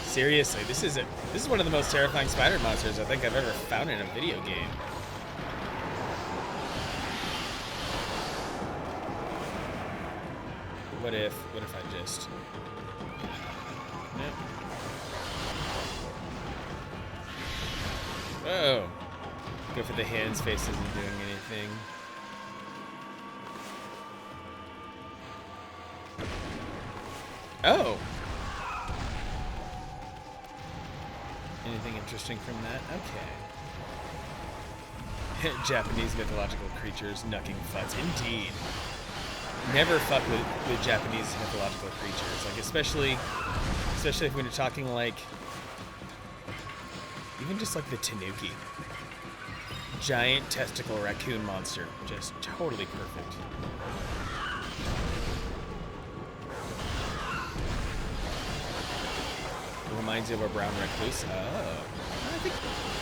S1: Seriously, this is one of the most terrifying spider monsters I think I've ever found in a video game. What if I just... Nope. Oh. Go for the hands, face isn't doing anything. Oh! Anything interesting from that? Okay. Japanese mythological creatures, knucking futs. Indeed. Never fuck with Japanese mythological creatures. Like, especially if when you're talking, like, even just like the Tanuki. Giant testicle raccoon monster. Just totally perfect. It reminds you of a brown recluse. Oh.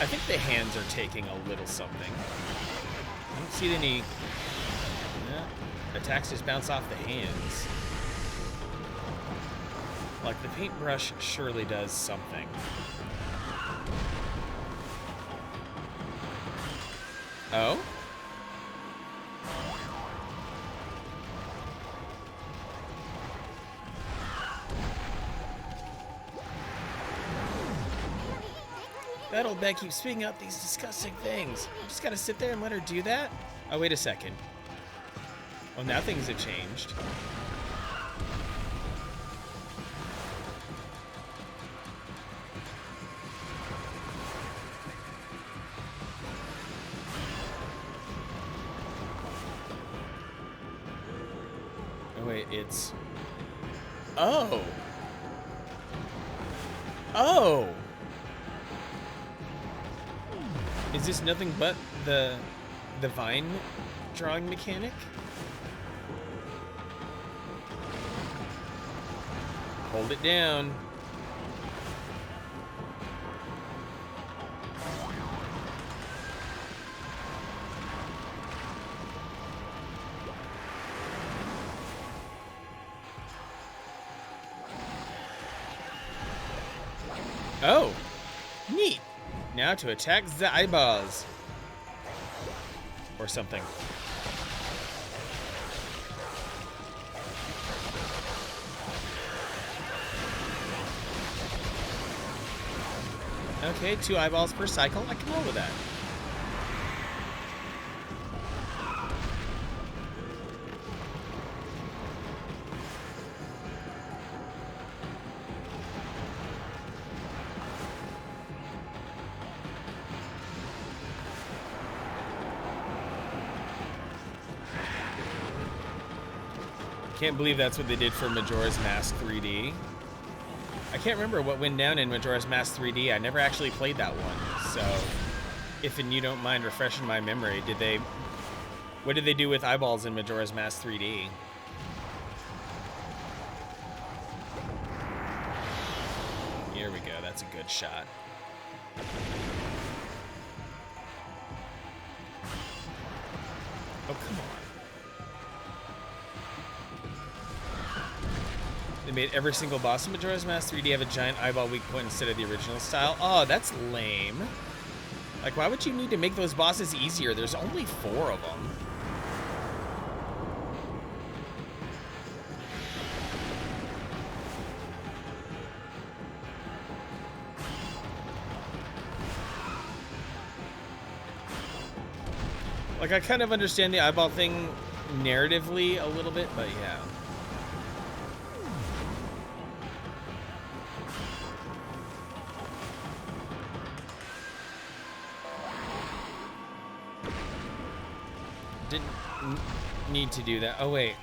S1: I think the hands are taking a little something. I don't see any... Attacks just bounce off the hands. Like, the paintbrush surely does something. Oh? That old bag keeps spitting out these disgusting things. You just gotta sit there and let her do that? Oh, wait a second. Well, now things have changed. Oh, wait, it's... Oh! Oh! Is this nothing but the vine drawing mechanic? Hold it down. Oh, neat. Now to attack the eyeballs. Or something. Okay, 2 eyeballs per cycle. I can roll with that. Can't believe that's what they did for Majora's Mask 3D. I can't remember what went down in Majora's Mask 3D. I never actually played that one. So, if you don't mind refreshing my memory, what did they do with eyeballs in Majora's Mask 3D? Here we go. That's a good shot. Oh, come on. They made every single boss in Majora's Mask 3D have a giant eyeball weak point instead of the original style. Oh, that's lame. Like, why would you need to make those bosses easier? There's only 4 of them. Like, I kind of understand the eyeball thing narratively a little bit, but yeah. Didn't need to do that. Oh wait,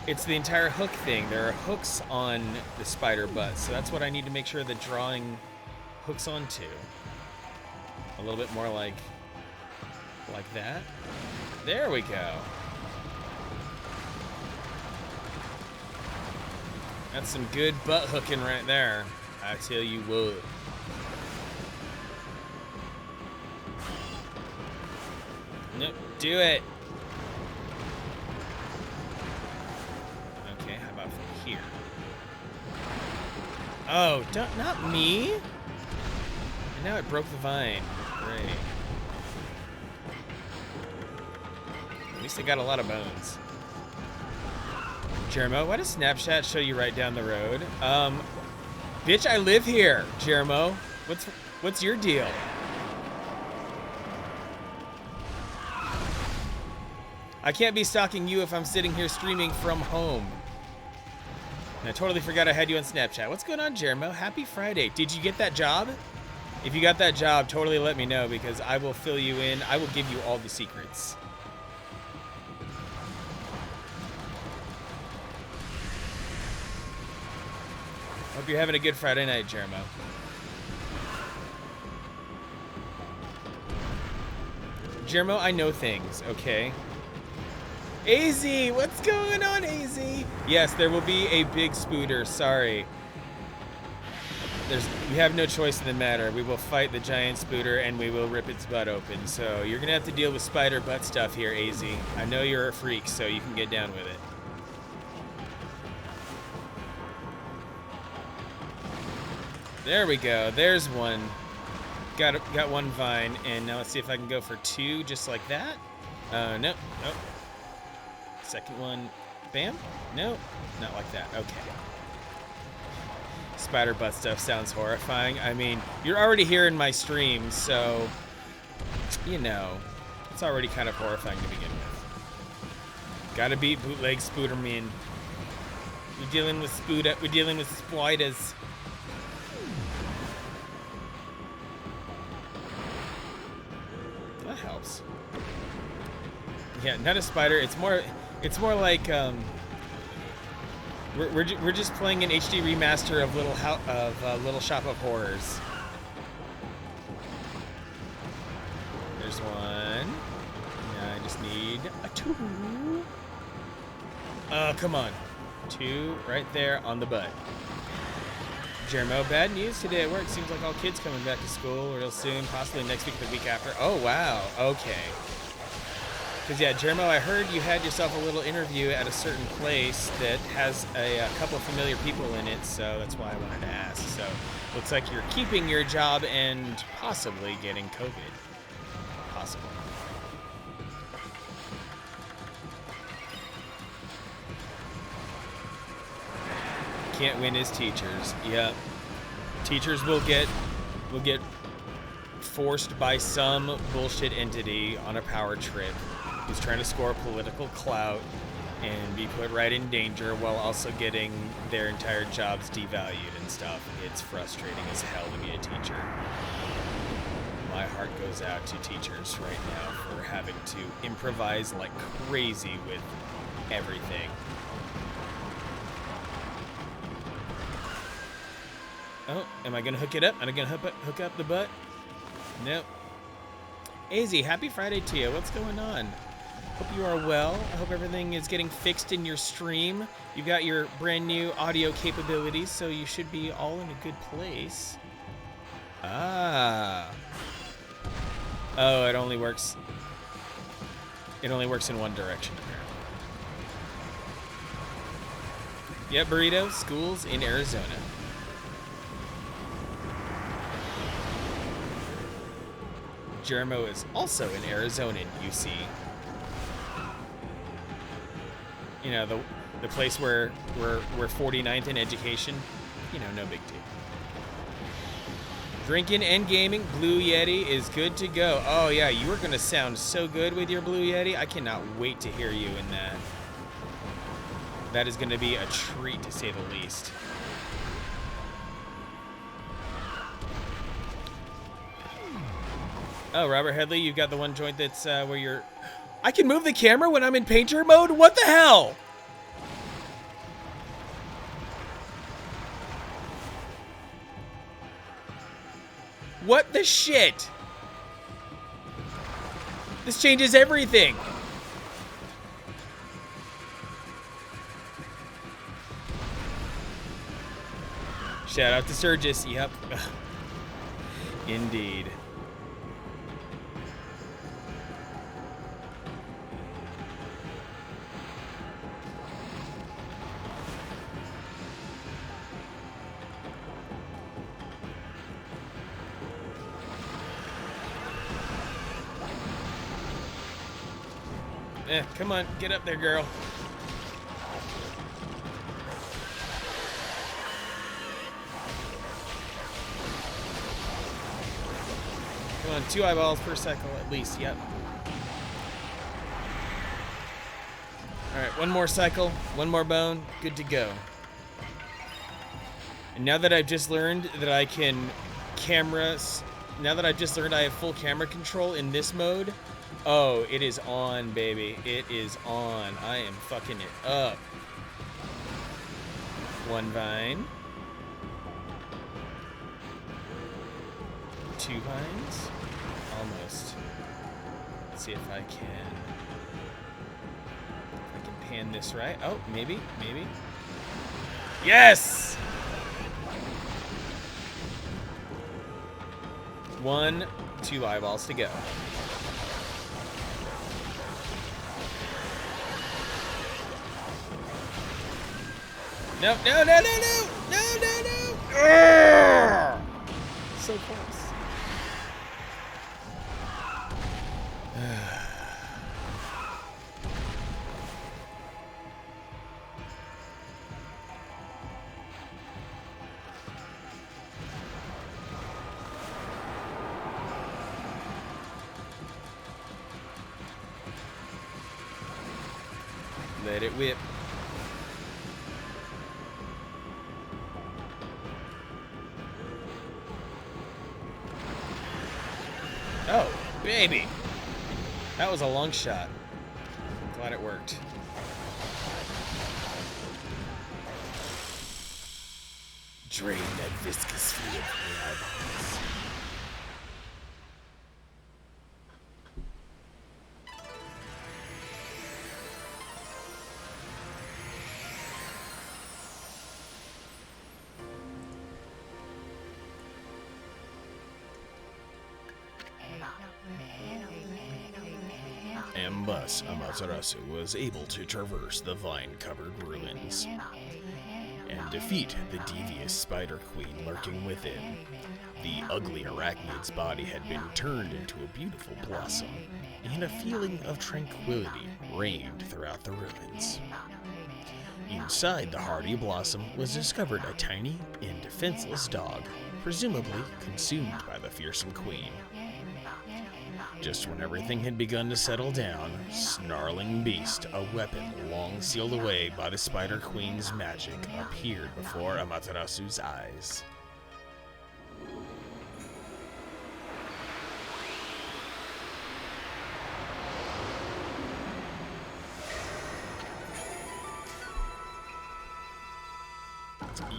S1: it's the entire hook thing. There are hooks on the spider butt, so that's what I need to make sure the drawing hooks onto. A little bit more like that. There we go. That's some good butt hooking right there. I tell you what. Nope, do it. Okay, how about from here? Oh, not me. And now it broke the vine. Great. At least I got a lot of bones. Jeremo, why does Snapchat show you right down the road? Bitch, I live here, Jeremo. What's your deal? I can't be stalking you if I'm sitting here streaming from home. And I totally forgot I had you on Snapchat. What's going on, Jeremo? Happy Friday. Did you get that job? If you got that job, totally let me know because I will fill you in. I will give you all the secrets. Hope you're having a good Friday night, Jeremo. Jeremo, I know things, okay? AZ, what's going on, AZ? Yes, there will be a big spooter, sorry. We have no choice in the matter. We will fight the giant spooter and we will rip its butt open. So you're gonna have to deal with spider butt stuff here, AZ. I know you're a freak, so you can get down with it. There we go, there's one. Got one vine, and now let's see if I can go for two just like that. Nope. Second one, bam? No, not like that, okay. Spider butt stuff sounds horrifying. I mean, you're already here in my stream, so, you know, it's already kind of horrifying to begin with. Gotta beat bootleg Spooderman. We're dealing with spiders. That helps. Yeah, not a spider, it's more like we're just playing an HD remaster of Little Shop of Horrors. There's one. Now I just need a two. Come on. Two right there on the butt. Jeremo, bad news today at work. Seems like all kids coming back to school real soon, possibly next week or the week after. Oh wow. Okay. Because, yeah, Jeremo, I heard you had yourself a little interview at a certain place that has a couple of familiar people in it, so that's why I wanted to ask. So, looks like you're keeping your job and possibly getting COVID. Possible. Can't win as teachers. Yep. Teachers will get forced by some bullshit entity on a power trip who's trying to score political clout and be put right in danger while also getting their entire jobs devalued and stuff. It's frustrating as hell to be a teacher. My heart goes out to teachers right now for having to improvise like crazy with everything. Oh, am I gonna hook it up? Am I gonna hook up the butt? Nope. AZ, happy Friday to you. What's going on? Hope you are well. I hope everything is getting fixed in your stream. You've got your brand new audio capabilities, so you should be all in a good place. Ah. Oh, it only works in one direction, apparently. Yep, Burrito, schools in Arizona. Jeremo is also an Arizonan, you see. You know, the place where we're 49th in education. You know, no big deal. Drinking and gaming, Blue Yeti is good to go. Oh yeah, you are gonna sound so good with your Blue Yeti. I cannot wait to hear you in that. That is gonna be a treat to say the least. Oh, Robert Headley, you've got the one joint that's where you're... I can move the camera when I'm in painter mode? What the hell? What the shit? This changes everything. Shout out to Sturgis. Yep. Indeed. Come on, get up there, girl. Come on, 2 eyeballs per cycle at least, yep. Alright, one more cycle, one more bone, good to go. And now that I've just learned that I can now that I've just learned I have full camera control in this mode, oh, it is on, baby. It is on. I am fucking it up. 1 vine. 2 vines. Almost. Let's see if I can pan this right. Oh, maybe. Yes! 1, 2 eyeballs to go. No. Urgh! So close. Let it whip. Oh, baby. That was a long shot. Glad it worked. Drain that viscous fluid from the eyeballs. And thus, Amaterasu was able to traverse the vine-covered ruins and defeat the devious Spider Queen lurking within. The ugly arachnid's body had been turned into a beautiful blossom, and a feeling of tranquility reigned throughout the ruins. Inside the hardy blossom was discovered a tiny and defenseless dog, presumably consumed by the fearsome queen. Just when everything had begun to settle down, Snarling Beast, a weapon long sealed away by the Spider Queen's magic, appeared before Amaterasu's eyes.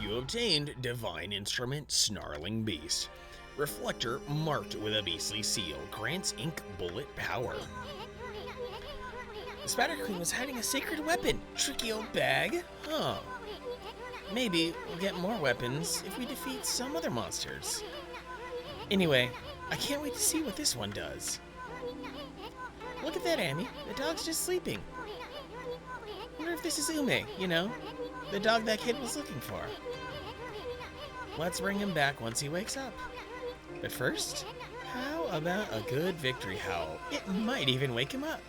S1: You obtained Divine Instrument Snarling Beast. Reflector marked with a beastly seal grants ink bullet power. The Spider Queen was hiding a sacred weapon. Tricky old bag. Huh. Maybe we'll get more weapons if we defeat some other monsters. Anyway, I can't wait to see what this one does. Look at that, Amy. The dog's just sleeping. Wonder if this is Ume, you know, the dog that kid was looking for. Let's bring him back once he wakes up. But first, how about a good victory howl? It might even wake him up.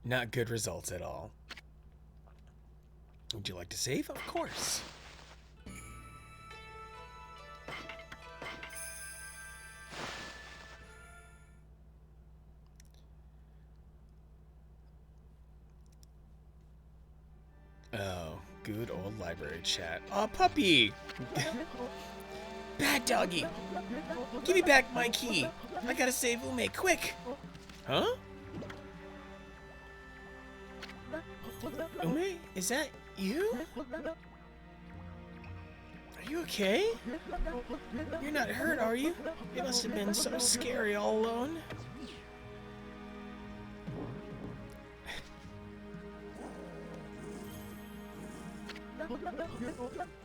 S1: Not good results at all. Would you like to save? Of course. Oh, good old library chat. Aw, puppy! Bad doggy! Give me back my key! I gotta save Ume, quick! Huh? Ume, is that you? Are you okay? You're not hurt, are you? It must have been so scary all alone.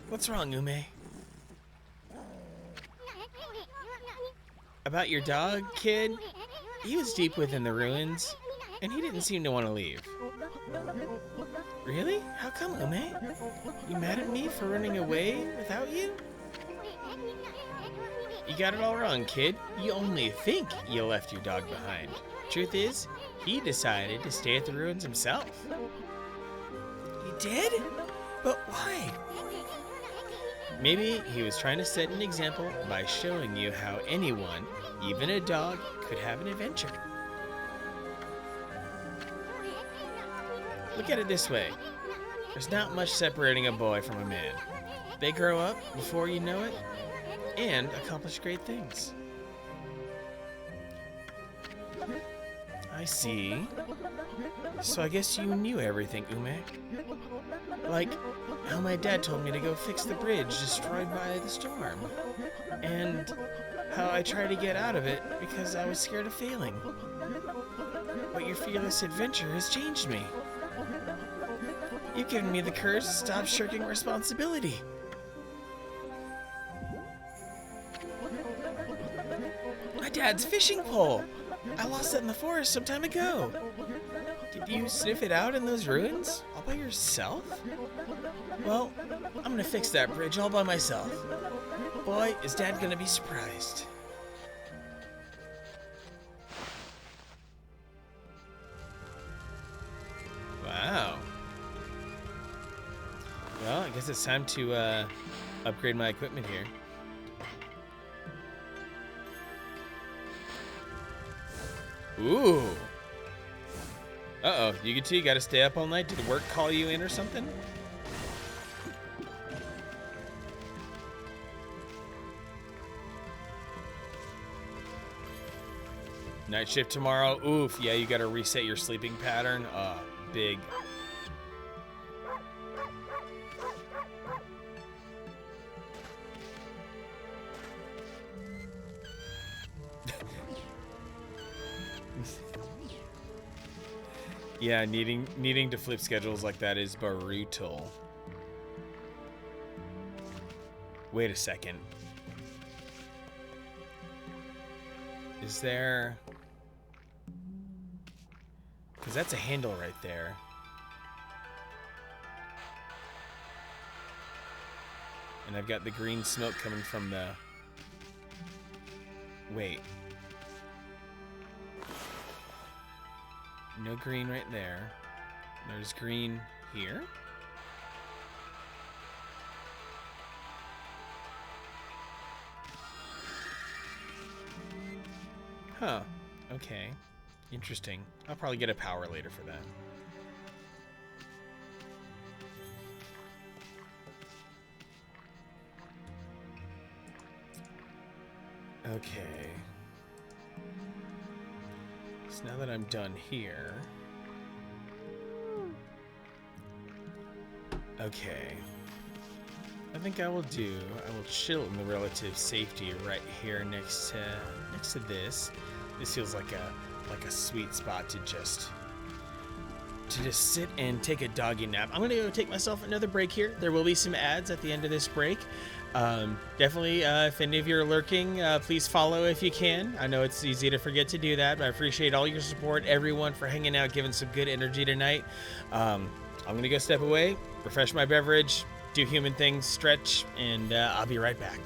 S1: What's wrong, Ume? About your dog, kid? He was deep within the ruins, and he didn't seem to want to leave. Really? How come, Ume? You mad at me for running away without you? You got it all wrong, kid. You only think you left your dog behind. Truth is, he decided to stay at the ruins himself. He did? But why? Maybe he was trying to set an example by showing you how anyone, even a dog, could have an adventure. Look at it this way. There's not much separating a boy from a man. They grow up before you know it and accomplish great things. I see. So I guess you knew everything, Ume. Like how my dad told me to go fix the bridge destroyed by the storm. And how I tried to get out of it because I was scared of failing. But your fearless adventure has changed me. You've given me the courage to stop shirking responsibility. My dad's fishing pole! I lost it in the forest some time ago. Did you sniff it out in those ruins? All by yourself? Well, I'm gonna fix that bridge all by myself. Boy, is Dad gonna be surprised. Wow. Well, I guess it's time to upgrade my equipment here. Ooh. Uh-oh, you gotta stay up all night? Did work call you in or something? Night shift tomorrow. Oof, yeah, you gotta reset your sleeping pattern. Big. Yeah, needing to flip schedules like that is brutal. Wait a second. Is there... Because that's a handle right there. And I've got the green smoke coming from the... Wait. No green right there. There's green here. Huh. Okay. Interesting. I'll probably get a power later for that. Okay. So now that I'm done here... Okay. I think I will chill in the relative safety right here next to this. This feels like a sweet spot to just sit and take a doggy nap. I'm gonna go take myself another break here. There will be some ads at the end of this break. Definitely, if any of you are lurking, please follow if you can. I know it's easy to forget to do that, but I appreciate all your support, everyone, for hanging out, giving some good energy tonight. I'm gonna go step away, refresh my beverage, do human things, stretch, and I'll be right back.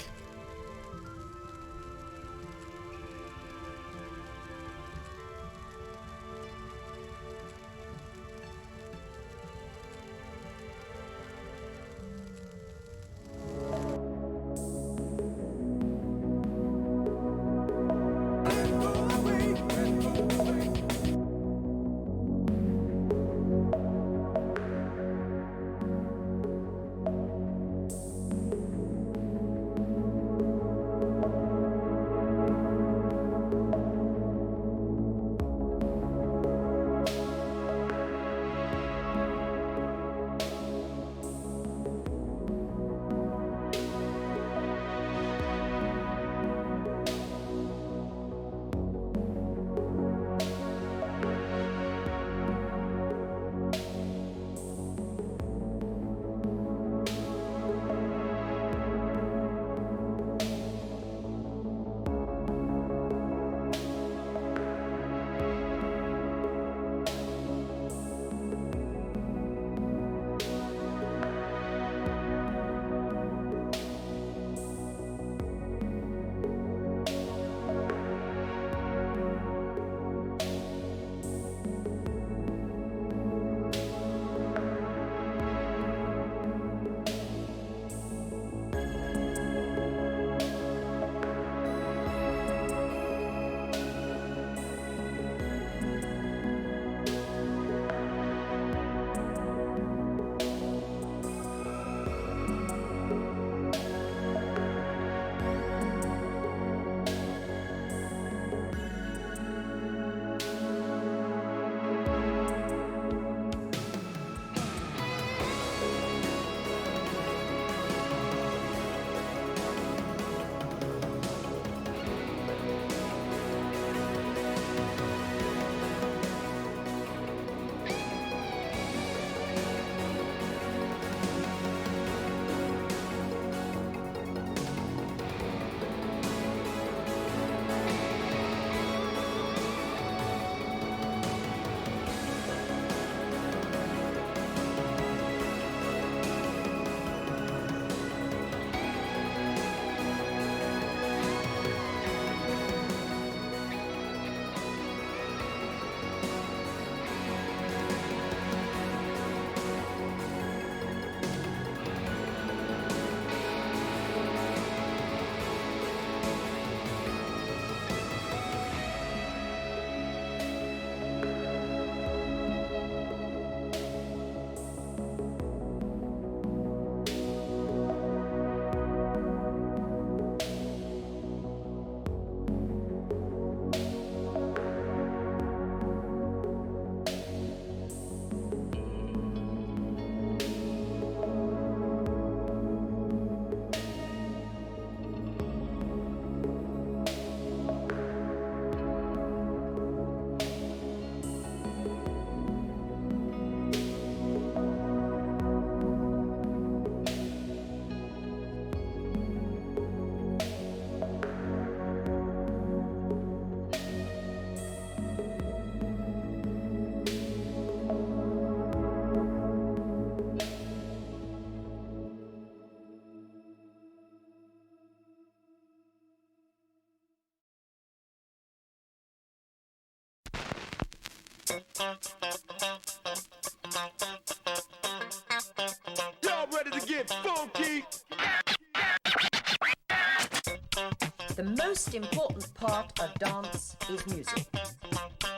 S2: Y'all ready to get funky?
S8: The most important part of dance is music.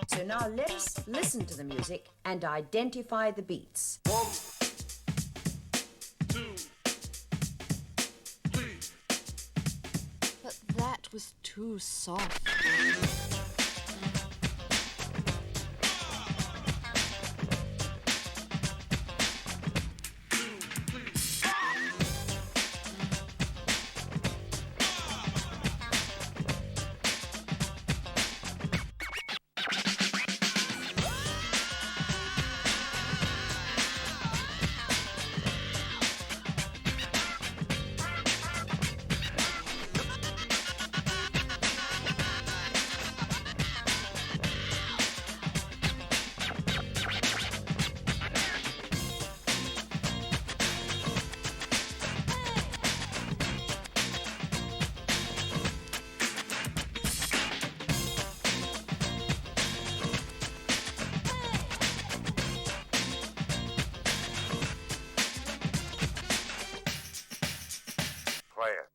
S8: So now let us listen to the music and identify the beats.
S2: 1, 2, 3.
S9: But that was too soft.
S2: Play it.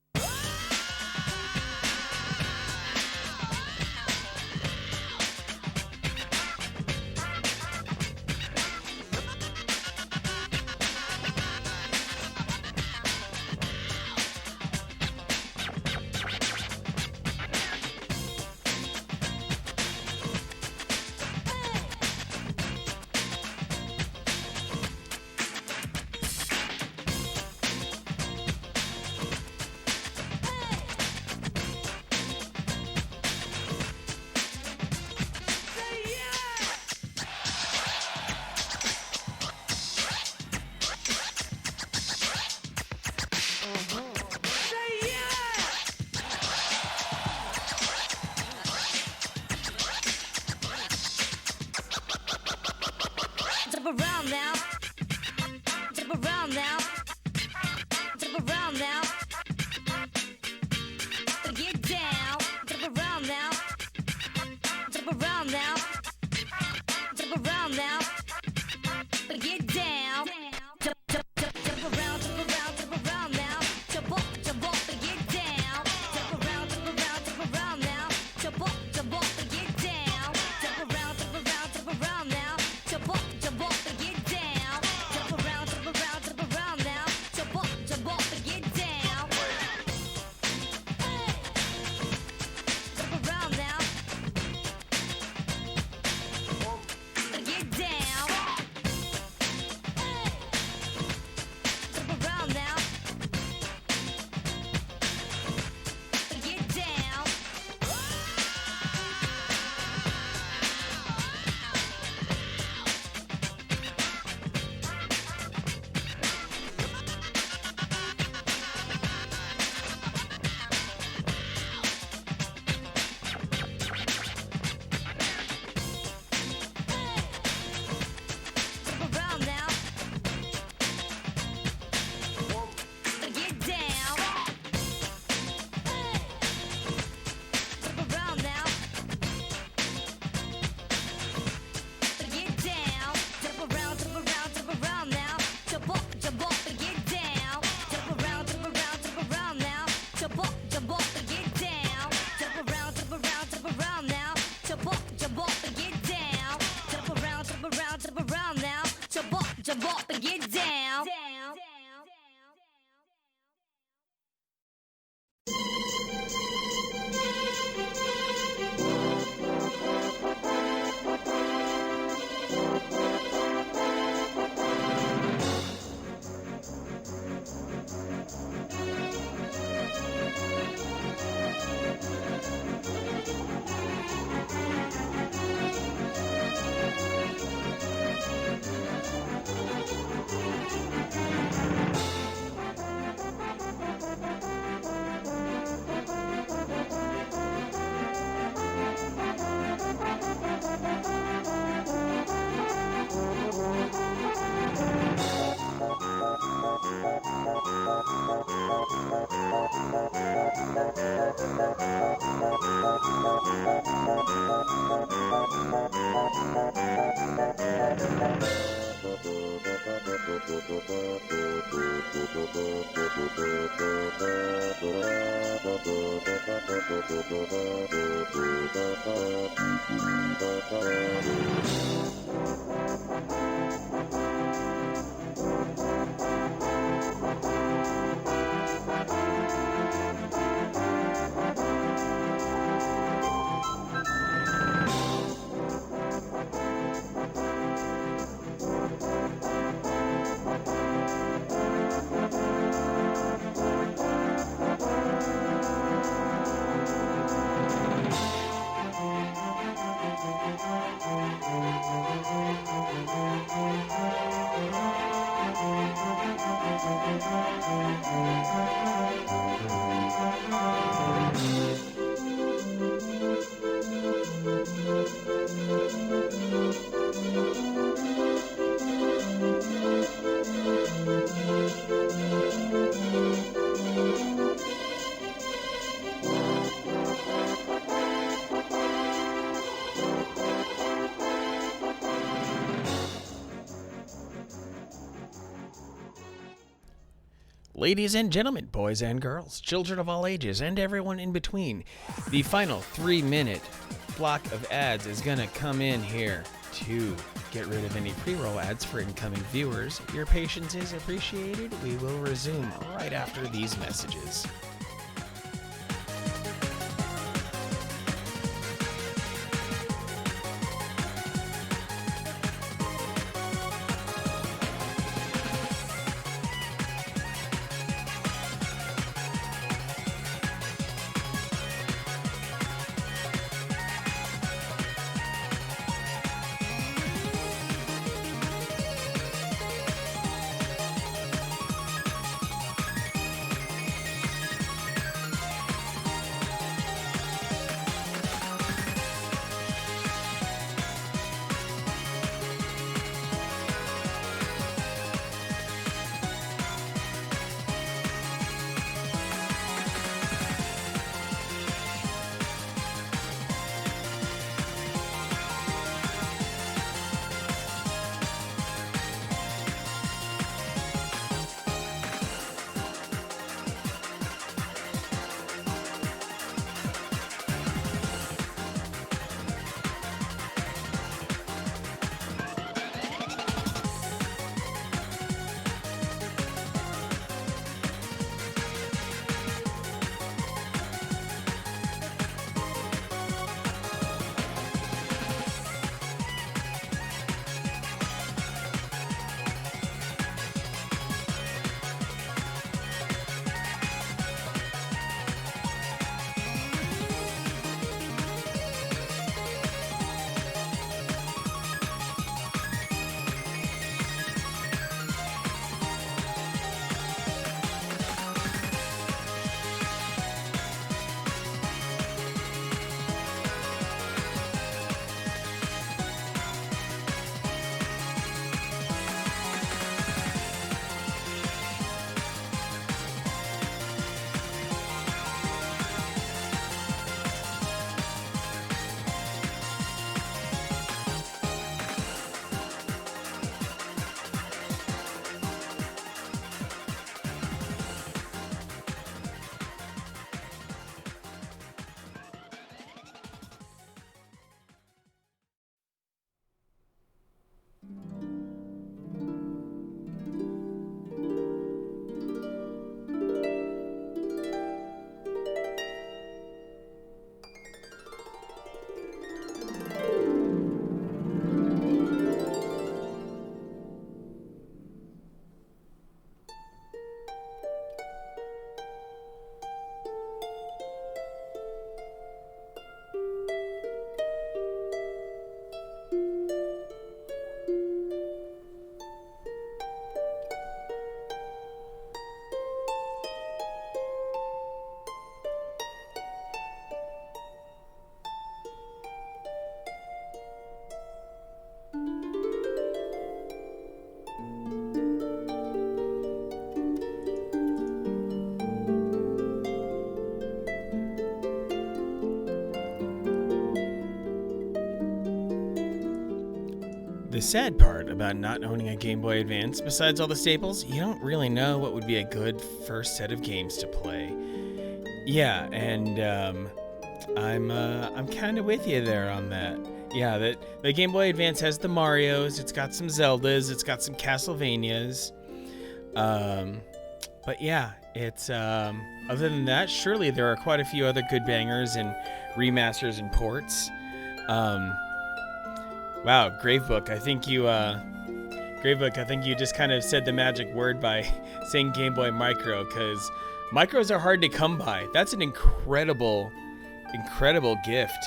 S3: Jump around now. Jump around now. Jump around now. Get down. Jump around now. Jump around now. Jump around now. Get down. Jump around, jump around, jump around now. Jump up, and get down. Jump around, jump around now. Jump up, and get down. Jump around, jump around now. Jump up, and get down. Jump around, jump around now. Jump up, and get down. Hey. Jump around now. And get down. Hey. Jump around now. And get down. Jump around now. And get down. Hey. Jump around now. And get down. Jump around now. Jump up, and get down. Jump around now. Jump up, and get down. Jump around now. Jump up, and get down. Jump around now. Jump up, and get down.
S1: Ladies and gentlemen, boys and girls, children of all ages, and everyone in between, the final 3-minute block of ads is gonna come in here to get rid of any pre-roll ads for incoming viewers. Your patience is appreciated. We will resume right after these messages. The sad part about not owning a Game Boy Advance, besides all the staples, you don't really know what would be a good first set of games to play. Yeah, and I'm kind of with you there on that. Yeah, the Game Boy Advance has the Marios, it's got some Zeldas, it's got some Castlevanias. But yeah, it's other than that, surely there are quite a few other good bangers and remasters and ports. Wow, Gravebook, I think you just kind of said the magic word by saying Game Boy Micro, because micros are hard to come by. That's an incredible gift.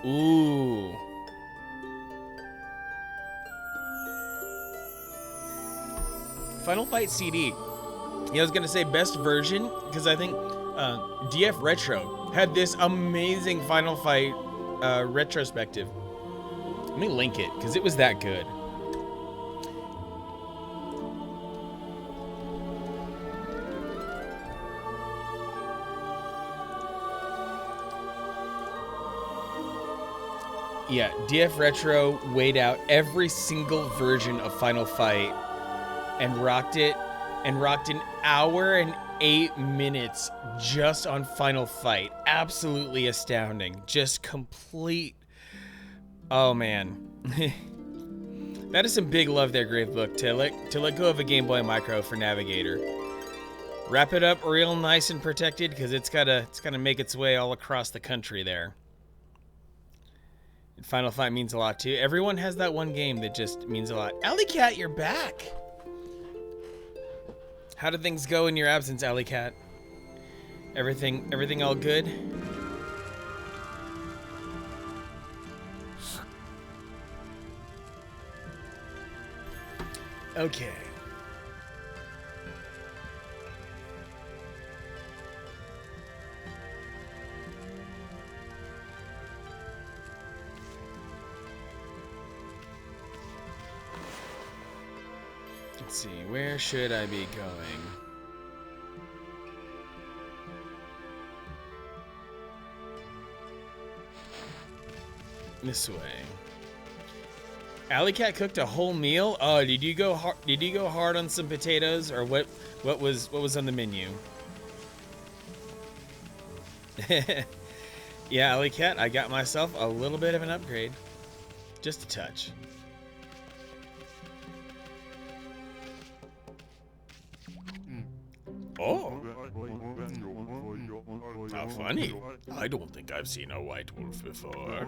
S1: Ooh. Final Fight CD. Yeah, I was gonna say best version because I think DF Retro had this amazing Final Fight retrospective. Let me link it because it was that good. Yeah, DF Retro weighed out every single version of Final Fight and rocked an hour and 8 minutes just on Final Fight. Absolutely astounding. Just complete. Oh man. That is some big love there, Gravebook, to let go of a Game Boy Micro for Navigator. Wrap it up real nice and protected because it's gotta make its way all across the country there. And Final Fight means a lot too. Everyone has that one game that just means a lot. Alley Cat, you're back. How did things go in your absence, Alley Cat? Everything all good? Okay. Let's see, where should I be going? This way. Alley Cat cooked a whole meal. Oh, did you go hard on some potatoes, or what was on the menu? Yeah, Alley Cat, I got myself a little bit of an upgrade, just a touch. Oh, how funny. I don't think I've seen a white wolf before.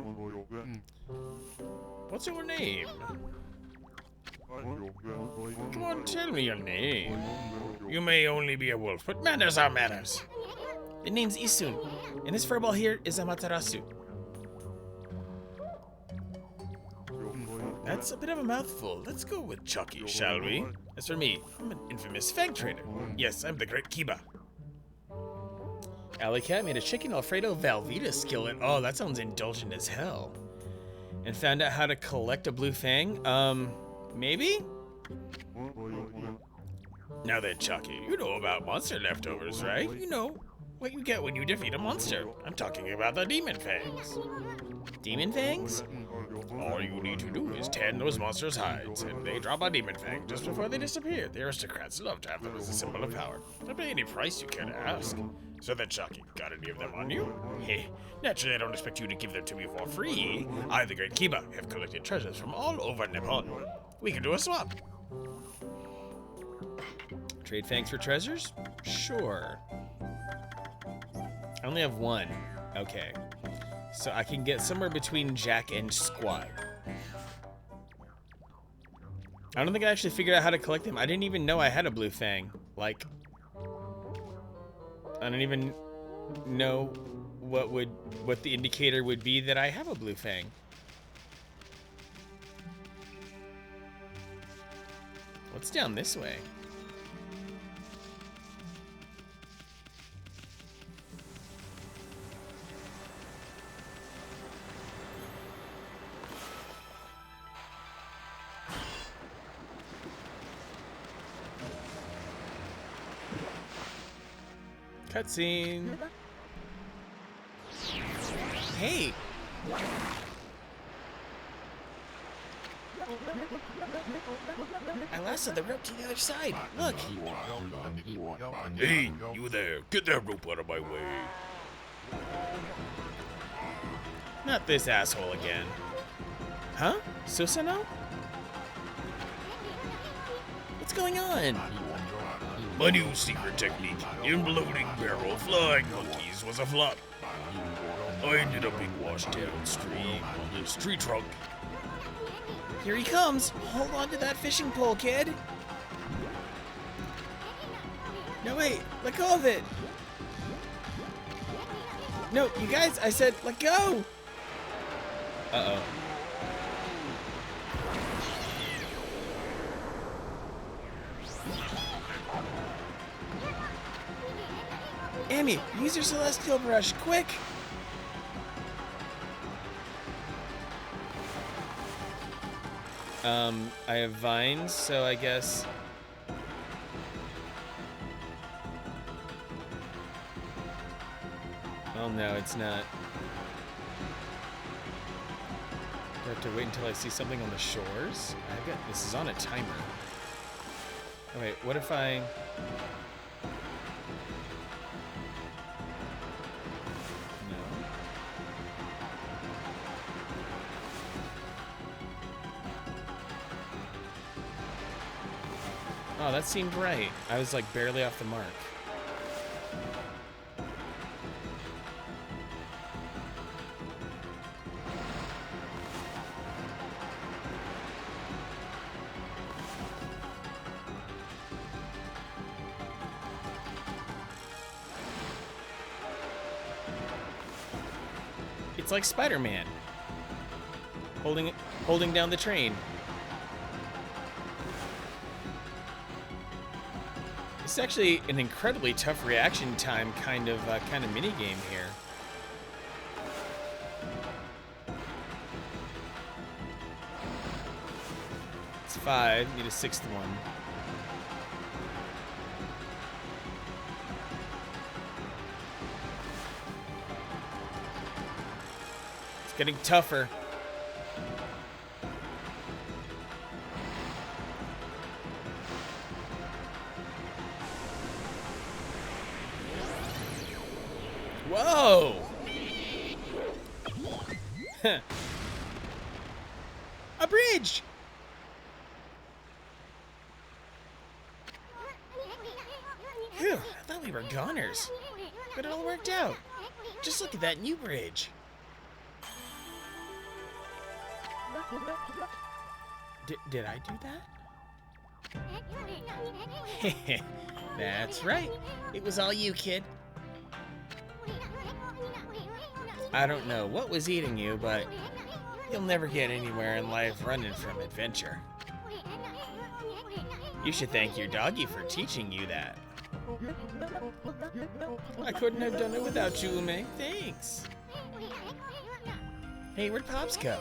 S1: What's your name? Come on, tell me your name. You may only be a wolf, but manners are manners. The name's Isun, and this furball here is Amaterasu. That's a bit of a mouthful. Let's go with Chucky, shall we? As for me, I'm an infamous fang trader. Yes, I'm the great Kiba. Alley Cat made a chicken Alfredo Velveeta skillet. Oh, that sounds indulgent as hell. And found out how to collect a blue fang? Maybe? Now then, Chucky, you know about monster leftovers, right? You know what you get when you defeat a monster. I'm talking about the demon fangs. Demon fangs? All you need to do is tan those monsters' hides, and they drop a demon fang just before they disappear. The aristocrats love to have them as a symbol of power. I'll pay any price you care to ask. So then, Chucky, got any of them on you? Heh, naturally I don't expect you to give them to me for free. I, the great Kiba, have collected treasures from all over Nippon. We can do a swap. Trade fangs for treasures? Sure. I only have one. Okay. So I can get somewhere between Jack and Squad. I don't think I actually figured out how to collect them. I didn't even know I had a blue fang. Like, I don't even know what the indicator would be that I have a blue fang. What's down this way? Cutscene. Hey. I lassoed the rope to the other side. Look.
S4: Hey, you there. Get that rope out of my way.
S1: Not this asshole again. Huh? Susano? What's going on?
S4: My new secret technique, imploding barrel flying monkeys, was a flop. I ended up being washed downstream on this tree trunk.
S1: Here he comes. Hold on to that fishing pole, kid. No, wait. Let go of it. No, you guys, I said let go. Uh-oh. Amy, use your celestial brush, quick! I have vines, so I guess... Oh no, it's not. Do I have to wait until I see something on the shores? This is on a timer. Oh wait, what if I... Oh, that seemed right. I was like barely off the mark. It's like Spider-Man holding down the train. It's actually an incredibly tough reaction time kind of mini game here. It's 5. Need a 6th one. It's getting tougher. Whoa! A bridge! Phew, I thought we were goners. But it all worked out. Just look at that new bridge. Did I do that? That's right. It was all you, kid. I don't know what was eating you, but you'll never get anywhere in life running from adventure. You should thank your doggy for teaching you that. I couldn't have done it without you, Ume. Thanks. Hey, where'd Pops go?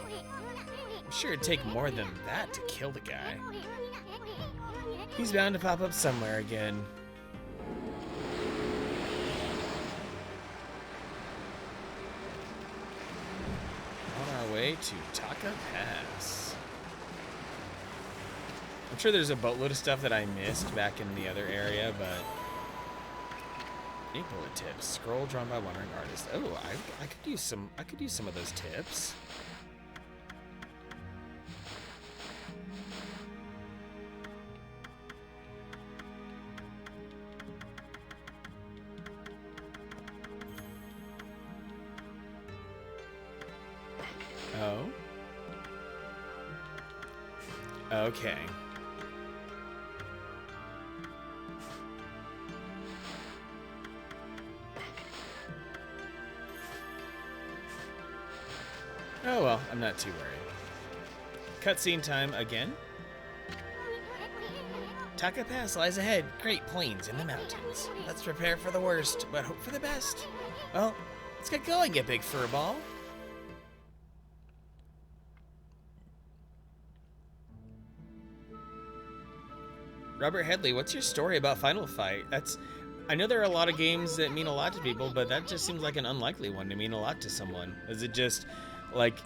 S1: I'm sure it'd take more than that to kill the guy. He's bound to pop up somewhere again. Way to Taka Pass. I'm sure there's a boatload of stuff that I missed back in the other area, but any bullet tips. Scroll drawn by wandering artist. Oh, I could use some. I could use some of those tips. Oh. Okay. Oh well, I'm not too worried. Cutscene time again. Taka Pass lies ahead. Great plains in the mountains. Let's prepare for the worst, but hope for the best. Well, let's get going, you big furball. Robert Headley, what's your story about Final Fight? I know there are a lot of games that mean a lot to people, but that just seems like an unlikely one to mean a lot to someone. Is it just like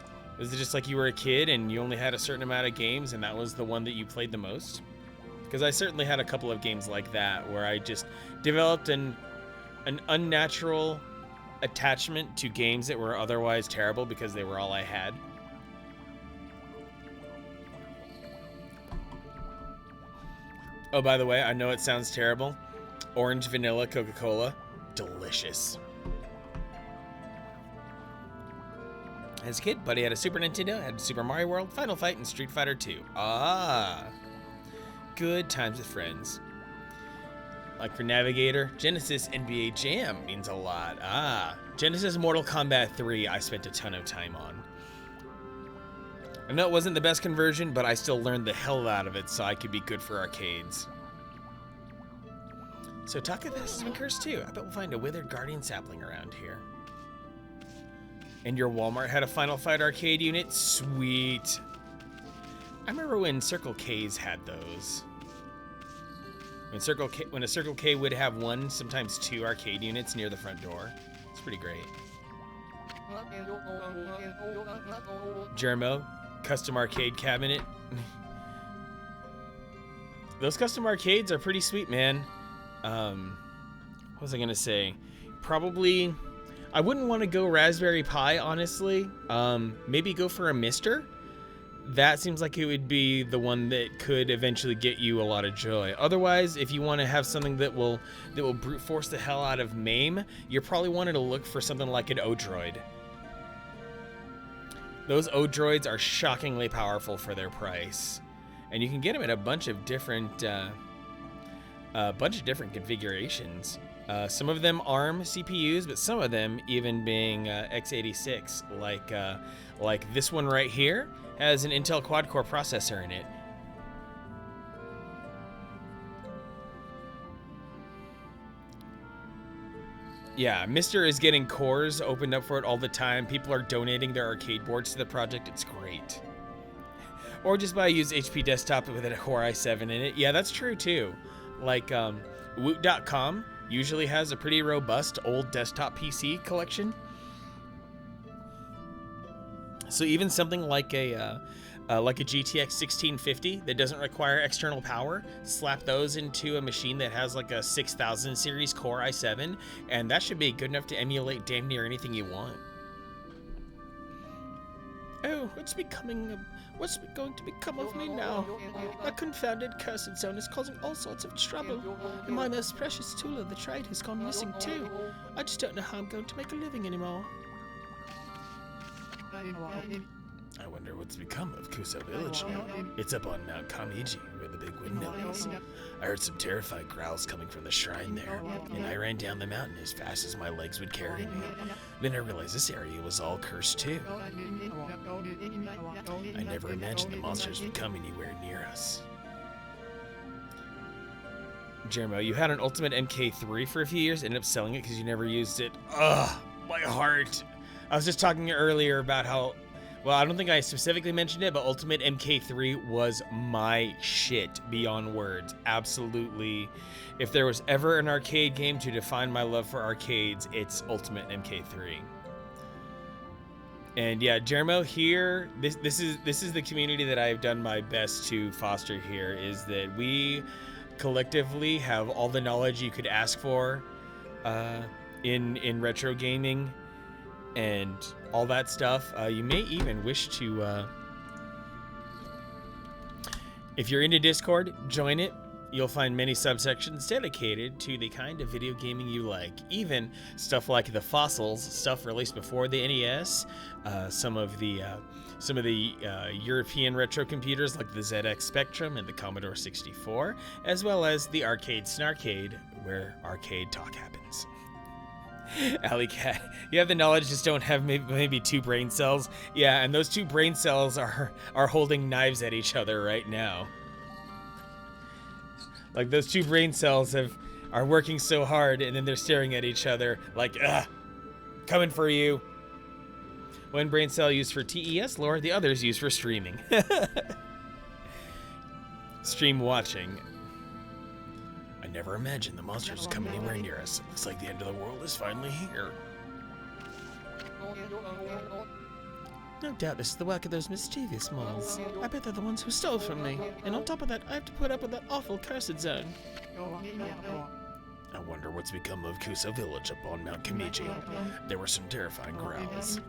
S1: you were a kid and you only had a certain amount of games and that was the one that you played the most? Because I certainly had a couple of games like that where I just developed an unnatural attachment to games that were otherwise terrible because they were all I had. Oh, by the way, I know it sounds terrible. Orange vanilla Coca-Cola, delicious. As a kid, Buddy had a Super Nintendo, had Super Mario World, Final Fight, and Street Fighter 2. Ah, good times with friends. Like for Navigator, Genesis NBA Jam means a lot. Ah, Genesis Mortal Kombat 3 I spent a ton of time on. I know it wasn't the best conversion, but I still learned the hell out of it so I could be good for arcades. So Taco Pass has been cursed too. I bet we'll find a withered guardian sapling around here. And your Walmart had a Final Fight arcade unit? Sweet. I remember when Circle K's had those. When a Circle K would have one, sometimes two arcade units near the front door. It's pretty great. Germo, custom arcade cabinet. Those custom arcades are pretty sweet, man. What was I gonna say? Probably, I wouldn't want to go Raspberry Pi, honestly. Maybe go for a Mister. That seems like it would be the one that could eventually get you a lot of joy. Otherwise, if you want to have something that will brute force the hell out of MAME, you're probably wanting to look for something like an Odroid. Those Odroids are shockingly powerful for their price, and you can get them in a bunch of different configurations. Some of them ARM CPUs, but some of them even being x86, like this one right here has an Intel quad-core processor in it. Yeah, Mister is getting cores opened up for it all the time. People are donating their arcade boards to the project. It's great. Or just buy a used HP desktop with a Core i7 in it. Yeah, that's true too. Like Woot.com usually has a pretty robust old desktop PC collection. So even something like a GTX 1650 that doesn't require external power, slap those into a machine that has like a 6000 series Core i7, and that should be good enough to emulate damn near anything you want. Oh, what's going to become of me now? My confounded cursed zone is causing all sorts of trouble, and my most precious tool of the trade has gone missing too. I just don't know how I'm going to make a living anymore. I wonder what's become of Kuso Village now. It's up on Mount Kamiji, where the big windmill is. I heard some terrified growls coming from the shrine there, and I ran down the mountain as fast as my legs would carry me. Then I realized this area was all cursed too. I never imagined the monsters would come anywhere near us. Jermo, you had an Ultimate MK3 for a few years, ended up selling it because you never used it. Ugh, my heart. I was just talking earlier about how, well, I don't think I specifically mentioned it, but Ultimate MK3 was my shit beyond words. Absolutely. If there was ever an arcade game to define my love for arcades, it's Ultimate MK3. And yeah, Jermo, here, this is the community that I've done my best to foster here, is that we collectively have all the knowledge you could ask for in retro gaming and all that stuff. You may even wish to, if you're into Discord, join it. You'll find many subsections dedicated to the kind of video gaming you like. Even stuff like the Fossils, stuff released before the NES, some of the European retro computers like the ZX Spectrum and the Commodore 64, as well as the Arcade Snarcade, where arcade talk happens. Alley Cat, you have the knowledge, just don't have maybe two brain cells. Yeah, and those two brain cells are holding knives at each other right now. Like, those two brain cells are working so hard, and then they're staring at each other like, ugh, coming for you. One brain cell used for TES lore, the other's used for streaming. Stream watching. I never imagined the monsters would come anywhere near us. It looks like the end of the world is finally here. No doubt this is the work of those mischievous moles. I bet they're the ones who stole from me. And on top of that, I have to put up with that awful cursed zone. I wonder what's become of Kusa Village up on Mount Kamiji. There were some terrifying growls.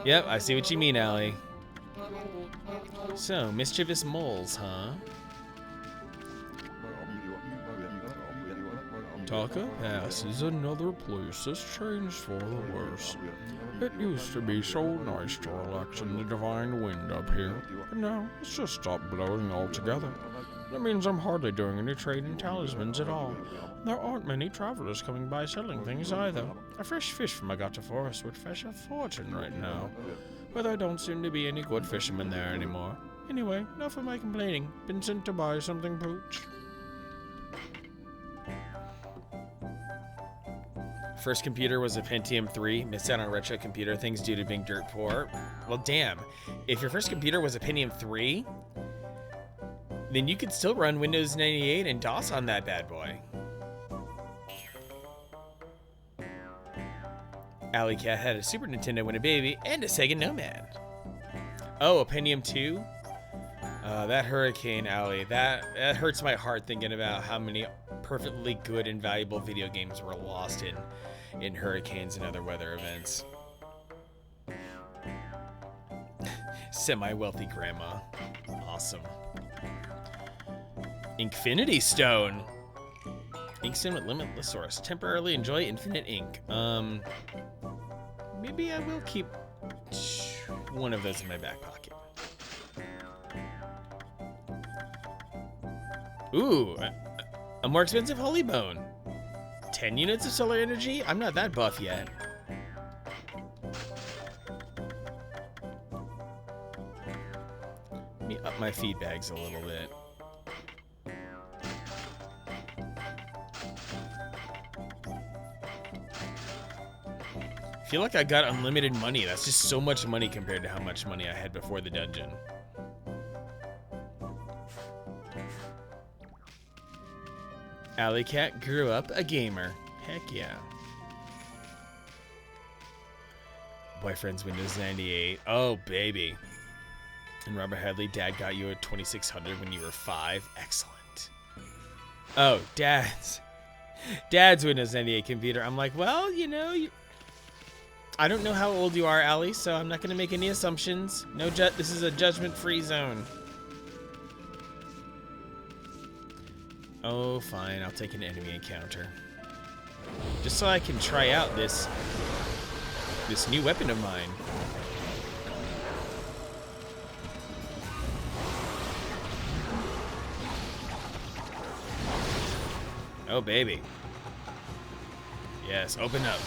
S1: Yep, I see what you mean, Allie. So, mischievous moles, huh? Taka Pass is another place that's changed for the worse. It used to be so nice to relax in the divine wind up here, but now it's just stopped blowing altogether. That means I'm hardly doing any trading talismans at all. There aren't many travelers coming by selling things either. A fresh fish from Agata Forest would fetch a fortune right now, but there don't seem to be any good fishermen there anymore. Anyway, enough of my complaining. Been sent to buy something, Pooch. First computer was a Pentium 3. Missed out on retro computer things due to being dirt poor. Well, damn. If your first computer was a Pentium 3, then you could still run Windows 98 and DOS on that bad boy. Alley Cat had a Super Nintendo when a baby and a Sega Nomad. Oh, a Pentium 2? That Hurricane Alley, that hurts my heart thinking about how many perfectly good and valuable video games were lost in hurricanes and other weather events. Semi-wealthy grandma. Awesome. Infinity Stone. Inkstone with limitless source. Temporarily enjoy infinite ink. Maybe I will keep one of those in my back pocket. Ooh, a more expensive Holy Bone. 10 units of solar energy? I'm not that buff yet. Let me up my feed bags a little bit. I feel like I got unlimited money. That's just so much money compared to how much money I had before the dungeon. Alley Cat grew up a gamer. Heck yeah. Boyfriend's Windows 98. Oh, baby. And Robert Hadley, Dad got you a 2600 when you were 5. Excellent. Oh, Dad's Windows 98 computer. I'm like, well, you know, I don't know how old you are, Allie, so I'm not going to make any assumptions. This is a judgment-free zone. Oh, fine. I'll take an enemy encounter. Just so I can try out this new weapon of mine. Oh, baby. Yes, open up.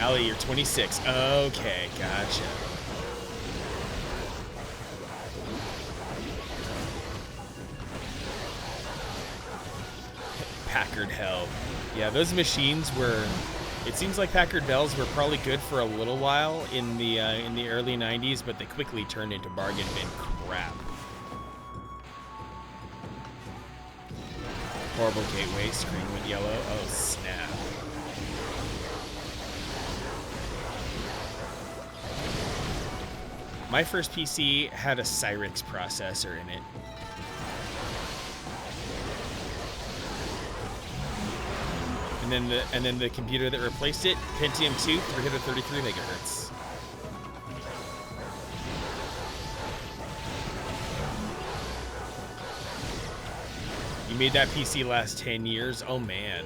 S1: Allie, you're 26. Okay, gotcha. Packard Hell. Yeah, those machines were... It seems like Packard Bells were probably good for a little while in the early 90s, but they quickly turned into bargain bin crap. Horrible gateway, screen went yellow. Oh, snap. My first PC had a Cyrix processor in it. And then the computer that replaced it, Pentium 2, 333 megahertz. You made that PC last 10 years? Oh man.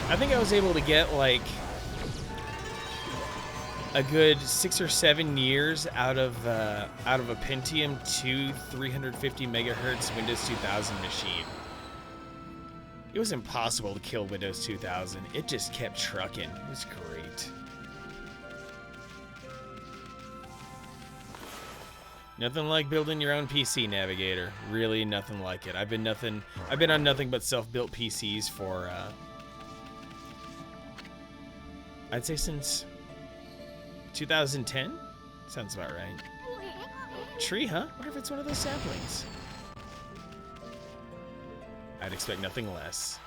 S1: I think I was able to get like a good 6 or 7 years out of a Pentium 2 350 megahertz Windows 2000 machine. It was impossible to kill Windows 2000. It just kept trucking. It was great. Nothing like building your own PC, Navigator. Really, nothing like it. I've been on nothing but self-built PCs for I'd say since 2010? Sounds about right. Tree, huh? What if it's one of those saplings? I'd expect nothing less.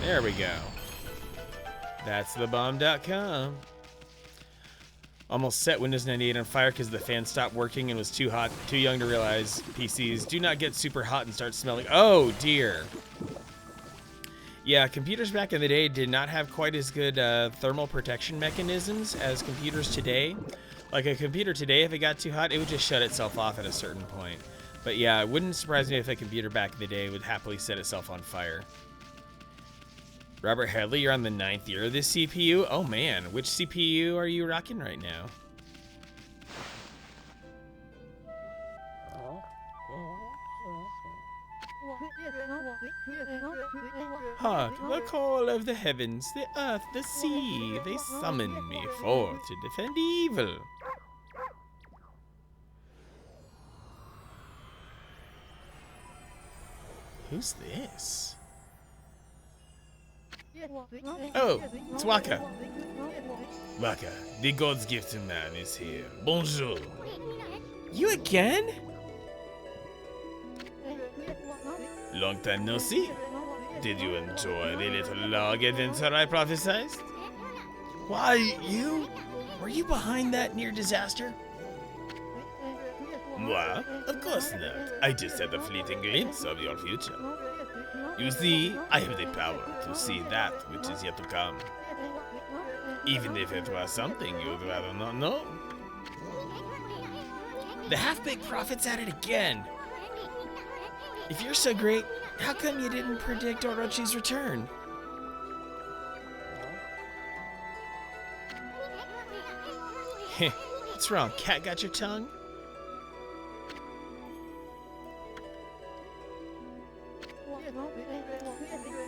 S1: There we go. That's thebomb.com. Almost set Windows 98 on fire because the fan stopped working and was too hot, too young to realize PCs do not get super hot and start smelling. Oh dear. Yeah, computers back in the day did not have quite as good thermal protection mechanisms as computers today. Like a computer today, if it got too hot, it would just shut itself off at a certain point. But yeah, it wouldn't surprise me if a computer back in the day would happily set itself on fire. Robert Hadley, you're on the 9th year of this CPU? Oh man, which CPU are you rocking right now? Hark, the call of the heavens, the earth, the sea, they summon me forth to defend evil. Who's this? Oh, it's Waka. Waka, the God's gift to man is here. Bonjour. You again? Long time no see. Did you enjoy the little log adventure I prophesied? Why, you? Were you behind that near disaster? Moi? Of course not. I just had a fleeting glimpse of your future. You see, I have the power to see that which is yet to come. Even if it was something you'd rather not know. The half-baked prophet's at it again. If you're so great, how come you didn't predict Orochi's return? Heh, what's wrong? Cat got your tongue?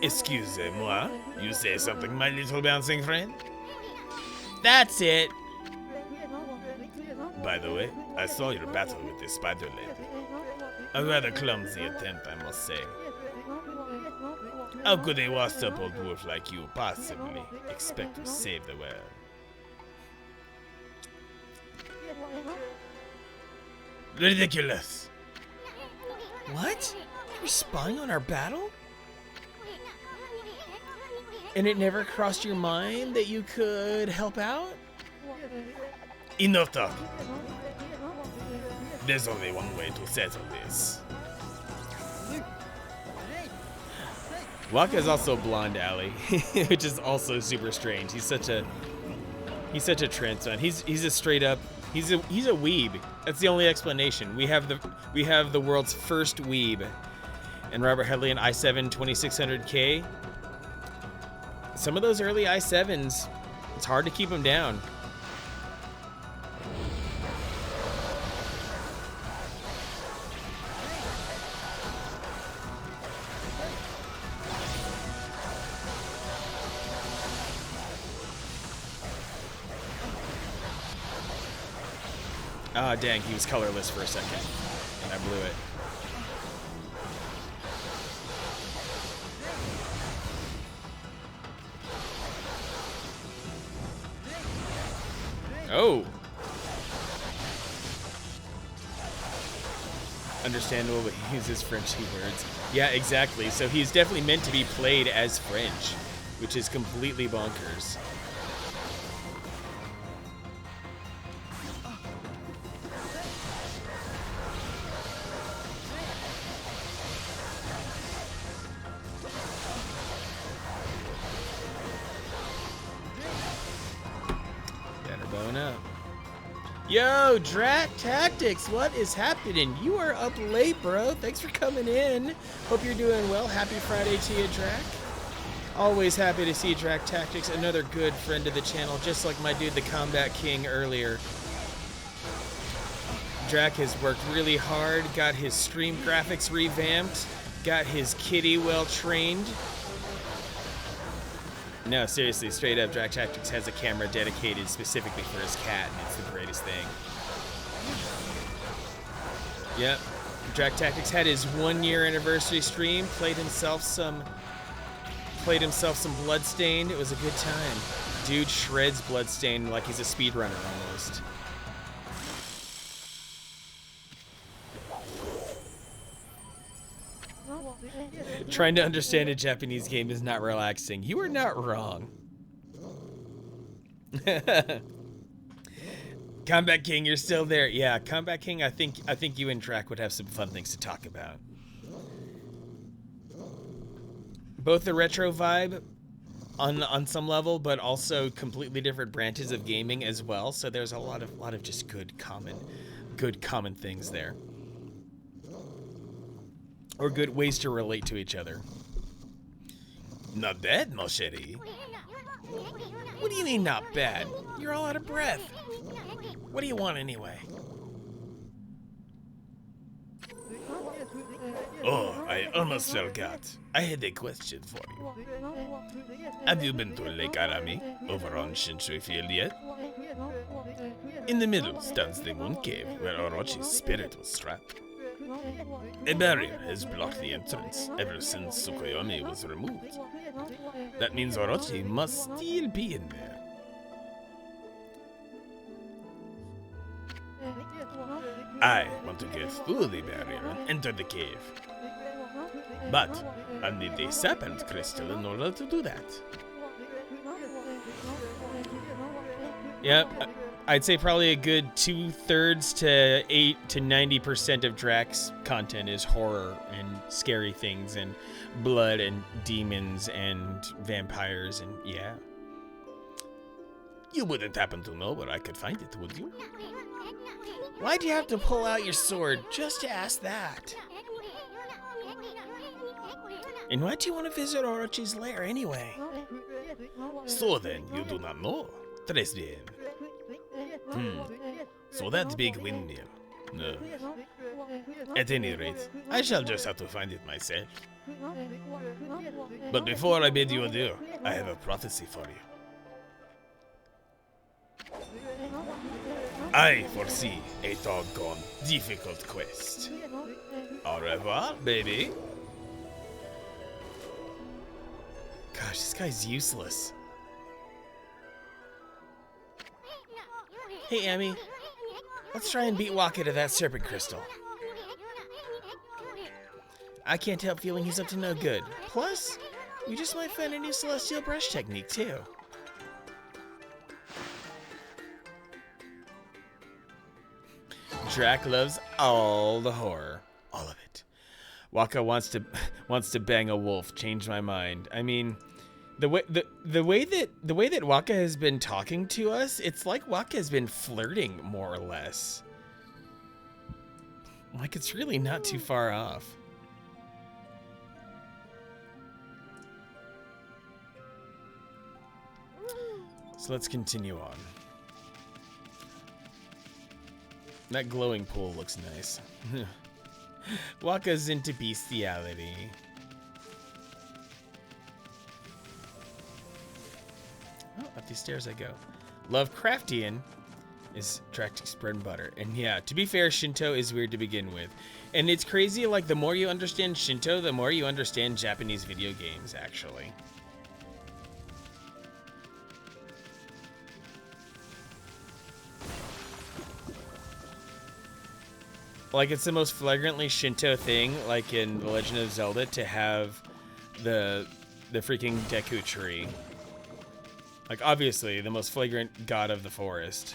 S1: Excusez-moi, you say something, my little bouncing friend? That's it! By the way, I saw your battle with the spider lady. A rather clumsy attempt, I must say. How could a washed-up old wolf like you possibly expect to save the world? Ridiculous! What? You're spying on our battle? And it never crossed your mind that you could help out? Enough talk. There's only one way to settle this. Waka is also blonde alley, which is also super strange. He's such a trans man. He's a straight up he's a weeb. That's the only explanation. We have the world's first weeb. And Robert Hadley and i7 2600K. Some of those early i7s, it's hard to keep them down. Ah, dang, he was colorless for a second, and I blew it. Oh! Understandable, but he uses Frenchy words. Yeah, exactly. So he's definitely meant to be played as French, which is completely bonkers. Yo, Drat Tactics, what is happening? You are up late, bro. Thanks for coming in. Hope you're doing well. Happy Friday to you, Drac. Always happy to see Drat Tactics, another good friend of the channel, just like my dude, the Combat King, earlier. Drac has worked really hard, got his stream graphics revamped, got his kitty well trained. No, seriously, straight up, Drac Tactics has a camera dedicated specifically for his cat, and it's the greatest thing. Yep, Drac Tactics had his 1-year anniversary stream, played himself some Bloodstained. It was a good time. Dude shreds Bloodstain like he's a speedrunner almost. Trying to understand a Japanese game is not relaxing. You are not wrong. Combat King, you're still there. Yeah, Combat King, I think you and Drac would have some fun things to talk about. Both the retro vibe on some level, but also completely different branches of gaming as well. So there's a lot of just good common things there. Or good ways to relate to each other. Not bad, mon chéri. What do you mean not bad? You're all out of breath. What do you want anyway?
S4: Oh, I almost forgot. I had a question for you. Have you been to Lake Arami over on Shinshui Field yet? In the middle stands the moon cave where Orochi's spirit was trapped. A barrier has blocked the entrance ever since Tsukuyomi was removed. That means Orochi must still be in there. I want to get through the barrier and enter the cave. But I'll need the serpent crystal in order to do that.
S1: Yeah, I'd say probably a good 2/3 to 8 to 90% of Drax content is horror and scary things and blood and demons and vampires and yeah.
S4: You wouldn't happen to know where I could find it, would you?
S1: Why'd you have to pull out your sword just to ask that? And why do you want to visit Orochi's lair anyway?
S4: So then, you do not know. Tres bien. So that big windmill. No. At any rate, I shall just have to find it myself. But before I bid you adieu, I have a prophecy for you. I foresee a doggone difficult quest. Au revoir, baby.
S1: Gosh, this guy's useless. Hey, Emmy. Let's try and beat Waka to that serpent crystal. I can't help feeling he's up to no good. Plus, we just might find a new celestial brush technique, too. Drac loves all the horror. All of it. Waka wants to bang a wolf. Changed my mind. I mean, the way that Waka has been talking to us, it's like Waka has been flirting more or less. Like it's really not too far off. So let's continue on. That glowing pool looks nice. Waka's into bestiality. Oh, up these stairs I go. Lovecraftian is Dractic's bread and butter. And yeah, to be fair, Shinto is weird to begin with. And it's crazy, like, the more you understand Shinto, the more you understand Japanese video games, actually. Like, it's the most flagrantly Shinto thing, like in The Legend of Zelda, to have the freaking Deku tree. Like, obviously, the most flagrant god of the forest.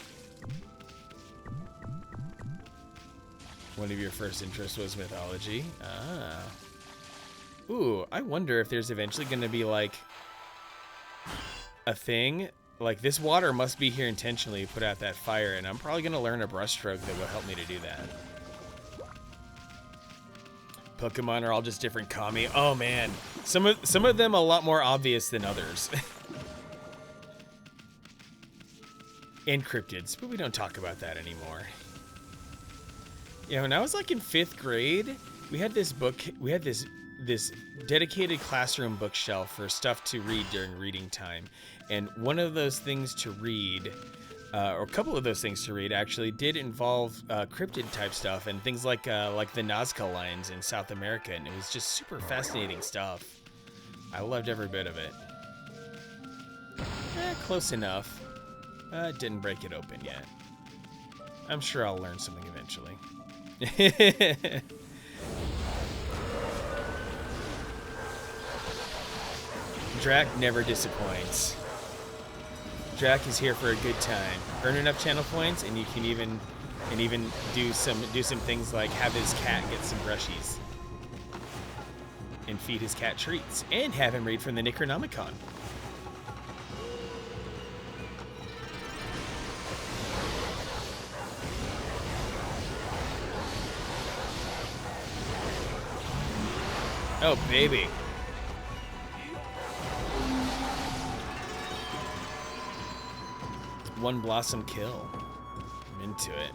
S1: One of your first interests was mythology. Ah. Ooh, I wonder if there's eventually going to be, like, a thing. Like, this water must be here intentionally to put out that fire, and I'm probably going to learn a brushstroke that will help me to do that. Pokemon are all just different kami. Oh man, some of them a lot more obvious than others. And cryptids, but we don't talk about that anymore. Yeah, when I was like in 5th grade, we had this book. We had this dedicated classroom bookshelf for stuff to read during reading time, and one of those things to read. Or a couple of those things to read actually did involve cryptid type stuff and things like the Nazca lines in South America, and it was just super fascinating stuff. I loved every bit of it. close enough. Didn't break it open yet. I'm sure I'll learn something eventually. Drac never disappoints. Drac is here for a good time. Earn enough channel points, and you can even do some things like have his cat get some brushies, and feed his cat treats, and have him read from the Necronomicon. Oh, baby. One blossom kill. I'm into it.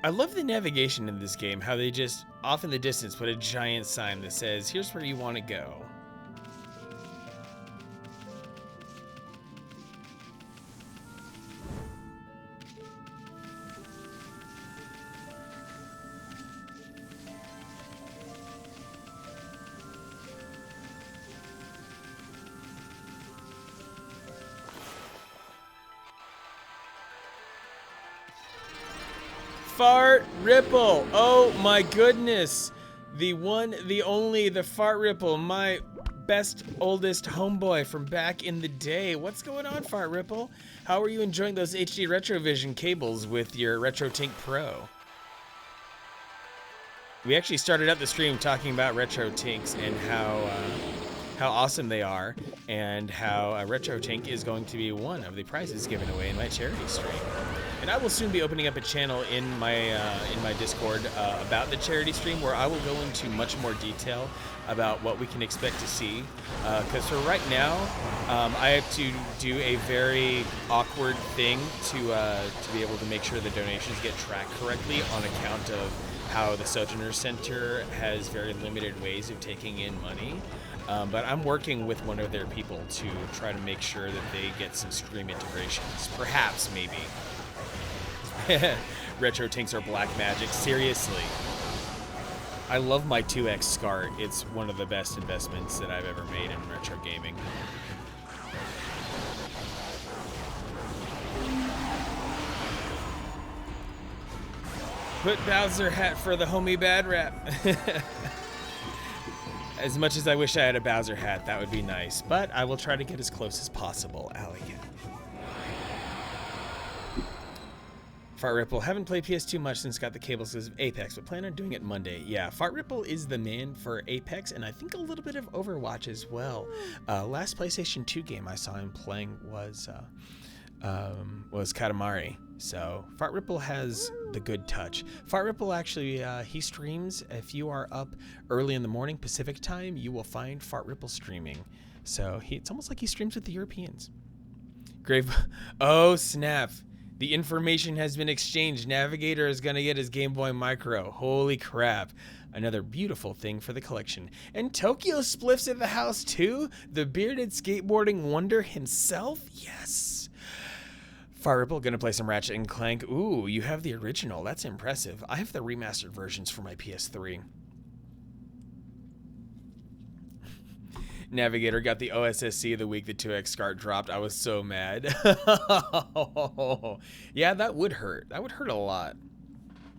S1: I love the navigation in this game, how they just, off in the distance, put a giant sign that says, here's where you want to go. Fart Ripple. Oh my goodness. The one, the only, the Fart Ripple, my best, oldest homeboy from back in the day. What's going on, Fart Ripple? How are you enjoying those HD Retrovision cables with your RetroTink Pro? We actually started out the stream talking about RetroTinks and how awesome they are, and how RetroTink is going to be one of the prizes given away in my charity stream. And I will soon be opening up a channel in my Discord about the charity stream, where I will go into much more detail about what we can expect to see. Because for right now, I have to do a very awkward thing to be able to make sure the donations get tracked correctly on account of how the Sojourner Center has very limited ways of taking in money. But I'm working with one of their people to try to make sure that they get some stream integrations. Perhaps, maybe. Retro Tinks are black magic. Seriously. I love my 2X SCART. It's one of the best investments that I've ever made in retro gaming. Put Bowser hat for the homie bad rap. As much as I wish I had a Bowser hat, that would be nice. But I will try to get as close as possible. Alley. Fart Ripple, haven't played PS2 much since got the cables of Apex, but plan on doing it Monday. Yeah, Fart Ripple is the man for Apex, and I think a little bit of Overwatch as well. Last PlayStation 2 game I saw him playing was Katamari. So Fart Ripple has the good touch. Fart Ripple actually, he streams. If you are up early in the morning Pacific time, you will find Fart Ripple streaming. So it's almost like he streams with the Europeans. Grave, oh snap. The information has been exchanged. Navigator is gonna get his Game Boy Micro. Holy crap. Another beautiful thing for the collection. And Tokyo Spliff's in the house too? The bearded skateboarding wonder himself? Yes. Fart Ripple, gonna play some Ratchet and Clank. Ooh, you have the original. That's impressive. I have the remastered versions for my PS3. Navigator got the OSSC the week the 2X SCART dropped. I was so mad. Yeah, that would hurt. That would hurt a lot.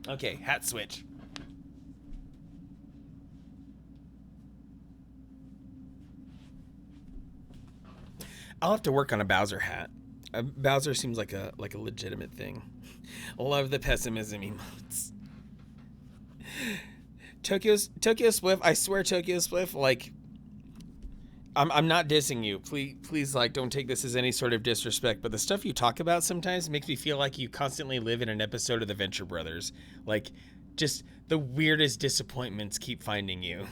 S1: Okay, hat switch. I'll have to work on a Bowser hat. Bowser seems like a legitimate thing. Love the pessimism emotes. Tokyo Spliff, I swear Tokyo Spliff, like, I'm not dissing you. Please, like, don't take this as any sort of disrespect, but the stuff you talk about sometimes makes me feel like you constantly live in an episode of the Venture Brothers. Like, just the weirdest disappointments keep finding you.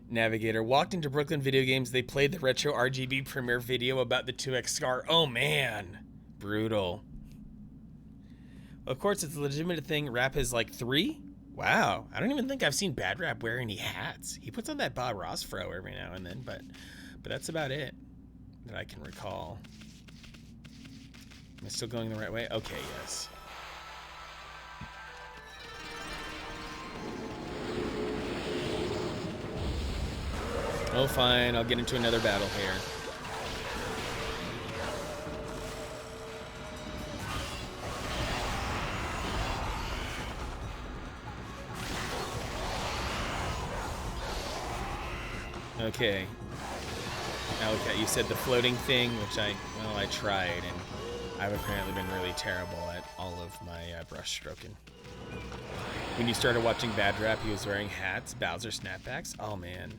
S1: Navigator walked into Brooklyn Video Games. They played the retro RGB premiere video about the 2X SCAR. Oh man, brutal. Of course, it's a legitimate thing. Rap is like 3. Wow, I don't even think I've seen Bad Rap wear any hats. He puts on that Bob Ross fro every now and then, but that's about it that I can recall. Am I still going the right way? Okay, yes. Oh, fine. I'll get into another battle here. Okay. Now, okay, you said the floating thing, which I tried, and I've apparently been really terrible at all of my brush stroking. When you started watching Bad Rap, he was wearing hats, Bowser snapbacks. Oh, man.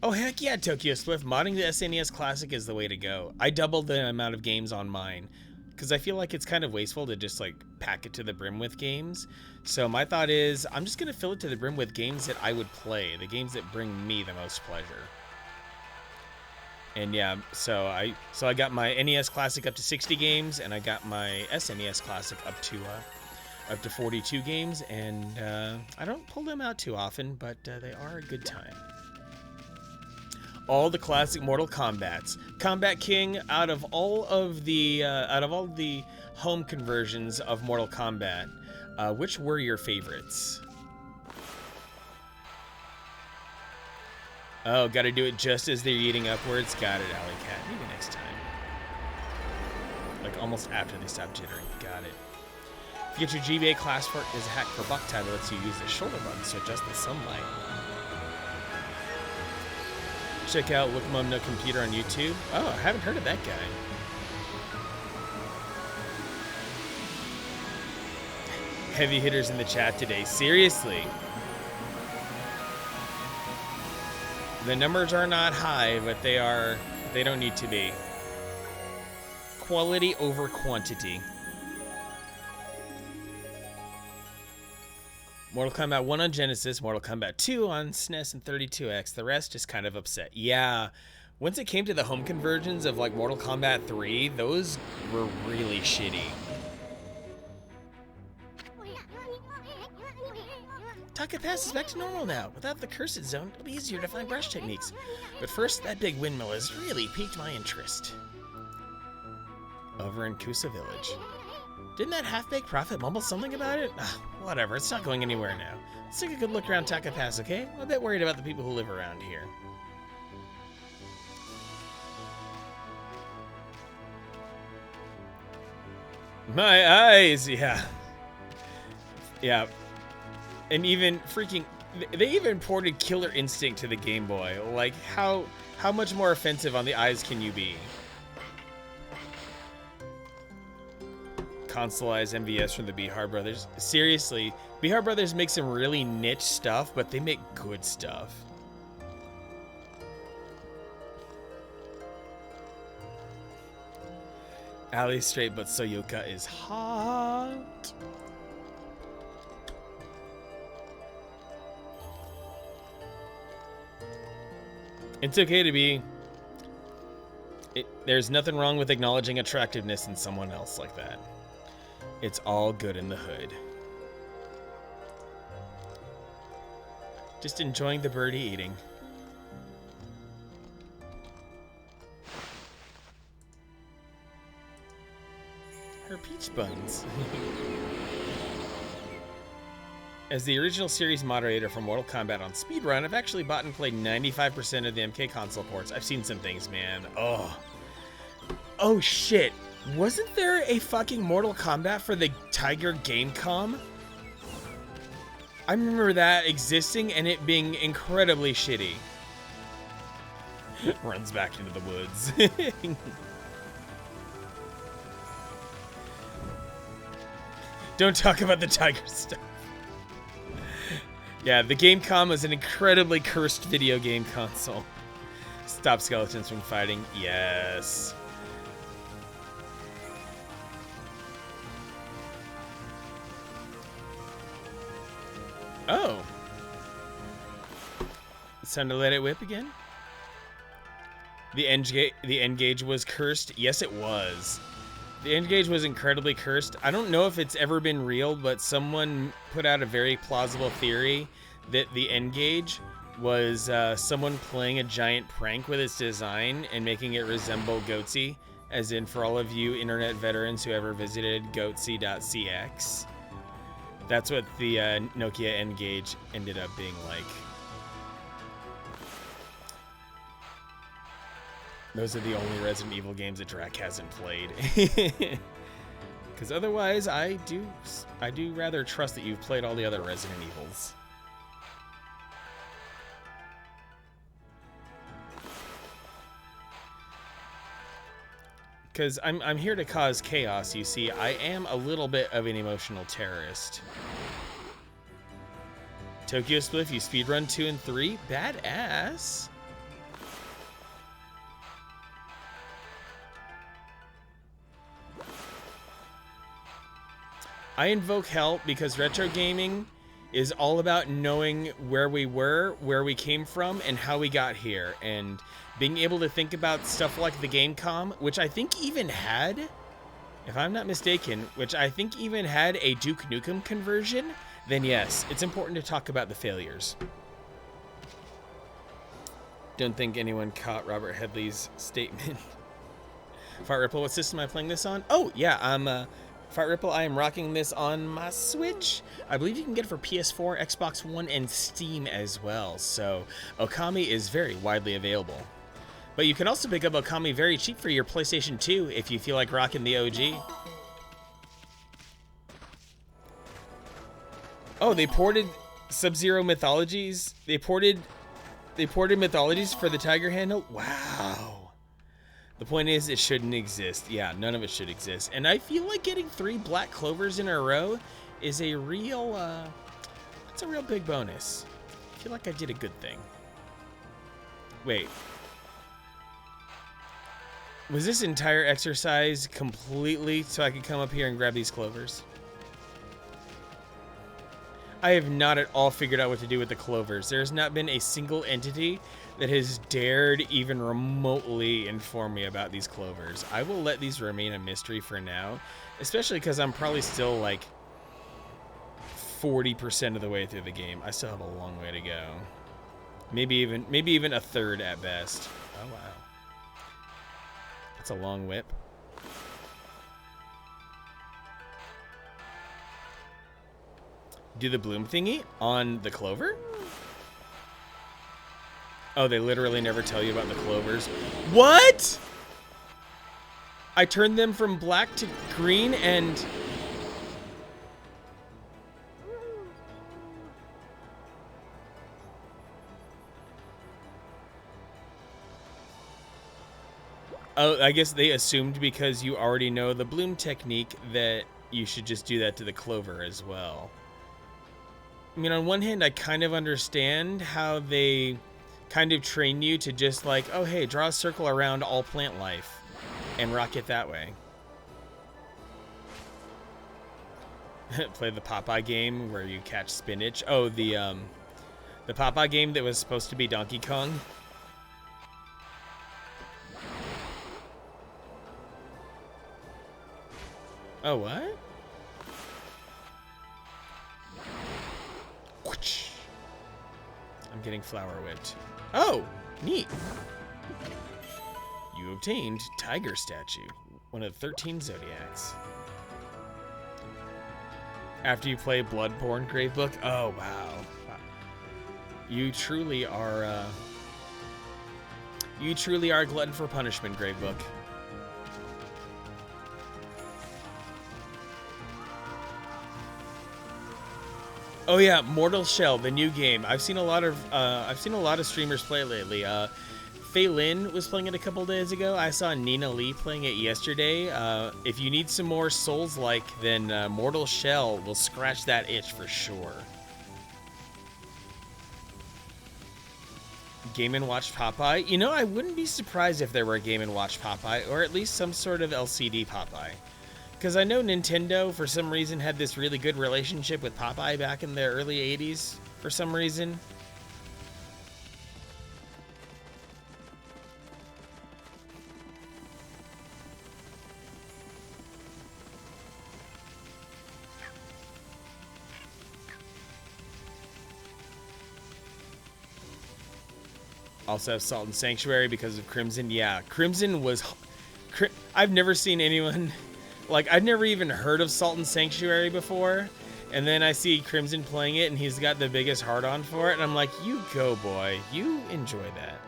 S1: Oh, heck yeah, Tokyo Swift. Modding the SNES Classic is the way to go. I doubled the amount of games on mine because I feel like it's kind of wasteful to just like pack it to the brim with games. So my thought is I'm just going to fill it to the brim with games that I would play, the games that bring me the most pleasure. And yeah, so I got my NES Classic up to 60 games, and I got my SNES Classic up to 42 games, and I don't pull them out too often, but they are a good time. All the classic Mortal Kombats. Combat King, out of all the home conversions of Mortal Kombat, which were your favorites? Oh, gotta do it just as they're eating upwards. Got it, Alley Cat. Maybe next time. Like almost after they stop jittering. Got it. If you get your GBA class for is a hack for buck time that lets you use the shoulder button to adjust the sunlight. Check out Look Mom No Computer on YouTube. Oh, I haven't heard of that guy. Heavy hitters in the chat today. Seriously. The numbers are not high, but they don't need to be. Quality over quantity. Mortal Kombat 1 on Genesis, Mortal Kombat 2 on SNES and 32X. The rest just kind of upset. Yeah, once it came to the home conversions of like Mortal Kombat 3, those were really shitty. Taka Pass is back to normal now. Without the cursed zone, it'll be easier to find brush techniques. But first, that big windmill has really piqued my interest. Over in Kusa Village. Didn't that half-baked prophet mumble something about it? Whatever, it's not going anywhere now. Let's take a good look around Taka Pass, okay? I'm a bit worried about the people who live around here. My eyes, yeah. Yeah. And even freaking, they even ported Killer Instinct to the Game Boy. Like, how much more offensive on the eyes can you be? Consoleized MVS from the Bihar Brothers. Seriously, Bihar Brothers make some really niche stuff, but they make good stuff. Ali straight, but Soyoka is hot. It's okay to be... there's nothing wrong with acknowledging attractiveness in someone else like that. It's all good in the hood. Just enjoying the birdie eating. Her peach buns. As the original series moderator for Mortal Kombat on Speedrun, I've actually bought and played 95% of the MK console ports. I've seen some things, man. Oh shit. Wasn't there a fucking Mortal Kombat for the Tiger Gamecom? I remember that existing and it being incredibly shitty. Runs back into the woods. Don't talk about the tiger stuff. Yeah, the Gamecom was an incredibly cursed video game console. Stop skeletons from fighting. Yes. Oh. It's time to let it whip again? The end gauge was cursed? Yes, it was. The end gauge was incredibly cursed. I don't know if it's ever been real, but someone put out a very plausible theory that the end gauge was someone playing a giant prank with its design and making it resemble Goatsy, as in for all of you internet veterans who ever visited goatsy.cx. That's what the Nokia N-Gage ended up being like. Those are the only Resident Evil games that Drac hasn't played. Because otherwise, I do rather trust that you've played all the other Resident Evils. Because I'm here to cause chaos, you see. I am a little bit of an emotional terrorist. Tokyo Spliff, you speedrun 2 and 3? Badass. I invoke hell because retro gaming is all about knowing where we were, where we came from, and how we got here. And being able to think about stuff like the Gamecom, which I think even had, if I'm not mistaken, which I think even had a Duke Nukem conversion, then yes, it's important to talk about the failures. Don't think anyone caught Robert Headley's statement. Fart Ripple, what system am I playing this on? Oh, yeah, I'm Fart Ripple, I am rocking this on my Switch. I believe you can get it for PS4, Xbox One, and Steam as well. So Okami is very widely available. But you can also pick up Okami very cheap for your PlayStation 2 if you feel like rocking the OG. Oh, they ported Sub-Zero Mythologies. They ported Mythologies for the Tiger handle. Wow. The point is, it shouldn't exist. Yeah, none of it should exist. And I feel like getting 3 black clovers in a row is a real, it's a real big bonus. I feel like I did a good thing. Wait. Was this entire exercise completely so I could come up here and grab these clovers? I have not at all figured out what to do with the clovers. There's not been a single entity that has dared even remotely inform me about these clovers. I will let these remain a mystery for now, especially because I'm probably still like 40% of the way through the game. I still have a long way to go. Maybe even a third at best. Oh wow. That's a long whip. Do the bloom thingy on the clover? Oh, they literally never tell you about the clovers. What? I turned them from black to green and... Oh, I guess they assumed because you already know the bloom technique that you should just do that to the clover as well. I mean, on one hand, I kind of understand how they kind of train you to just like, oh, hey, draw a circle around all plant life and rock it that way. Play the Popeye game where you catch spinach. Oh, the Popeye game that was supposed to be Donkey Kong. Oh, what? I'm getting flower whipped. Oh, neat. You obtained Tiger Statue, one of 13 Zodiacs. After you play Bloodborne Gravebook? Oh, wow. You truly are a glutton for punishment, Gravebook. Oh yeah, Mortal Shell, the new game. I've seen a lot of streamers play it lately. Fei Lin was playing it a couple days ago. I saw Nina Lee playing it yesterday. If you need some more Souls-like, then Mortal Shell will scratch that itch for sure. Game & Watch Popeye? You know, I wouldn't be surprised if there were a Game & Watch Popeye, or at least some sort of LCD Popeye. Because I know Nintendo, for some reason, had this really good relationship with Popeye back in the early 80s, for some reason. Also have Salt and Sanctuary because of Crimson. Yeah, Crimson was... I've never seen anyone... Like, I've never even heard of Salt and Sanctuary before, and then I see Crimson playing it, and he's got the biggest heart-on for it, and I'm like, you go, boy. You enjoy that.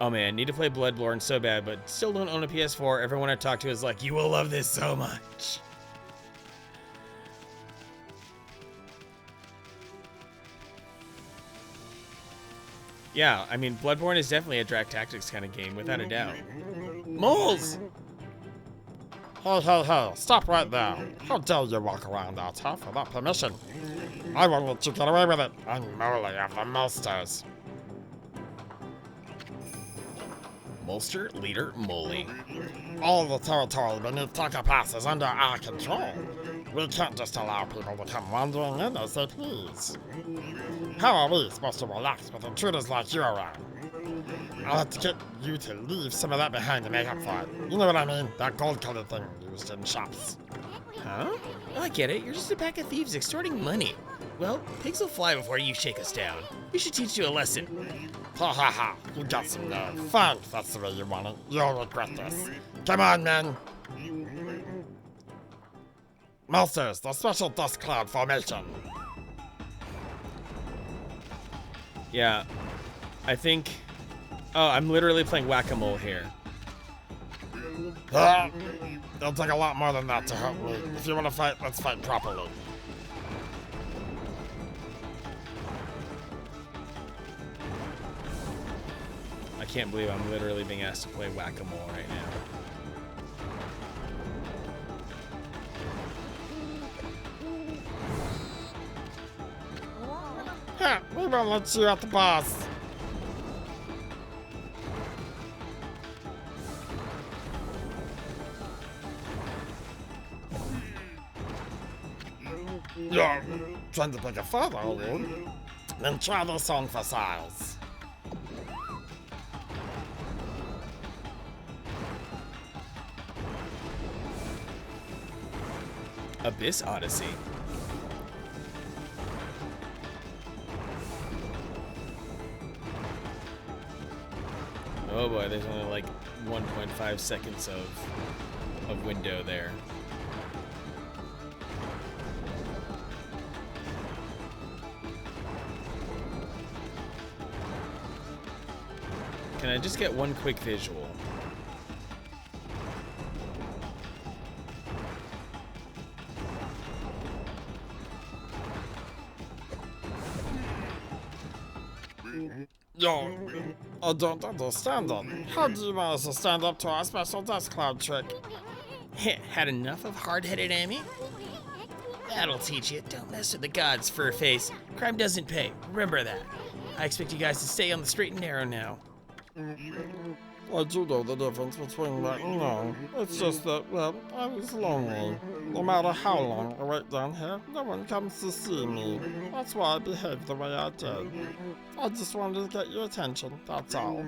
S1: Oh man, need to play Bloodborne so bad, but still don't own a PS4. Everyone I talk to is like, you will love this so much. Yeah, I mean, Bloodborne is definitely a drag tactics kind of game, without a doubt. Moles!
S5: Hey, hey, hey, stop right there. How dare you walk around out here without permission? I won't let you get away with it. I'm Moley of the Molsters.
S1: Molster Leader Moley.
S5: All the territory beneath Tucker Pass is under our control. We can't just allow people to come wandering in as they please. How are we supposed to relax with intruders like you around? I'll have to get you to leave some of that behind to make up for it. You know what I mean? That gold-colored thing used in shops.
S1: Huh? Oh, I get it. You're just a pack of thieves extorting money. Well, pigs will fly before you shake us down. We should teach you a lesson.
S5: Ha ha ha, you got some nerve. Fine, if that's the way you want it. You'll regret this. Come on, men. Monsters, the special dust cloud formation.
S1: Yeah, I think... Oh, I'm literally playing whack-a-mole here.
S5: It'll take a lot more than that to help me. If you want to fight, let's fight properly.
S1: I can't believe I'm literally being asked to play whack-a-mole right now.
S5: Ha! We won't let you at the boss. You're trying to pick a fight, are you? Then try this on for size.
S1: Abyss Odyssey. Oh boy, there's only like 1.5 seconds of window there. Can I just get one quick visual?
S5: Yo, I don't understand it. How do you manage to stand up to our special dust cloud trick?
S1: Had enough of hard-headed Amy? That'll teach you. Don't mess with the gods, Furface. Crime doesn't pay. Remember that. I expect you guys to stay on the straight and narrow now.
S5: I do know the difference between right and wrong. It's just that, well, I was lonely. No matter how long I wait down here, no one comes to see me. That's why I behaved the way I did. I just wanted to get your attention, that's all.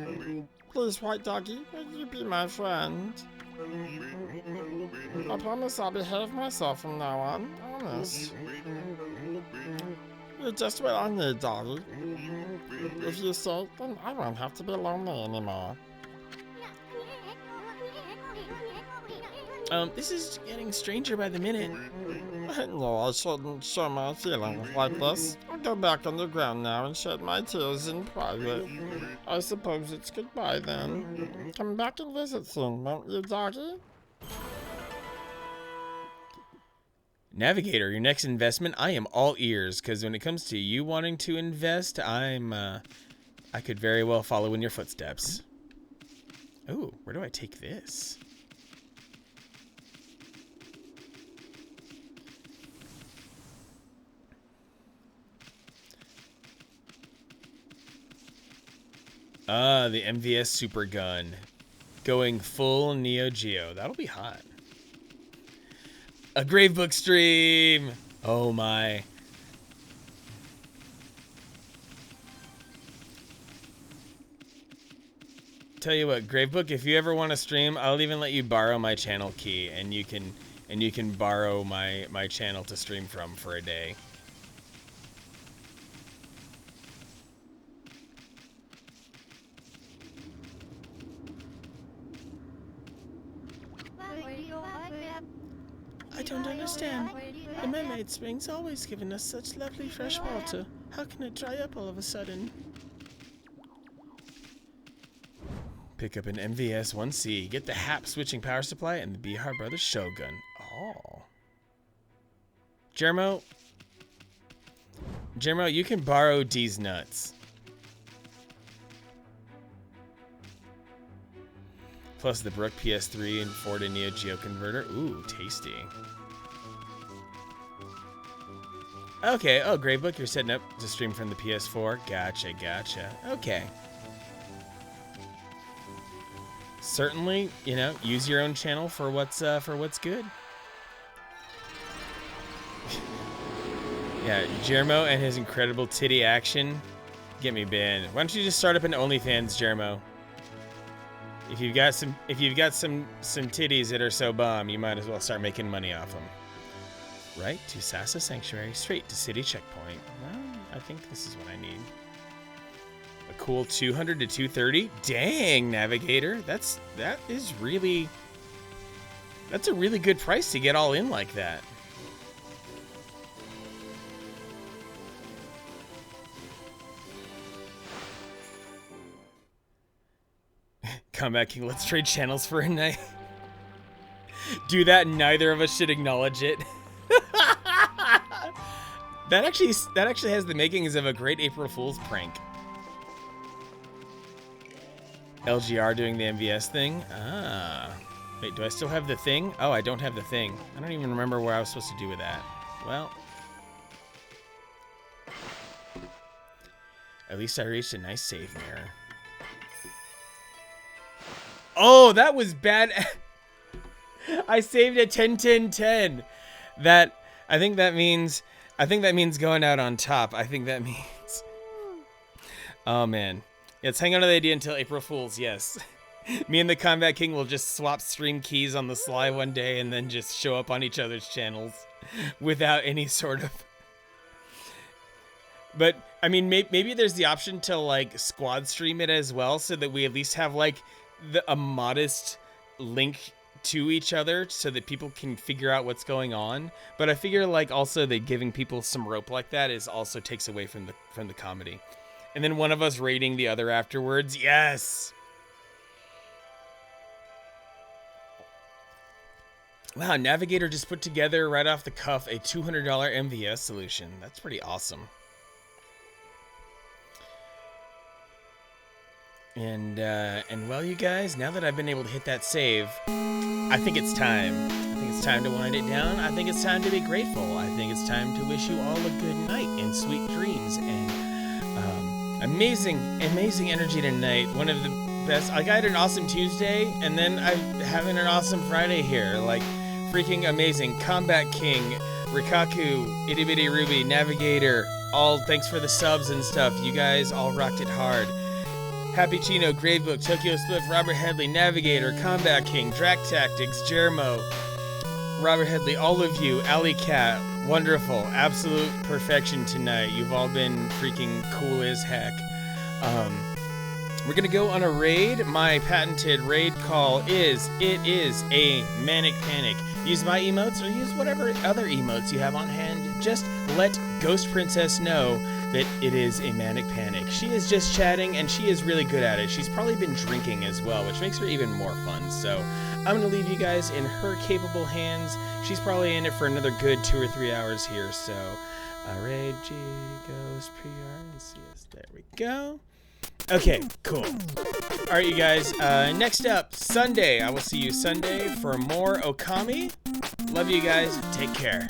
S5: Please, White Doggy, will you be my friend? I promise I'll behave myself from now on, honest. You're just what I need, Doggy. If you say, then I won't have to be lonely anymore.
S1: This is getting stranger by the minute.
S5: I know I shouldn't show my feelings like this. I'll go back underground now and shed my tears in private. I suppose it's goodbye then. Come back and visit soon, won't you, Doggy?
S1: Navigator, your next investment, I am all ears, because when it comes to you wanting to invest, I could very well follow in your footsteps. Ooh, where do I take this? Ah, the MVS Super Gun. Going full Neo Geo. That'll be hot. A Gravebook stream! Oh my. Tell you what, Gravebook, if you ever want to stream, I'll even let you borrow my channel key, and you can borrow my channel to stream from for a day. I don't understand. The Mermaid Spring's always given us such lovely fresh water. How can it dry up all of a sudden? Pick up an MVS 1C. Get the HAP switching power supply and the Bihar Brothers Shogun. Oh. Jermo, you can borrow D's nuts. Plus the Brook PS3 and Ford and Neo Geo converter. Ooh, tasty. Okay, oh, Greybook, you're setting up to stream from the PS4. Gotcha. Okay. Certainly, you know, use your own channel for what's good. Yeah, Jermo and his incredible titty action get me banned. Why don't you just start up an OnlyFans, Jermo? If you've got some titties that are so bomb, you might as well start making money off them. Right to Sasa Sanctuary, straight to City Checkpoint. Well, I think this is what I need. A cool 200 to 230. Dang, Navigator, that's a really good price to get all in like that. Combat King, let's trade channels for a night. Do that, and neither of us should acknowledge it. That actually has the makings of a great April Fool's prank. LGR doing the MVS thing. Ah. Wait, do I still have the thing? Oh, I don't have the thing. I don't even remember where I was supposed to do with that. Well. At least I reached a nice save mirror. Oh, that was bad. I saved a 10-10-10. That I think that means going out on top. I think that means. Oh man. Let's hang on to the idea until April Fool's, yes. Me and the Combat King will just swap stream keys on the sly one day and then just show up on each other's channels without any sort of. But I mean, maybe there's the option to like squad stream it as well, so that we at least have like a modest link to each other so that people can figure out what's going on. But I figure like also that giving people some rope like that is also takes away from the comedy. And then one of us rating the other afterwards. Yes. Wow, Navigator just put together right off the cuff a $200 MVS solution. That's pretty awesome. And well, you guys, now that I've been able to hit that save, I think it's time. I think it's time to wind it down. I think it's time to be grateful. I think it's time to wish you all a good night and sweet dreams and amazing energy tonight. One of the best. Like, I had an awesome Tuesday, and then I'm having an awesome Friday here. Like, freaking amazing. Combat King, Rikaku, Itty Bitty Ruby, Navigator, all thanks for the subs and stuff. You guys all rocked it hard. Happy Chino, Gravebook, Tokyo Swift, Robert Headley, Navigator, Combat King, Drac Tactics, Jermo, Robert Headley, all of you, Alley Cat, wonderful, absolute perfection tonight. You've all been freaking cool as heck. We're gonna go on a raid. My patented raid call is, it is a Manic Panic. Use my emotes or use whatever other emotes you have on hand. Just let Ghost Princess know that it is a Manic Panic. She is just chatting, and she is really good at it. She's probably been drinking as well, which makes her even more fun. So I'm going to leave you guys in her capable hands. She's probably in it for another good 2 or 3 hours here. So raid G Ghost PR. There we go. Okay, cool. All right, you guys. Next up, Sunday. I will see you Sunday for more Okami. Love you guys. Take care.